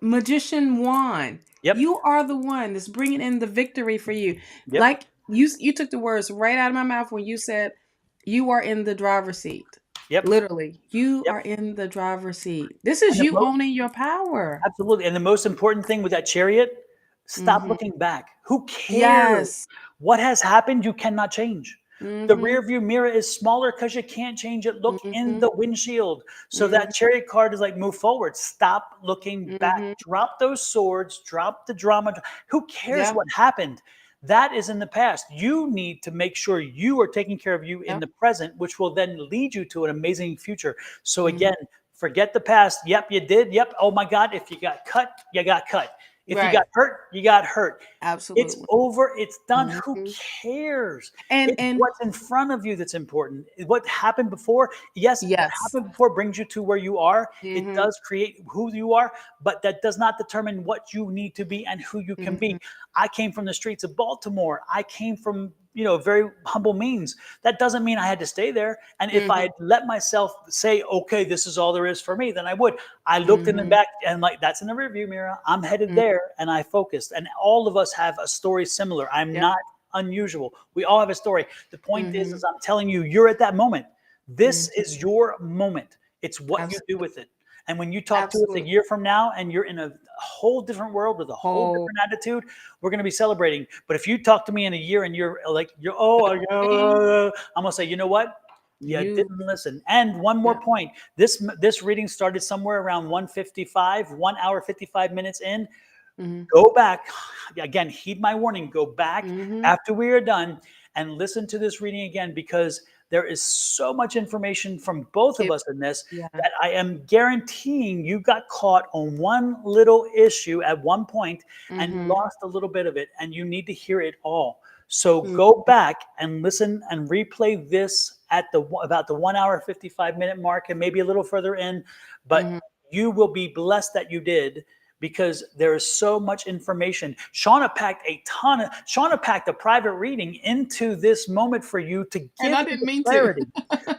magician wand. Yep. You are the one that's bringing in the victory for you. Yep. Like you took the words right out of my mouth when you said you are in the driver's seat. Yep. Literally, you Yep. are in the driver's seat. This is And the you owning your power. absolutely. And the most important thing with that chariot, stop Mhm. looking back. Who cares? Yes. What has happened, you cannot change. The Mhm. rear view mirror is smaller because you can't change it. Look in Mhm. the windshield. So that Mhm. chariot card is like move forward. Stop looking back. Mhm. Drop those swords. Drop the drama. Who cares Yep. what happened? That is in the past. You need to make sure you are taking care of you in Yep. the present, which will then lead you to an amazing future. So Mhm. again, forget the past. Yep, you did. Yep. Oh my God. If you got cut, you got cut. If you Right. got hurt, you got hurt. It's Absolutely. over. It's done. Who Mhm. cares? It's And what's in front of you that's important. What happened before, yes, what yes. happened before brings you to where you are. It Mhm. does create who you are, but that does not determine what you need to be and who you can Mhm. be. I came from the streets of Baltimore. I came from, very humble means. That doesn't mean I had to stay there. And if I Mhm. had let myself say, okay, this is all there is for me, then I would. I looked in the Mhm. back and like, that's in the rearview mirror. I'm headed Mhm. there, and I focused. And all of us have a story similar. I'm Yep. not unusual. We all have a story. The point is Mhm. I'm telling you, you're at that moment. This Mhm. is your moment. It's what you do Absolutely. with it. And when you talk to us a Absolutely. year from now and you're in a whole different world with a whole Whole different attitude, we're going to be celebrating. But if you talk to me in a year and you're like, I'm going to say, you know what? You you didn't listen. And one more yeah. point. This reading started somewhere around 1:55, 1 hour 55 minutes in. Mhm. Go back again. Heed my warning. Go back Mhm. after we are done and listen to this reading again, because there is so much information from both of It us in this yeah. that I am guaranteeing you got caught on one little issue at one point and Mhm. lost a little bit of it, and you need to hear it all. So Mhm. go back and listen and replay this at about the 1 hour 55 minute mark, and maybe a little further in, but Mhm. you will be blessed that you did, because there is so much information. Shawna packed a private reading into this moment for you to And give I you didn't the mean to. clarity.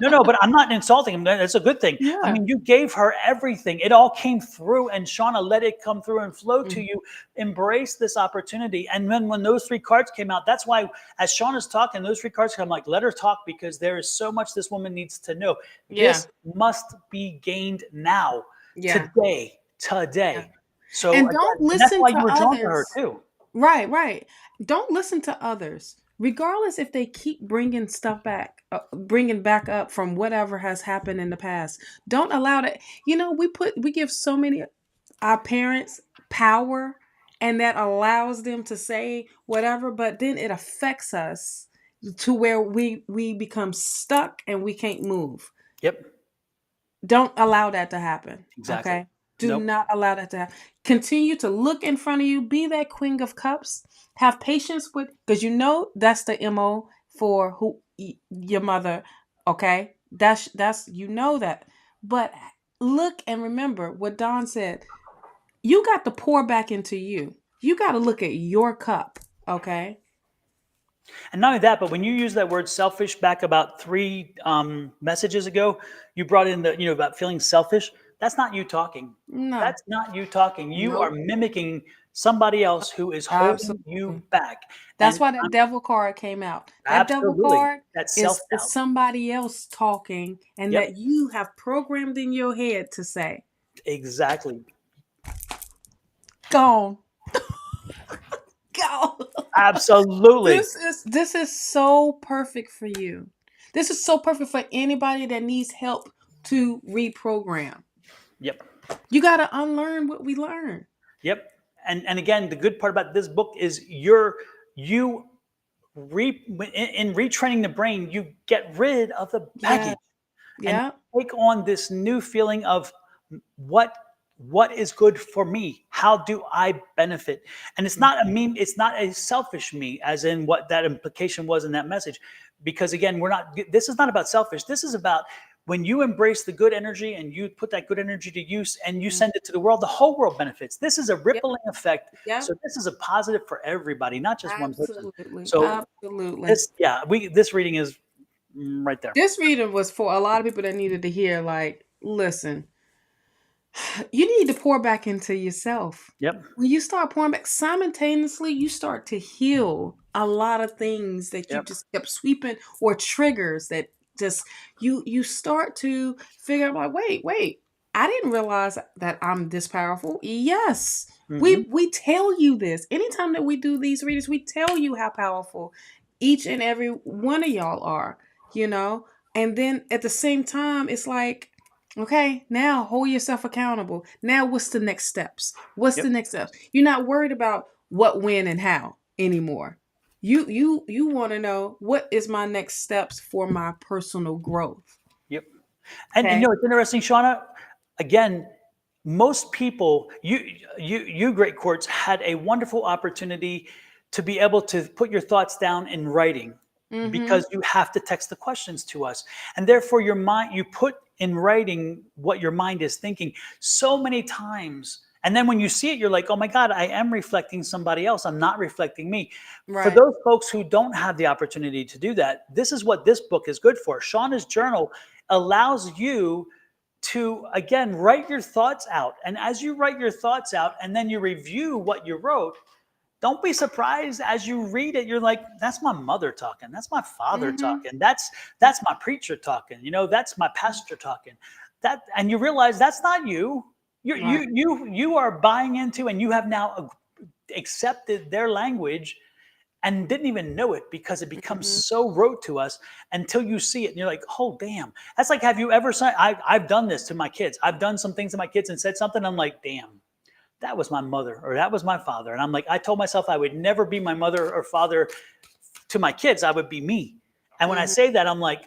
No, but I'm not insulting him. That's a good thing. I Yeah. mean, you gave her everything. It all came through, and Shawna let it come through and flow to Mhm. you. Embrace this opportunity. And then when those three cards came out, that's why as Shawna's talking, those three cards come, like, let her talk, because there is so much this woman needs to know. Yeah. This must be gained now, Yeah. today, Yeah. today. So And again, don't and that's listen why you to were drawn to her others. too. Right, right. Don't listen to others, regardless if they keep bringing stuff back, bringing back up from whatever has happened in the past. Don't allow that. We give so many our parents power, and that allows them to say whatever, but then it affects us to where we become stuck and we can't move. Yep, Don't allow that to happen. exactly. Okay. Do Nope. not allow that to happen. Continue to look in front of you. Be that Queen of Cups. Have patience with, because that's the MO for your mother. Okay. That's that. But look and remember what Don said. You got to pour back into you. You got to look at your cup. Okay. And not only that, but when you use that word selfish back about three messages ago, you brought in the, about feeling selfish. That's not you talking. No. That's not you talking. You are Nope. mimicking somebody else who is holding you Absolutely. back. That's And why that devil card came out. That devil absolutely, card that's self is doubt. somebody else talking, and Yep, that you have programmed in your head to say, exactly. "Gone, go." Absolutely. This is so perfect for you. This is so perfect for anybody that needs help to reprogram. Yep. You got to unlearn what we learned. Yep. And again, the good part about this book is you're you in retraining the brain, you get rid of the baggage and Yeah. take on this new feeling of what what is good for me, how do I benefit. And it's not a me, it's not a selfish me, as in what that implication was in that message, because again, we're not, this is not about selfish, this is about when you embrace the good energy and you put that good energy to use and you send it to the world, the whole world benefits. This is a Yep. rippling effect. Yep. So this is a positive for everybody, not just one person. Absolutely. So Absolutely. this, yeah, this reading is right there. This reading was for a lot of people that needed to hear, like, listen, you need to pour back into yourself. Yep. When you start pouring back, simultaneously, you start to heal a lot of things that you Yep. just kept sweeping, or triggers that just you start to figure out, like, wait, I didn't realize that I'm this powerful. Yes. Mhm. We tell you this. Anytime that we do these readings, we tell you how powerful each and every one of y'all are, you know? And then at the same time, it's like, okay, now hold yourself accountable. Now, what's the next steps? What's Yep. the next steps? You're not worried about what, when, and how anymore. You want to know, what is my next steps for my personal growth? Yep. And you Okay. know, it's interesting, Shauna. Again, most people, you great courts, had a wonderful opportunity to be able to put your thoughts down in writing, Mm-hmm. because you have to text the questions to us, and therefore your mind, you put in writing what your mind is thinking so many times. And then when you see it, you're like, oh my God, I am reflecting somebody else. I'm not reflecting me. For Right. those folks who don't have the opportunity to do that, this is what this book is good for. Shauna's journal allows you to, again, write your thoughts out. And as you write your thoughts out and then you review what you wrote, don't be surprised as you read it. You're like, that's my mother talking. That's my father Mm-hmm. talking. That's my preacher talking. You know, that's my pastor talking. That, and you realize that's not you. Right. You are buying into, and you have now accepted their language and didn't even know it, because it becomes Mm-hmm. so rote to us until you see it and you're like, oh damn. That's like, have you ever said, I've done this to my kids. I've done some things to my kids and said something, I'm like, damn, that was my mother or that was my father. And I'm like, I told myself I would never be my mother or father to my kids. I would be me. And when I Mm-hmm. say that, I'm like,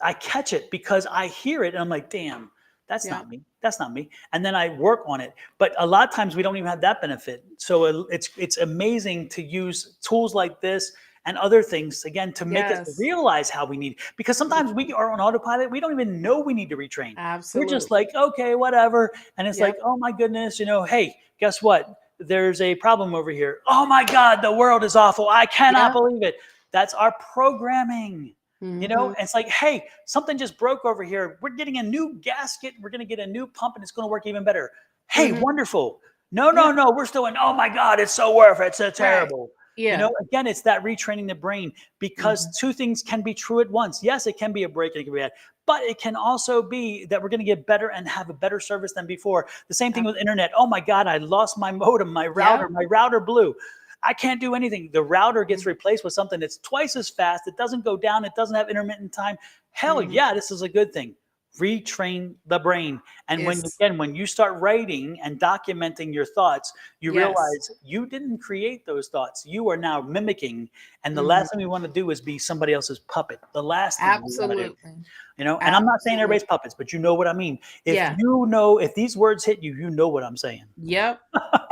I catch it because I hear it and I'm like, damn, that's Yeah. not me. That's not me. And then I work on it. But a lot of times we don't even have that benefit. So it's amazing to use tools like this and other things, again, to make us Yes. realize how we need, because sometimes we are on autopilot. We don't even know we need to retrain. We're just Absolutely. like, okay, whatever. And it's like, Yep. oh my goodness, you know, hey, guess what? There's a problem over here. Oh my God, the world is awful. I cannot Yep. believe it. That's our programming. You know, Mm-hmm. it's like, hey, something just broke over here. We're getting a new gasket. We're going to get a new pump and it's going to work even better. Hey, Mm-hmm. wonderful. No, no, Yeah. no. We're still in, oh my God, it's so worth it. It's so Right. terrible. You Yeah. know, again, it's that retraining the brain, because Mm-hmm. two things can be true at once. Yes, it can be a break and it can be bad, but it can also be that we're going to get better and have a better service than before. The same thing with internet. Oh my God, I lost my modem, Yep. my router blew. I can't do anything. The router gets Mm-hmm. replaced with something that's twice as fast. It doesn't go down. It doesn't have intermittent time. Hell Mm-hmm. yeah, this is a good thing. Retrain the brain. And when, It's, again, when you start writing and documenting your thoughts, you yes. realize you didn't create those thoughts. You are now mimicking. And the Mm-hmm. last thing we want to do is be somebody else's puppet. The last thing we want to do. Absolutely. You know, and I'm not saying Absolutely. everybody's puppets, but you know what I mean. If Yeah. you know, if these words hit you, you know what I'm saying. Yep.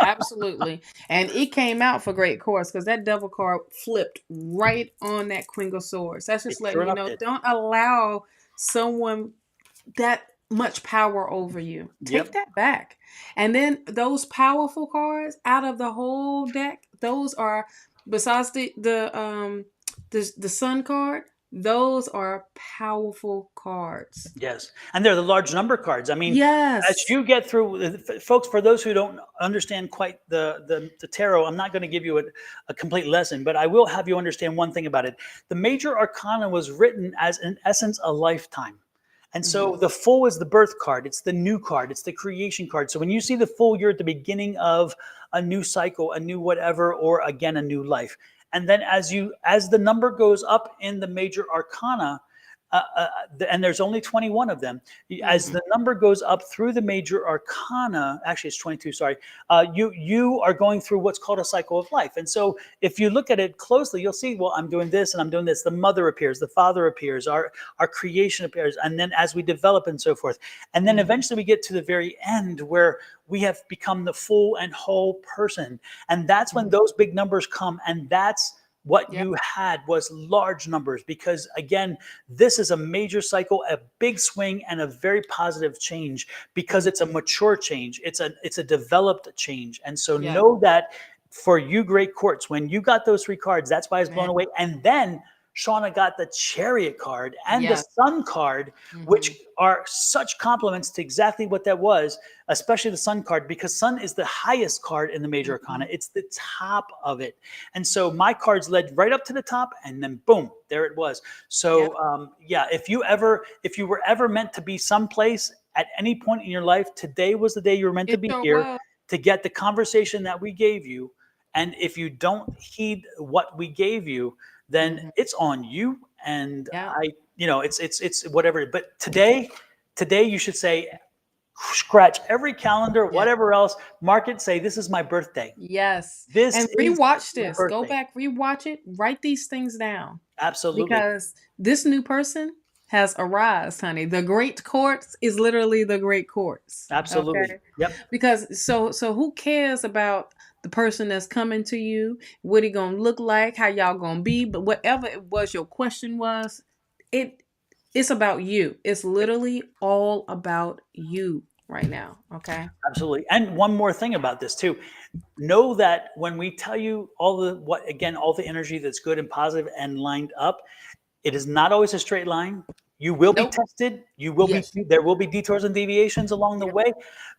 Absolutely. And it came out for great course, because that devil card flipped right on that Queen of Swords. That's It just letting sure you enough know, did. don't allow someone that much power over you. Take Yep. that back. And then those powerful cards out of the whole deck, those are, besides the sun card, those are powerful cards. Yes, and they're the large number cards. I mean, as Yes. you get through, folks, for those who don't understand quite the tarot, I'm not going to give you a complete lesson, but I will have you understand one thing about it. The major arcana was written as, in essence, a lifetime. And Mm-hmm. so the full is the birth card. It's the new card. It's the creation card. So when you see the full, you're at the beginning of a new cycle, a new whatever, or again, a new life. And then as the number goes up in the major arcana, and there's only 21 of them. As the number goes up through the major arcana, actually it's 22, sorry, you are going through what's called a cycle of life. And so if you look at it closely, you'll see, well, I'm doing this and I'm doing this. The mother appears, the father appears, our creation appears, and then as we develop and so forth. And then eventually we get to the very end where we have become the full and whole person. And that's when those big numbers come, and that's what you had was large numbers, because again, this is a major cycle, a big swing, and a very positive change, because it's a mature change. It's a developed change. And so know that for you, great courts, when you got those 3 cards, that's why it's blown away. And then Shawna got the Chariot card and the Sun card, which are such compliments to exactly what that was, especially the Sun card, because Sun is the highest card in the major arcana. It's the top of it. And so my cards led right up to the top, and then boom, there it was. So if you were ever meant to be someplace at any point in your life, today was the day you were meant to be here to get the conversation that we gave you. And if you don't heed what we gave you, then it's on you. And it's whatever. But today you should say, scratch every calendar, whatever else, mark it, say, this is my birthday. Yes. This and is rewatch my this. birthday. Go back, rewatch it, write these things down. Absolutely. Because this new person has arisen, honey. The great courts is literally the great courts. Absolutely. Okay? Yep. Because so who cares about the person that's coming to you, what he gonna look like, how y'all gonna be, but whatever it was your question was, it's about you. It's literally all about you right now. Okay. Absolutely. And one more thing about this too. Know that when we tell you all the energy that's good and positive and lined up, it is not always a straight line. You will be tested. There will be detours and deviations along the way,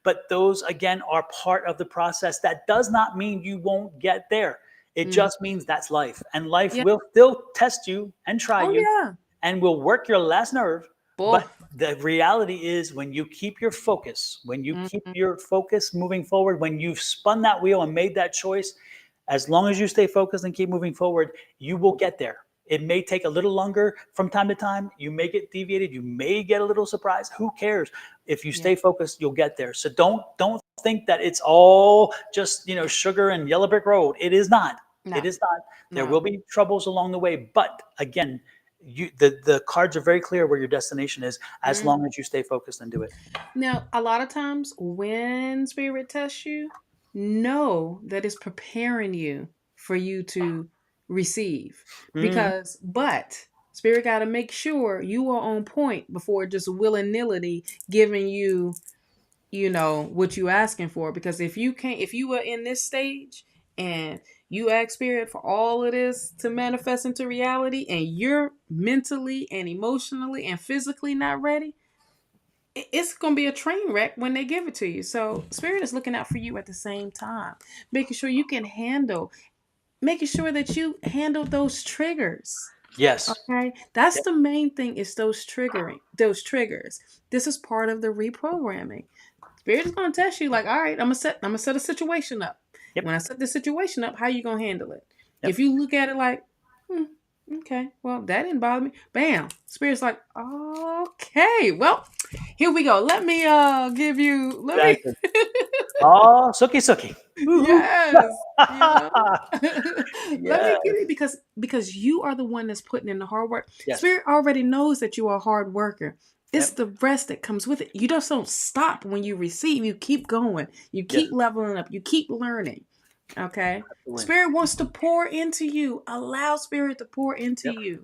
but those again are part of the process. That does not mean you won't get there. It just means that's life, and life will still test you and try you, and will work your last nerve. But the reality is, when you keep your focus, moving forward, when you've spun that wheel and made that choice, as long as you stay focused and keep moving forward, you will get there. It may take a little longer from time to time. You may get deviated. You may get a little surprised. Who cares? If you stay focused, you'll get there. So don't think that it's all just sugar and yellow brick road. It is not. No. It is not. There will be troubles along the way. But again, the cards are very clear where your destination is, as long as you stay focused and do it. Now, a lot of times when spirit tests you, know that it's preparing you for you to receive, but spirit got to make sure you are on point before just willy-nilly giving you what you asking for. Because if you were in this stage and you ask spirit for all of this to manifest into reality, and you're mentally and emotionally and physically not ready, it's going to be a train wreck when they give it to you. So spirit is looking out for you at the same time, making sure you can making sure that you handle those triggers. Yes. Okay. That's the main thing, is those triggers. This is part of the reprogramming. Spirit is going to test you, like, all right, I'm gonna set a situation up. When I set the situation up, how you going to handle it? If you look at it like, okay, well, that didn't bother me. Bam. Spirit's like, okay, well, here we go. Let me give you, oh, suki. Yes. Let me give you, because you are the one that's putting in the hard work. Spirit already knows that you are a hard worker. It's the rest that comes with it. You just don't stop when you receive. You keep going. You keep leveling up. You keep learning. Okay. Absolutely. Spirit wants to pour into you. Allow spirit to pour into you.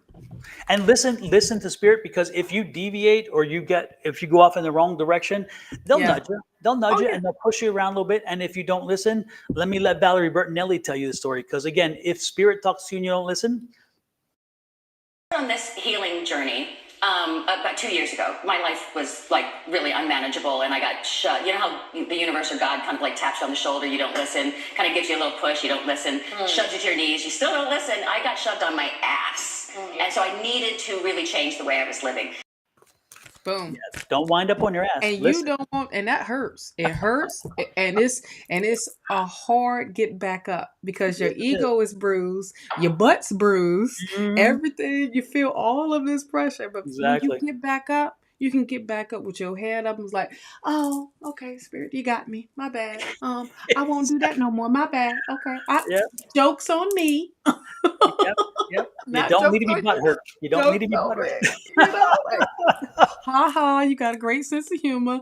And listen to spirit, because if you deviate or if you go off in the wrong direction, they'll nudge you. They'll nudge you and they'll push you around a little bit. And if you don't listen, let Valerie Bertinelli tell you the story. Because again, if spirit talks to you and you don't listen. On this healing journey, about 2 years ago, my life was like really unmanageable, and I got shut. You know how the universe or God kind of like taps you on the shoulder, you don't listen, kind of gives you a little push, you don't listen, shoves you to your knees, you still don't listen. I got shoved on my ass, and so I needed to really change the way I was living. Boom. Yes. Don't wind up on your ass. And Listen. you don't want, and that hurts. It hurts, and it's a hard get back up because your Yes, it is. ego is bruised, your butt's bruised, Mhm. everything. You feel all of this pressure, but when you Exactly. get back up, you can get back up with your head up and it's like, oh, okay, Spirit, you got me. My bad. I won't do that no more. My bad. Okay, Yep. jokes on me. Yep. Yep. You Not don't need jokes to be on you. butthurt. You don't need to Jokes be on butthurt. me. You know, like, ha ha, you got a great sense of humor.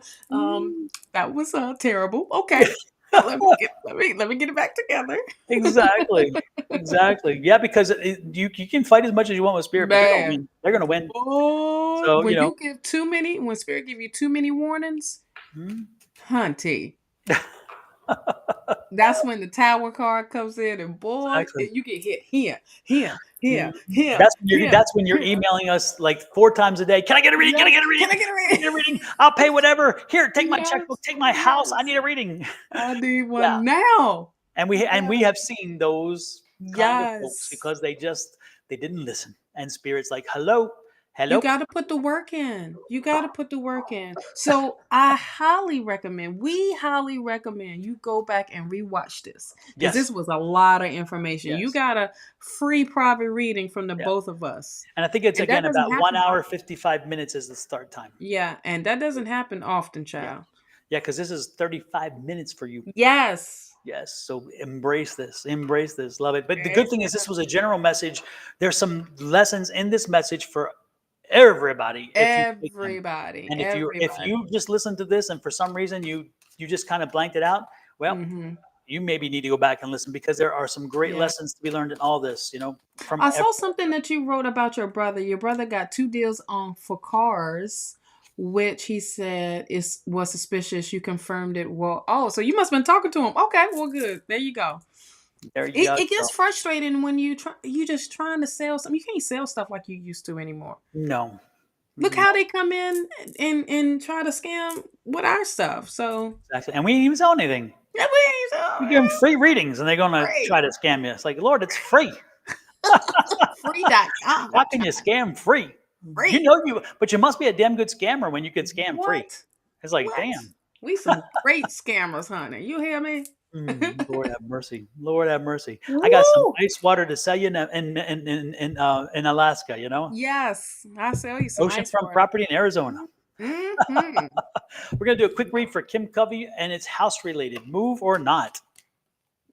That was terrible. Okay. Let me get it back together. Exactly. Exactly. Yeah, because you can fight as much as you want with spirit, but they're gonna Man, win. They're gonna win. boy, So when you give too many, when Spirit give you too many warnings, Mhm. hunty, that's when the tower card comes in, and boy, Exactly. you get hit here, here, Mhm. here, That's when you're here. emailing us like 4 times a day. Can I get a reading? Can I Yes. get a reading? Can I get a Can I reading? get a reading? I'll pay whatever. Here, take my Yes. checkbook, take my house. I Yes. need a reading. I need Yeah. one now. And we Yes. have seen those kind of folks Yes. because they didn't listen. And spirit's like, hello. You got to put the work in. You got to put the work in. So we highly recommend you go back and rewatch this because Yes. this was a lot of information. You Yes. got a free private reading from the Yeah. both of us. And I think it's And that again doesn't about 1 happen hour often. 55 minutes is the start time. Yeah, and that doesn't happen often, Yeah. child. Yeah, because this is 35 minutes for you. Yes. Yes. So embrace this. Embrace this. Love it. But the good thing is this was a general message. There's some lessons in this message for everybody if you take them. Everybody. And if you just listen to this and for some reason you just kind of blanked it out, well, you maybe need to go back and listen because there are some great lessons to be learned in all this, from I saw something that you wrote about your brother. Your brother got 2 deals on for cars, which he said was suspicious. You confirmed it. Well, so you must have been talking to him. Okay, well, good. There you go. There you go. It gets frustrating when you just trying to sell something. You can't sell stuff like you used to anymore. No. Look how they come in and try to scam with our stuff. So Exactly. And we didn't even sell anything. yeah, We give them free readings and they're going to try to scam you. It's like, Lord, it's free. free.com. How can you scam free? Free. But you must be a damn good scammer when you can scam free. It's like, damn. We some great scammers, honey. You hear me? Lord have mercy. Lord have mercy. I got some ice water to sell you in Alaska, Yes, I'll sell you some ice Oceanfront water. property in Arizona. Mhm. We're going to do a quick read for Kim Covey, and it's house related. Move or not.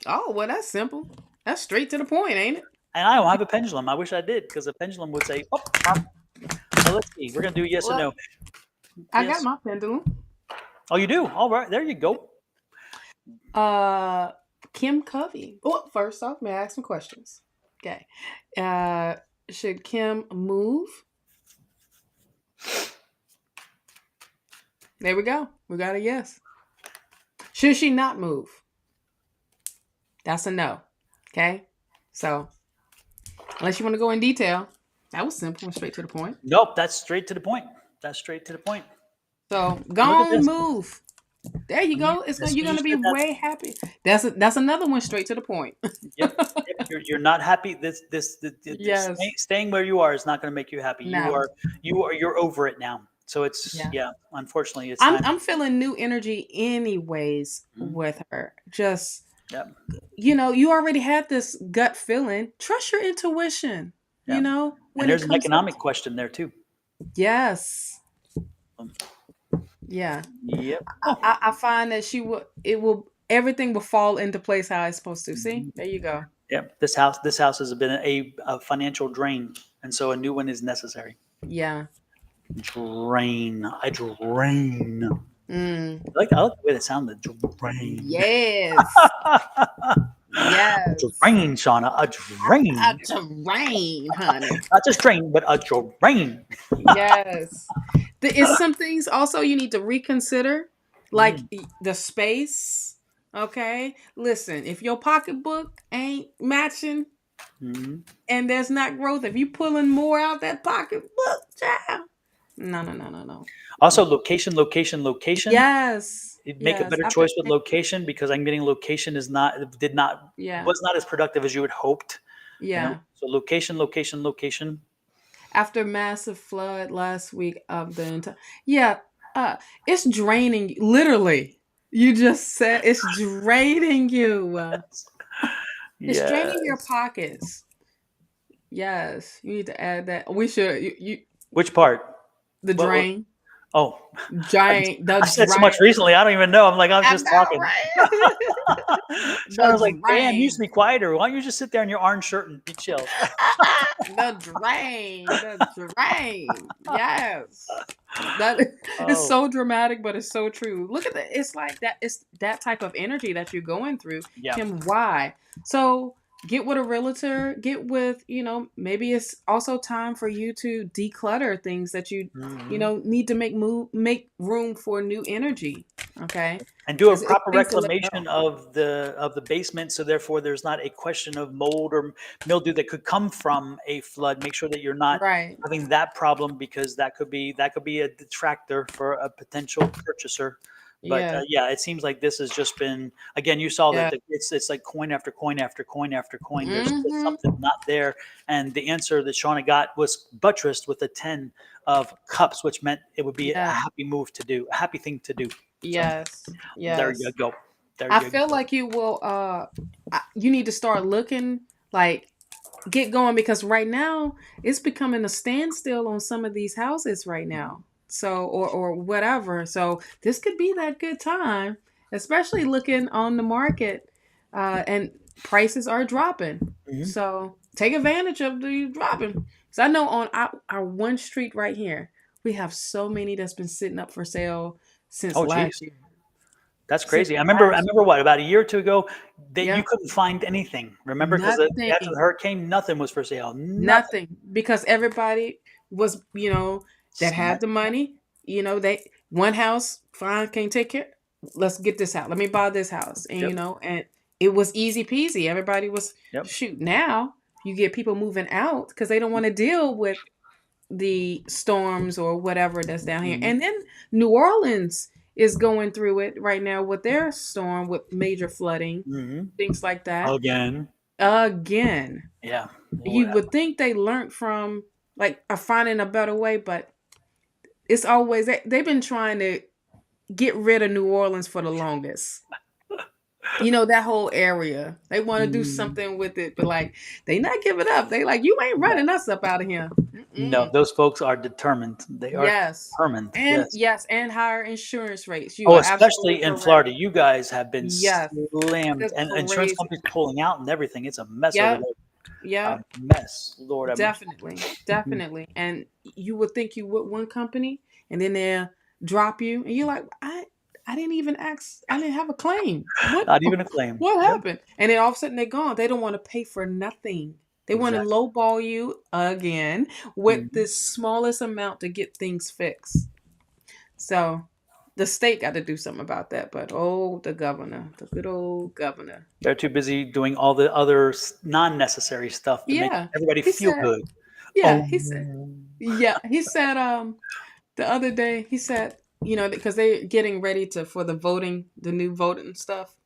Oh, well, that's simple. That's straight to the point, ain't it? And I don't have a pendulum. I wish I did because a pendulum would say, oh, so let's see. We're going to do yes or no. I got my pendulum. Oh, you do? All right. There you go. Kim Covey. Well, first off, may I ask some questions? Okay. Should Kim move? There we go. We got a yes. Should she not move? That's a no. Okay. So, unless you want to go in detail, that was simple and straight to the point. Nope, that's straight to the point. So, go on, move. There you go. You're going to be way happy. That's another one straight to the point. Yep. You're not happy. This Yes. staying where you are is not going to make you happy. No. You're over it now. So it's unfortunately it's I'm feeling new energy anyways with her. Just you already had this gut feeling. Trust your intuition. And there's an economic question there too. Yes. Yeah. Yep. I find that everything will fall into place how it's supposed to. See? There you go. Yep. This house has been a financial drain, and so a new one is necessary. Yeah. Drain. I drain. I like the way that sounded. Drain. Yes. Yes. A drain, Shawna. A drain. A drain, honey. Not just drain, but a drain. Yes. There is some things also you need to reconsider, like the space. Okay. Listen, if your pocketbook ain't matching and there's not growth, if you pulling more out that pocketbook, child. No. Also, location. Yes. Make a better choice with location because I'm getting location was not as productive as you had hoped. Yeah. So location. After massive flood last week of the entire, yeah, it's draining you. Literally. You just said it's draining you. It's Yeah. draining your pockets. Yes, you need to add that. We should Which part? the What? drain. Oh, Giant the I said so drain. much recently. I don't even know. I'm like, I'm I just know, talking. right? Sean The was like, "Damn, you used to drain. be quieter. Why don't you just sit there in your orange shirt and be chill?" The drain. The drain. Yes. That is Oh, so dramatic, but it's so true. Look at that. It's like that. It's that type of energy that you're going through. yeah. Kim, why? So get with a realtor. Get with, maybe it's also time for you to declutter things that Mhm. need to make room for new energy. Okay. And do a It's proper things to let go. reclamation of the basement, so therefore there's not a question of mold or mildew that could come from a flood. Make sure that you're not Right. having that problem, because that could be a detractor for a potential purchaser. But Yeah. yeah, it seems like this has just been, again, you saw that Yeah. it's like coin after coin after coin after coin. There's just Mm-hmm. something not there, and the answer that Shauna got was buttressed with a 10 of cups, which meant it would be a Yeah. happy move to do, a happy thing to do. So Yes. there you Yes. go. There I you feel go. like you will you need to start looking, like, get going, because right now it's becoming a standstill on some of these houses right now. So or whatever. So this could be that good time, especially looking on the market, and prices are dropping. Mhm. So take advantage of the dropping. So I know on our one street right here, we have so many that's been sitting up for sale since Oh, last geez, year. that's Since crazy. I remember. I last remember year. what, about a year or two ago that you Yeah. couldn't find anything. Remember, because after the Nothing. hurricane, nothing was for sale. Nothing. Nothing, because everybody was, that had Snap. the money. They one house fine, can't take care. Let's get this house. Let me buy this house, and Yep. and it was easy peasy. Everybody was Yep. shoot. Now you get people moving out because they don't want to deal with the storms or whatever that's down here. Mhm. And then New Orleans is going through it right now with their storm, with major flooding, Mhm. things like that. Again. Again, Yeah. Lord you have would think they learned from, like, finding a better way, but it's always they've been trying to get rid of New Orleans for the longest. That whole area. They want to do mercy. something with it, but, like, they not giving up. They like, you ain't No. running us up out of here. No, Mm-mm. those folks are determined. They are Yes. determined. And Yes. yes, and higher insurance rates. You Oh, are absolutely especially in correct. Florida, you guys have been Yes. slammed, That's and insurance crazy. companies pulling out and everything. It's a mess over Yep. there. A Yep. mess. Lord have mercy. Definitely, Mhm. definitely. And you would think you would one company, and then they'll drop you, and you're like, I didn't even ask. I didn't have a claim. What Not even a claim. what Yep. happened? And then all of a sudden they're gone. They don't want to pay for nothing. They want to Exactly. lowball you again with Mhm. the smallest amount to get things fixed. So the state got to do something about that. But the governor, the good old governor. They're too busy doing all the other non-necessary stuff to make Yeah. everybody He feel said, good. yeah, Oh, he said, yeah, he said, the other day, he said, because they're getting ready for the voting, the new voting stuff.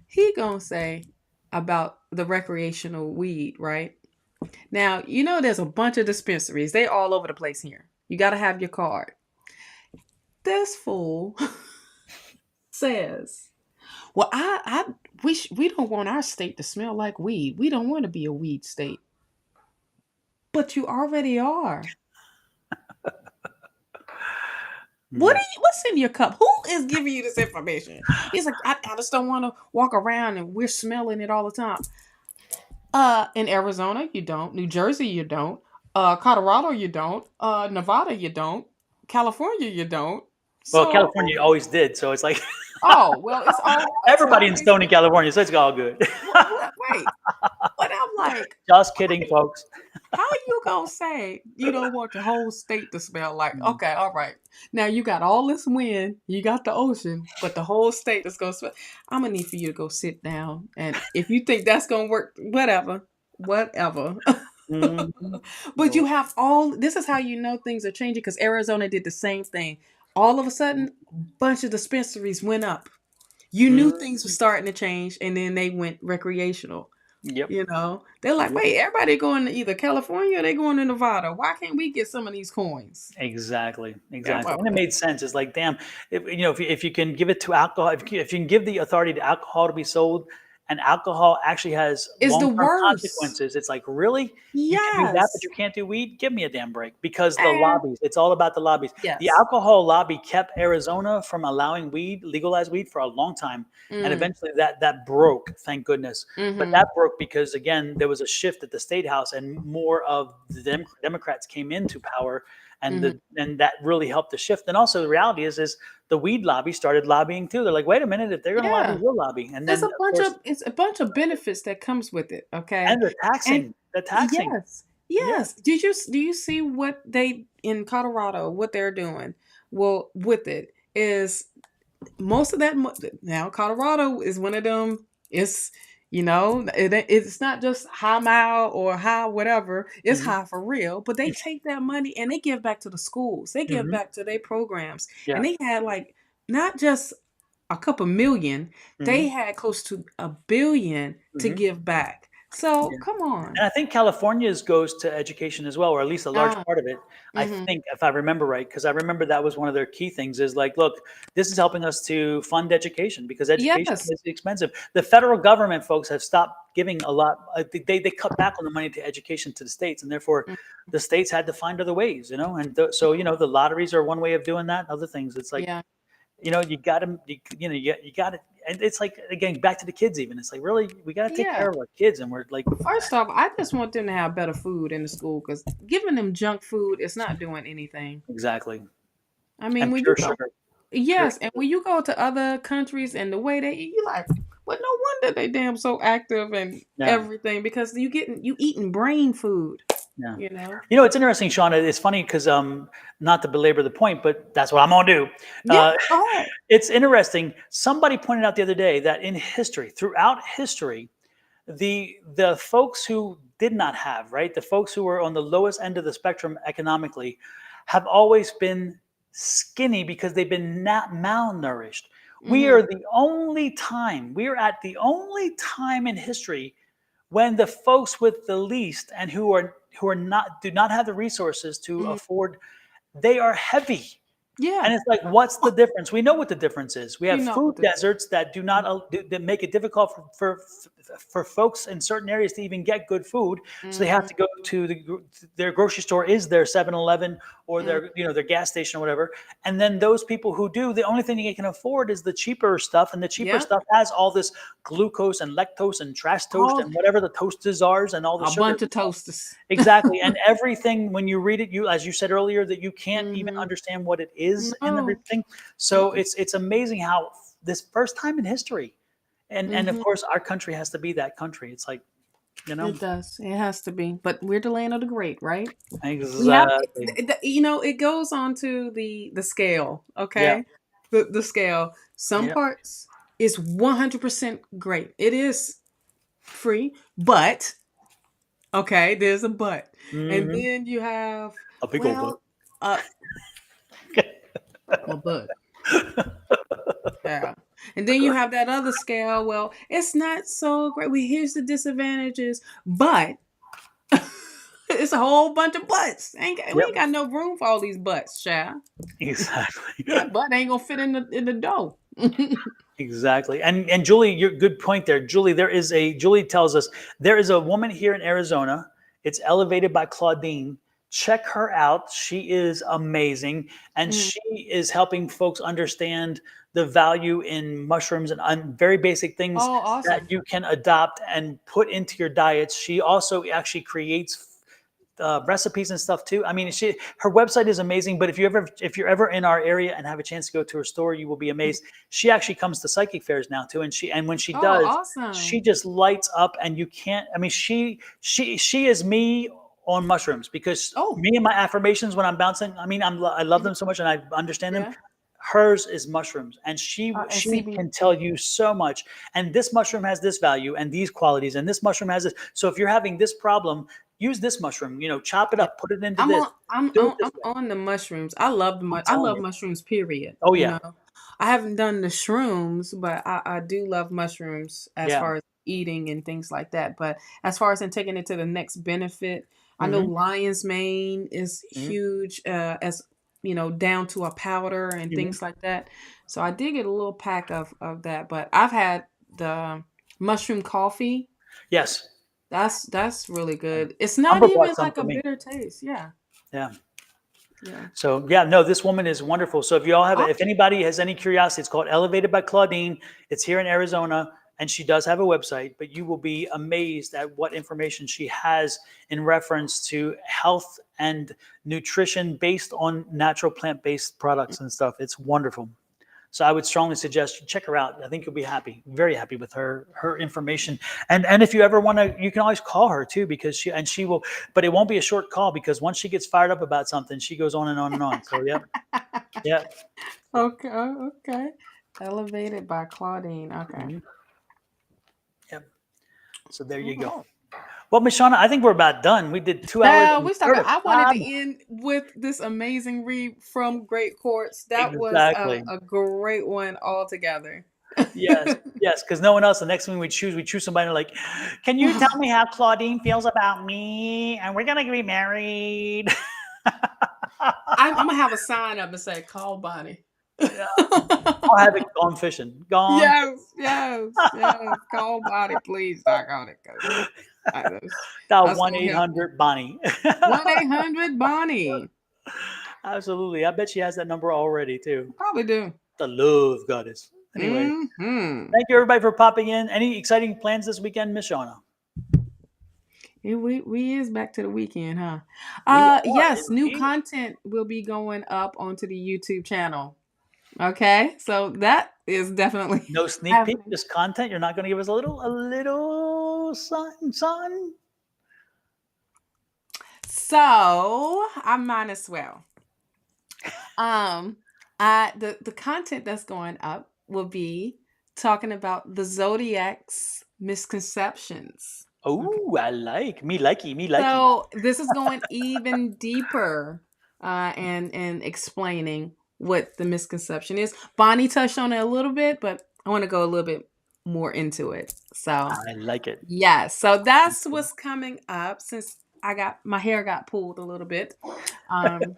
He gonna say about the recreational weed, right? Now, there's a bunch of dispensaries. They all over the place here. You got to have your card. This fool says, "Well, we don't want our state to smell like weed. We don't want to be a weed state." But you already are. mm. What's in your cup? Who is giving you this information? He's like, I just don't want to walk around and we're smelling it all the time. In Arizona, you don't. New Jersey, you don't. Colorado, you don't. Nevada, you don't. California, you don't. Well, So, California always did, so it's like oh well, it's everybody in always Stony, California, so it's all good. wait. But I'm like, Just kidding, folks. how you gonna say you don't want your whole state to smell like? Mm. Okay, all right. Now you got all this wind, you got the ocean, but the whole state is gonna smell. I'm gonna need for you to go sit down, and if you think that's gonna work, whatever, whatever. Mhm. But you Lord. have all. This is how you know things are changing, because Arizona did the same thing. All of a sudden, a bunch of dispensaries went up. You knew things were Mhm. starting to change, and then they went recreational. Yep. You know, they're like, wait, everybody going to either California or they going to Nevada. Why can't we get some of these coins? Exactly, Yeah, exactly, well, and it made sense. It's like, damn, if you can give it to alcohol, if you can give the authority to alcohol to be sold, and alcohol actually has it's the long-term worst. consequences, it's like, really? You can do that, but Yes. you can't do weed? Give me a damn break. Because the And lobbies, it's all about the lobbies. The yes. alcohol lobby kept Arizona from allowing weed, legalized weed, for a long time, and Mm, eventually that broke, thank goodness. But mm-hmm. that broke because, again, there was a shift at the state house, and more of the Democrats came into power, and Mm-hmm. that really helped the shift. And also, the reality is the weed lobby started lobbying too. They're like, wait a minute, if they're going to lobby, Yeah. we'll lobby. And There's then, a of bunch course, of it's a bunch of benefits that comes with it. Okay. and the And taxing, the taxing. yes, Yeah. yes. Do you see what they in Colorado what they're doing? Well, with it is most of that now Colorado is one of them. It's it's not just high mile or high whatever. It's Hmm. high for real. But they take that money and they give back to the schools. They give Hmm. back to their programs, and Yeah. they had like not just a couple million. Hmm. They had close to $1 billion to Hmm. give back. So Yeah. come on. And I think California's goes to education as well, or at least a large Ah, part of it. I mm-hmm. think, if I remember right, because I remember that was one of their key things is like, look, this is helping us to fund education because education Yes. is expensive. The federal government folks have stopped giving a lot. They cut back on the money to education to the states, and therefore Mm, the states had to find other ways, And so, the lotteries are one way of doing that. Other things, it's like, yeah. you got to, you got to, and it's like, again, back to the kids. Even it's like, really, we got to take Yeah. care of our kids, and we're like, First off, I just want them to have better food in the school because giving them junk food is not doing anything. exactly. I mean, And when you pure go, sugar, pure yes, and sugar. when you go to other countries and the way they eat, you like, well, no wonder they damn so active and Yeah, everything because you eating brain food, yeah. you know. It's interesting, Shauna. It's funny because not to belabor the point, but that's what I'm gonna do. Yeah, Uh, go ahead. it's interesting. Somebody pointed out the other day that in history, throughout history, the folks who did not have, right, the folks who were on the lowest end of the spectrum economically, have always been skinny because they've been not malnourished. Mm-hmm. We are at the only time in history when the folks with the least and who are not do not have the resources to Mm-hmm. afford, they are heavy. And Yeah, it's like, what's the difference? We know what the difference is. We you have know food what the deserts that do not that make it difficult for folks in certain areas to even get good food. So they have mm-hmm. to go to their grocery store is their 7-Eleven or Mm-hmm. their gas station or whatever. And then those people who do, the only thing they can afford is the cheaper stuff, and the cheaper Yep, stuff has all this glucose and lactose and trash toast all and whatever the toasters are and all the a sugar. bunch of toasters. Exactly. And everything, when you read it, as you said earlier, that you can't even Mm-hmm. understand what it is and No. everything. So it's amazing how this first time in history, and of Mm-hmm. course our country has to be that country. It's like, you know, It does. It has to be. But we're the land of the great, right? We have, exactly. it goes on to the scale, Yeah. okay? The scale. Some Yeah. parts is 100% great. It is free, but okay, there's a but. And Hmm. then you have, A big old butt. well, uh, a but. Yeah. And then you have that other scale. Well, it's not so great. Well, here's the disadvantages, but it's a whole bunch of butts. We Yep. ain't got no room for all these butts, child. Exactly. That butt ain't gonna fit in the dough. Exactly. And Julie, your good point there. Julie tells us there is a woman here in Arizona. It's elevated by Claudine. Check her out. She is amazing. And Mhm. she is helping folks understand the value in mushrooms and very basic things Oh, that awesome. you can adopt and put into your diets. She also actually creates recipes and stuff too. I mean, her website is amazing. But if you're ever in our area and have a chance to go to her store, you will be amazed. She actually comes to psychic fairs now too, and when she Oh, does, she awesome. just lights up, and you can't. I mean, she is me on mushrooms because Oh, me and my affirmations when I'm bouncing. I mean, I love mhm, them so much and I understand them. yeah. Hers is mushrooms, and she And she CB. can tell you so much. And this mushroom has this value and these qualities, and this mushroom has this. So if you're having this problem, use this mushroom. Chop it Yeah. up, put it into this, do it I'm this way. on the mushrooms. I love I'm I telling love you. mushrooms, period. Oh You yeah, know. I haven't done the shrooms, but I do love mushrooms as yeah. far as eating and things like that. But as far as in taking it to the next benefit, I know lion's mane is huge, as you know, down to a powder and things like that. So I did get a little pack of that. But I've had the mushroom coffee. Yes. That's really good. It's not Amber bought even some like for a me. bitter taste. Yeah. Yeah. Yeah. So yeah, no, this woman is wonderful. So if you all have, if anybody has any curiosity, it's called Elevated by Claudine. It's here in Arizona, and she does have a website. But you will be amazed at what information she has in reference to health and nutrition based on natural plant-based products and stuff. It's wonderful. So I would strongly suggest you check her out. I think you'll be happy, very happy with her information. And if you ever want to, you can always call her too, because she will. But it won't be a short call, because once she gets fired up about something, she goes on and on and on. So yeah. Okay. Elevated by Claudine. Okay. Yep. So there you go. Well, Miss Shawna, I think we're about done. We did 2 hours. Now And we talking. I wanted 35 to end with this amazing read from Great Courts. That was Exactly. a great one altogether. Yes, because no one else. The next one we choose somebody like, can you tell me how Claudine feels about me? And we're gonna be married. I'm gonna have a sign up and say, "Call Bonnie." Yeah. I'll have it gone fishing. Gone. Yes. Call Bonnie, please. Doc on it, cause Dial that's gonna help me. 1-800 Bonnie. 1-800 Bonnie. Absolutely. I bet she has that number already too. Probably do. The love goddess. Anyway, Mm-hmm. thank you everybody for popping in. Any exciting plans this weekend, Miss Shawna? We is back to the weekend, huh? We are Yes, new indeed. content will be going up onto the YouTube channel. Okay, so that is definitely No sneak peek, happening. just content. You're not going to give us a little son. So I might as well. The content that's going up will be talking about the zodiac's misconceptions. Oh, I like me likey. So this is going even deeper, and explaining what the misconception is. Bonnie touched on it a little bit, but I want to go a little bit more into it. So I like it. yeah, so that's what's coming up, since my hair got pulled a little bit. Pulling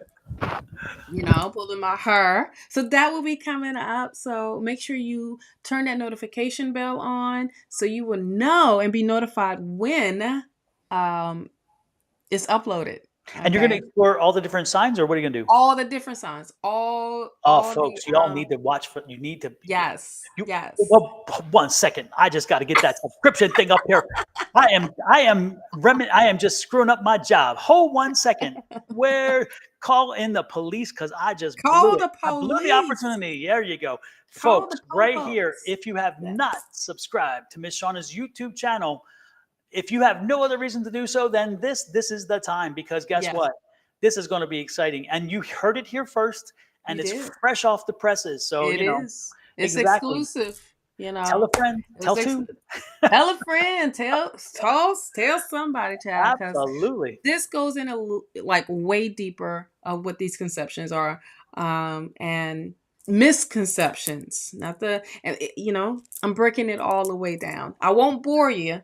my hair. So that will be coming up. So make sure you turn that notification bell on so you will know and be notified when it's uploaded. And you're going to explore all the different signs, or what are you going to do? All the different signs. All folks, y'all need to watch. You need to. Yes. Well, 1 second. I just got to get that subscription thing up here. I am just screwing up my job. Hold 1 second. Call in the police, because I just blew the opportunity. There you go. Folks, right here. If you have not subscribed to Miss Shawna's YouTube channel, if you have no other reason to do so, then this is the time, because guess what? This is going to be exciting. And you heard it here first, and it's fresh off the presses. So, it's exclusive. Tell a friend, tell two. Tell a friend, tell somebody, child. Absolutely. This goes in way deeper of what these conceptions are, and misconceptions. I'm breaking it all the way down. I won't bore you,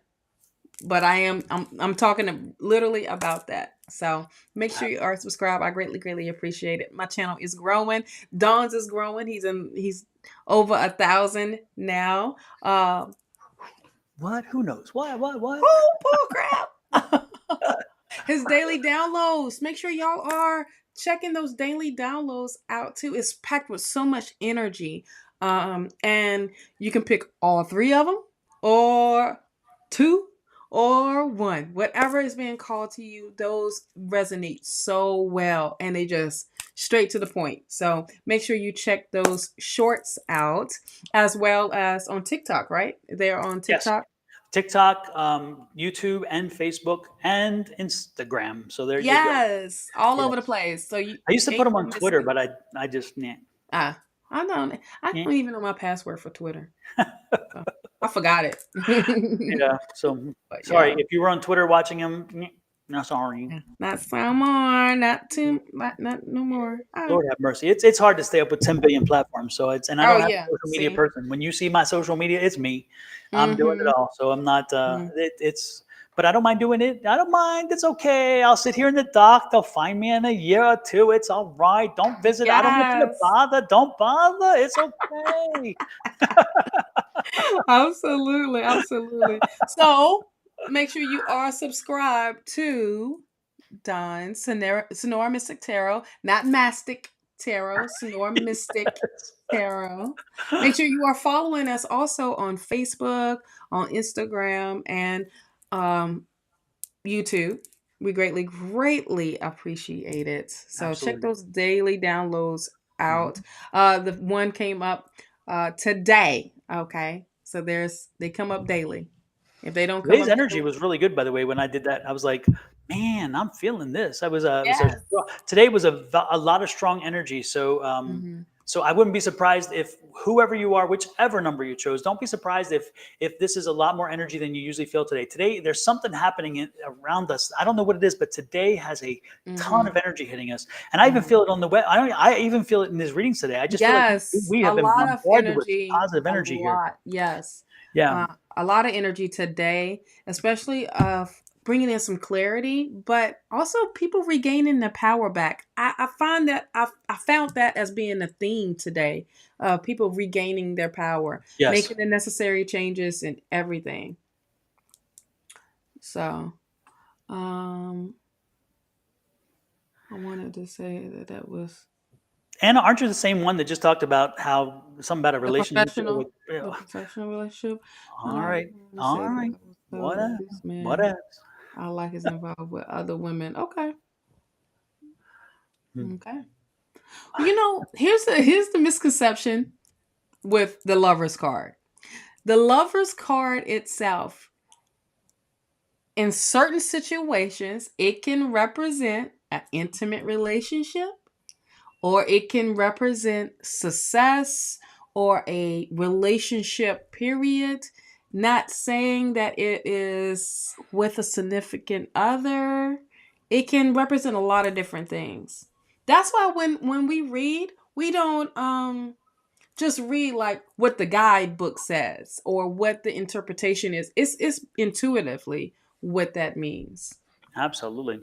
but I'm talking literally about that. So make sure you are subscribed. I greatly appreciate it. My channel is growing. Don's is growing. He's over 1,000 now. What? Who knows? What? Oh, poor crap. His daily downloads. Make sure y'all are checking those daily downloads out too. It's packed with so much energy. And you can pick all 3 of them, or 2, or 1. Whatever is being called to you, those resonate so well, and they just straight to the point. So make sure you check those shorts out, as well as on TikTok, right? They're on TikTok. Yes. TikTok, YouTube, and Facebook, and Instagram. So there you go. Yes, all over the place. So I used to put them on Twitter, but I just I don't even know my password for Twitter. I forgot it. Yeah. So sorry if you were on Twitter watching him. No, sorry. Not some more. Not no more. Lord have mercy. It's hard to stay up with 10 billion platforms. So and I Oh don't have a yeah. social media See. person. When you see my social media, it's me. I'm doing it Mm-hmm. all. So I'm not. Mm-hmm. But I don't mind doing it. I don't mind. It's okay. I'll sit here in the dock. They'll find me in a year or two. It's all right. Don't visit. I don't want you to Yes. bother. Don't bother. It's okay. Absolutely. Absolutely. So make sure you are subscribed to Don Sonoran Mystic Tarot, not Mastic Tarot, Sonoran Mystic Tarot. Make sure you are following us also on Facebook, on Instagram, and YouTube. We greatly appreciate it. So check Absolutely. those daily downloads out. Mhm. The one came up today. Okay. So they come up daily. If they don't come Today's up energy daily, was really good, by the way. When I did that, I was like, "Man, I'm feeling this." I was, yes. today was a lot of strong energy. So, Hmm. so I wouldn't be surprised if whoever you are, whichever number you chose, don't be surprised if this is a lot more energy than you usually feel today. Today, there's something happening around us. I don't know what it is, but today has a ton Hmm. of energy hitting us, and I even Hmm. feel it on the web. I even feel it in these readings today. I just feel like Yes, we a have been lot of bombarded with energy. positive A energy here. lot, yes. Yeah. A lot of energy today, especially of bringing in some clarity, but also people regaining the power back. I find that I found that as being a theme today. People regaining their power, Yes. making the necessary changes and everything. So, um, I wanted to say that was Anna, aren't you the same one that just talked about how something about a the relationship with? professional relationship. All right, I want to all say that right. I was What told that else? this What man else? I like is involved with other women. Okay. Hmm. Okay. Here's the misconception with the lover's card. The lover's card itself, in certain situations, it can represent an intimate relationship, or it can represent success or a relationship period. Not saying that it is with a significant other. It can represent a lot of different things. That's why when we read, we don't just read like what the guidebook says or what the interpretation is. It's intuitively what that means. Absolutely.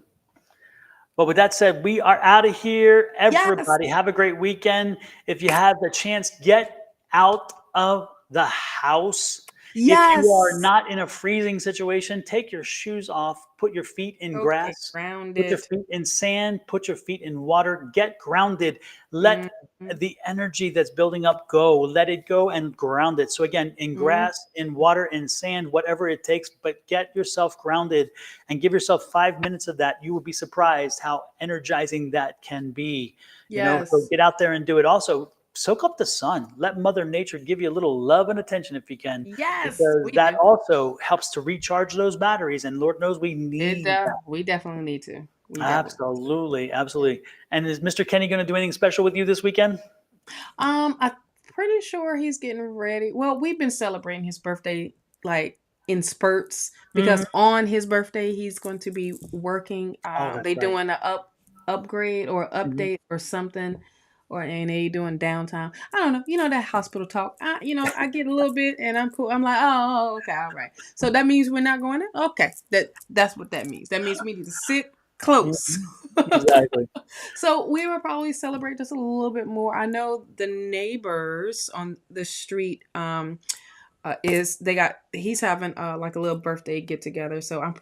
But with that said, we are out of here. Yes. Everybody, have a great weekend. If you have the chance, get out of the house. If you are Yes. not in a freezing situation, take your shoes off, put your feet in Okay. grass, put your Grounded. feet in sand, put your feet in water, get grounded. Let Mhm. the energy that's building up go. Let it go and ground it. So, again, in Mhm. grass, in water, in sand, whatever it takes, but get yourself grounded and give yourself 5 minutes of that. You will be surprised how energizing that can be. So Yes. get out there and do it. Also, soak up the sun. Let Mother Nature give you a little love and attention if you can, Yes, because we that do. also helps to recharge those batteries. And Lord knows we It need that. we definitely need to. We definitely need to. Absolutely. Absolutely. And is Mr. Kenny going to do anything special with you this weekend? I'm pretty sure he's getting ready. Well, we've been celebrating his birthday like in spurts Mhm. because on his birthday he's going to be working. Oh, that's They right. doing a upgrade or Mhm. update or something, or and they doing downtime. I don't know. You know that hospital talk. I get a little bit and I'm cool. I'm like, oh, okay, all right. So that means we're not going in. Okay, that's what that means. That means we need to sit close. Mhm. Exactly. So we will probably celebrate just a little bit more. I know the neighbors on the street he's having like a little birthday get together. So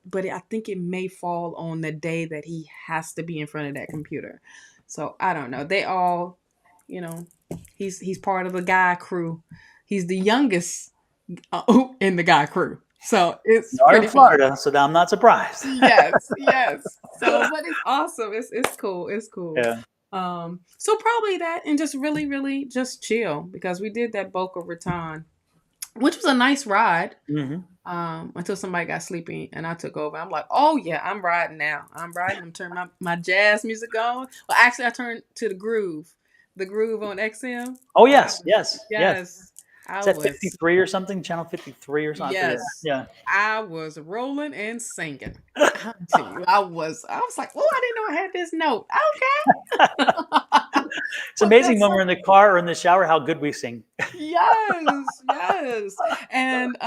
but I think it may fall on the day that he has to be in front of that computer. So I don't know. They all, you know, he's part of the guy crew. He's the youngest in the guy crew. So it's You are in pretty fun. Florida, so I'm not surprised. Yes, yes. So, but it's awesome. It's cool. It's cool. Yeah. So probably that, and just really, really just chill because we did that Boca Raton, which was a nice ride. Hmm. Until somebody got sleepy and I took over. I'm like, oh yeah, I'm riding now. I'm riding. I'm turning my jazz music on. Well, actually, I turned to the groove on XM. Oh, yes, yes, yes. Yes. I Is that was 53 or something? Channel 53 or something? I forget. yes, Yeah. I was rolling and singing. I tell you, I was like, oh, I didn't know I had this note. Okay. It's But amazing that's when so we're in the car or in the shower how good we sing. yes, yes. And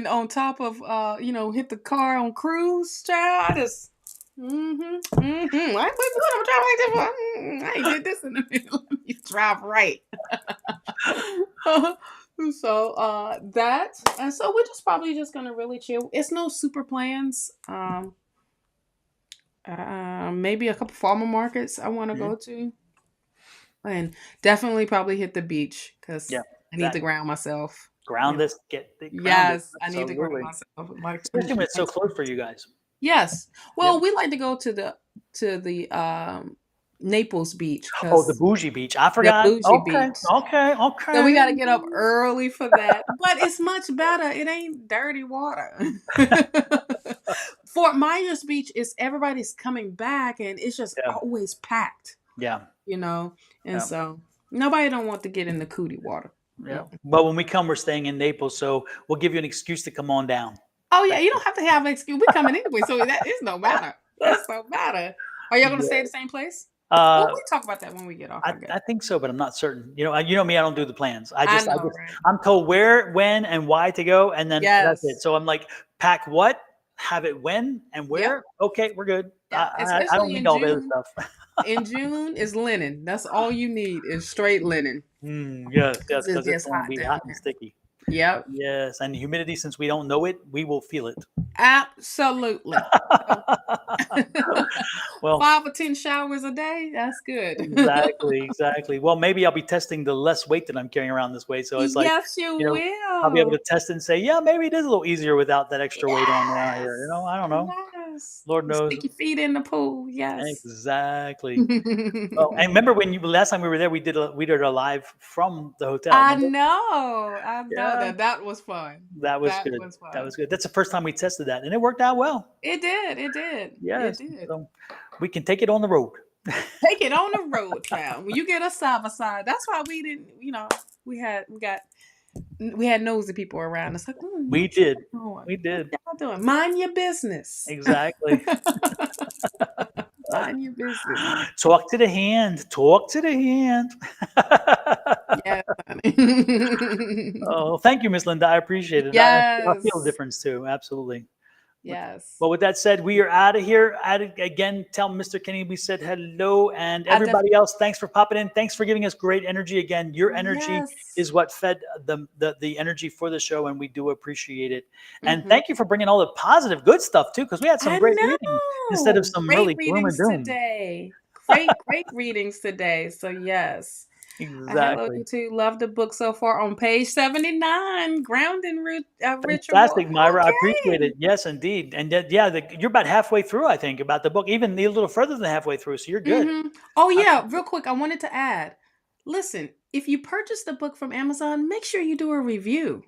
on top of hit the car on cruise, child. I just I'm driving like this. I ain't did this in the middle. Let me drive right. So that and so we're just probably just gonna really chill. It's no super plans. Maybe a couple farmer markets I want to Mhm. go to, and definitely probably hit the beach because Yeah, I need to exactly. ground myself. You Ground know, this, get the grounded. yes, I need to ground Absolutely. myself. Like, Especially when it's so close for you guys. yes. Yep. Well, we like to go to the Naples beach Oh, the because bougie beach. I the forgot. bougie Okay. beach. Okay. So we Okay. got to get up early for that. But it's much better. It ain't dirty water. Fort Myers Beach is everybody's coming back and it's just Yeah. always packed, Yeah. you know. And Yeah. so nobody don't want to get in the cootie water. Yeah. Mm. But when we come, we're staying in Naples, so we'll give you an excuse to come on down. Oh yeah, Thank you you. don't have to have an excuse. We coming anyway, so that it's no matter. It's no matter. Are y'all gonna stay at Yeah. the same place? Well, Uh, we talk about that when we get off, I guess. I think so, but I'm not certain. You know me. I don't do the plans. I know, right? I'm told where, when, and why to go, and then that's it. Yes. So I'm like, pack what, have it when and Yep. where. Okay, we're good. Yep. I don't Especially need in all the other June. stuff. In June is linen. That's all you need is straight linen Yes, yes, because it because it's gets going to hot be down hot and there. sticky. Yep. Yes, and humidity, since we don't know it, we will feel it. Absolutely. So, Well, 5 or 10 showers a day. That's good. exactly, exactly. Well, maybe I'll be testing the less weight that I'm carrying around this way. So it's like, Yes, you you know, I'll be able will. to test and say, yeah, maybe it is a little easier without that extra weight on around here. Yes. I don't know. Yes. Lord knows. Stick your feet in the pool. Yes. Exactly. Oh, and remember when last time we were there, we did a live from the hotel. I Remember? know. I know Yeah, that was fun. that was That good. was That fun. was good. That's the first time we tested that, and it worked out well. It did. It did. It Yes. did. So we can take it on the road. Take it on the road, child. When you get us side by side, that's why we didn't. We had nosy people around. It's like, We what did. y'all doing? We What did. y'all doing? Mind your business. Exactly. Mind your business. Talk to the hand. Talk to the hand. Yes, honey. Oh, thank you, Miss Linda. I appreciate it. I feel a Yes. difference too. Absolutely. Yes. Well, with that said, we are out of here. Again, tell Mr. Kenny we said hello, and I def- everybody else, thanks for popping in. Thanks for giving us great energy. Again, your energy yes. is what fed the energy for the show, and we do appreciate it. And Mhm. thank you for bringing all the positive, good stuff too, because we had some I great readings instead of know. some Great really gloom and readings doom. today. Great readings today. So yes. Hello, Exactly. you two. Love the book so far on page 79. Grounding ritual. Fantastic, Myra. I appreciate Okay. it. Yes, indeed. And you're about halfway through, I think, about the book, even a little further than halfway through. So you're good. Oh I- yeah, real quick, I wanted to add. Listen, if you purchase the book from Amazon, make sure you do a review.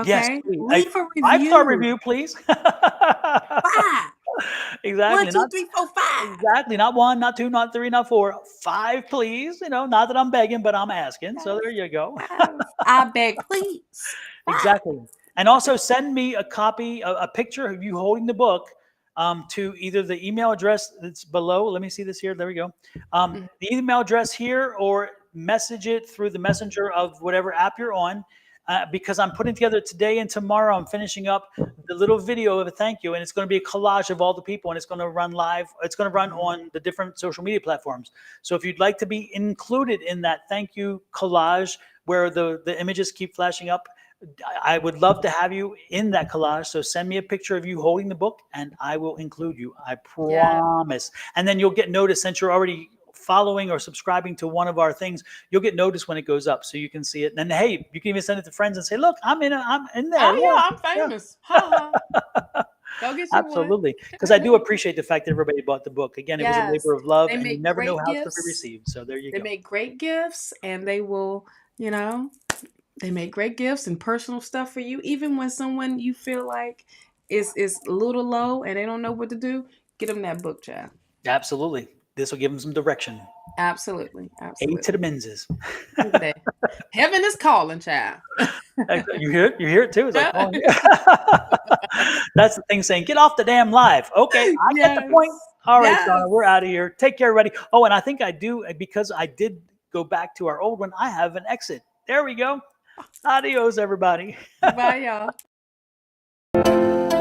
Yes, Okay? please. A Leave a 5-star review. review, please. 5. One, Exactly. two, Not three, four, 5. exactly. Not one, not two, not three, not four. 5, please. Not that I'm begging, but I'm asking. So there Yes. you go. 5. I beg, please. 5. Exactly. And also send me a copy, a picture of you holding the book to either the email address that's below. Let me see this here. There we go. Mhm. The email address here, or message it through the messenger of whatever app you're on. Because I'm putting together today and tomorrow, I'm finishing up the little video of a thank you, and it's going to be a collage of all the people, and it's going to run live. It's going to run on the different social media platforms. So if you'd like to be included in that thank you collage, where the images keep flashing up, I would love to have you in that collage. So send me a picture of you holding the book, and I will include you. I Yeah. promise. And then you'll get noticed, since you're already following or subscribing to one of our things. You'll get noticed when it goes up, so you can see it. And then, hey, you can even send it to friends and say, "Look, I'm in there." Oh Yeah, yeah, I'm famous. Ha ha. Go get you one. absolutely. Because I do appreciate the fact that everybody bought the book. Again, it was a Yes. labor of love, They and you make never know great how it's going to be gifts. received. So there you They go. make great gifts and they will, you know, they make great gifts and personal stuff for you. Even when someone you feel like is a little low and they don't know what to do, get them that book, child. Absolutely. this will give them some direction. Absolutely. A Absolutely. to the menses. Heaven is calling, child. You hear it? You hear it too? It's like, oh, that's the thing saying, get off the damn live. Okay, I get the point. All right, Shawna, we're out of here. Take care, everybody. Oh, and I think I do, because I did go back to our old one, I have an exit. There we go. Adios, everybody. Bye, y'all.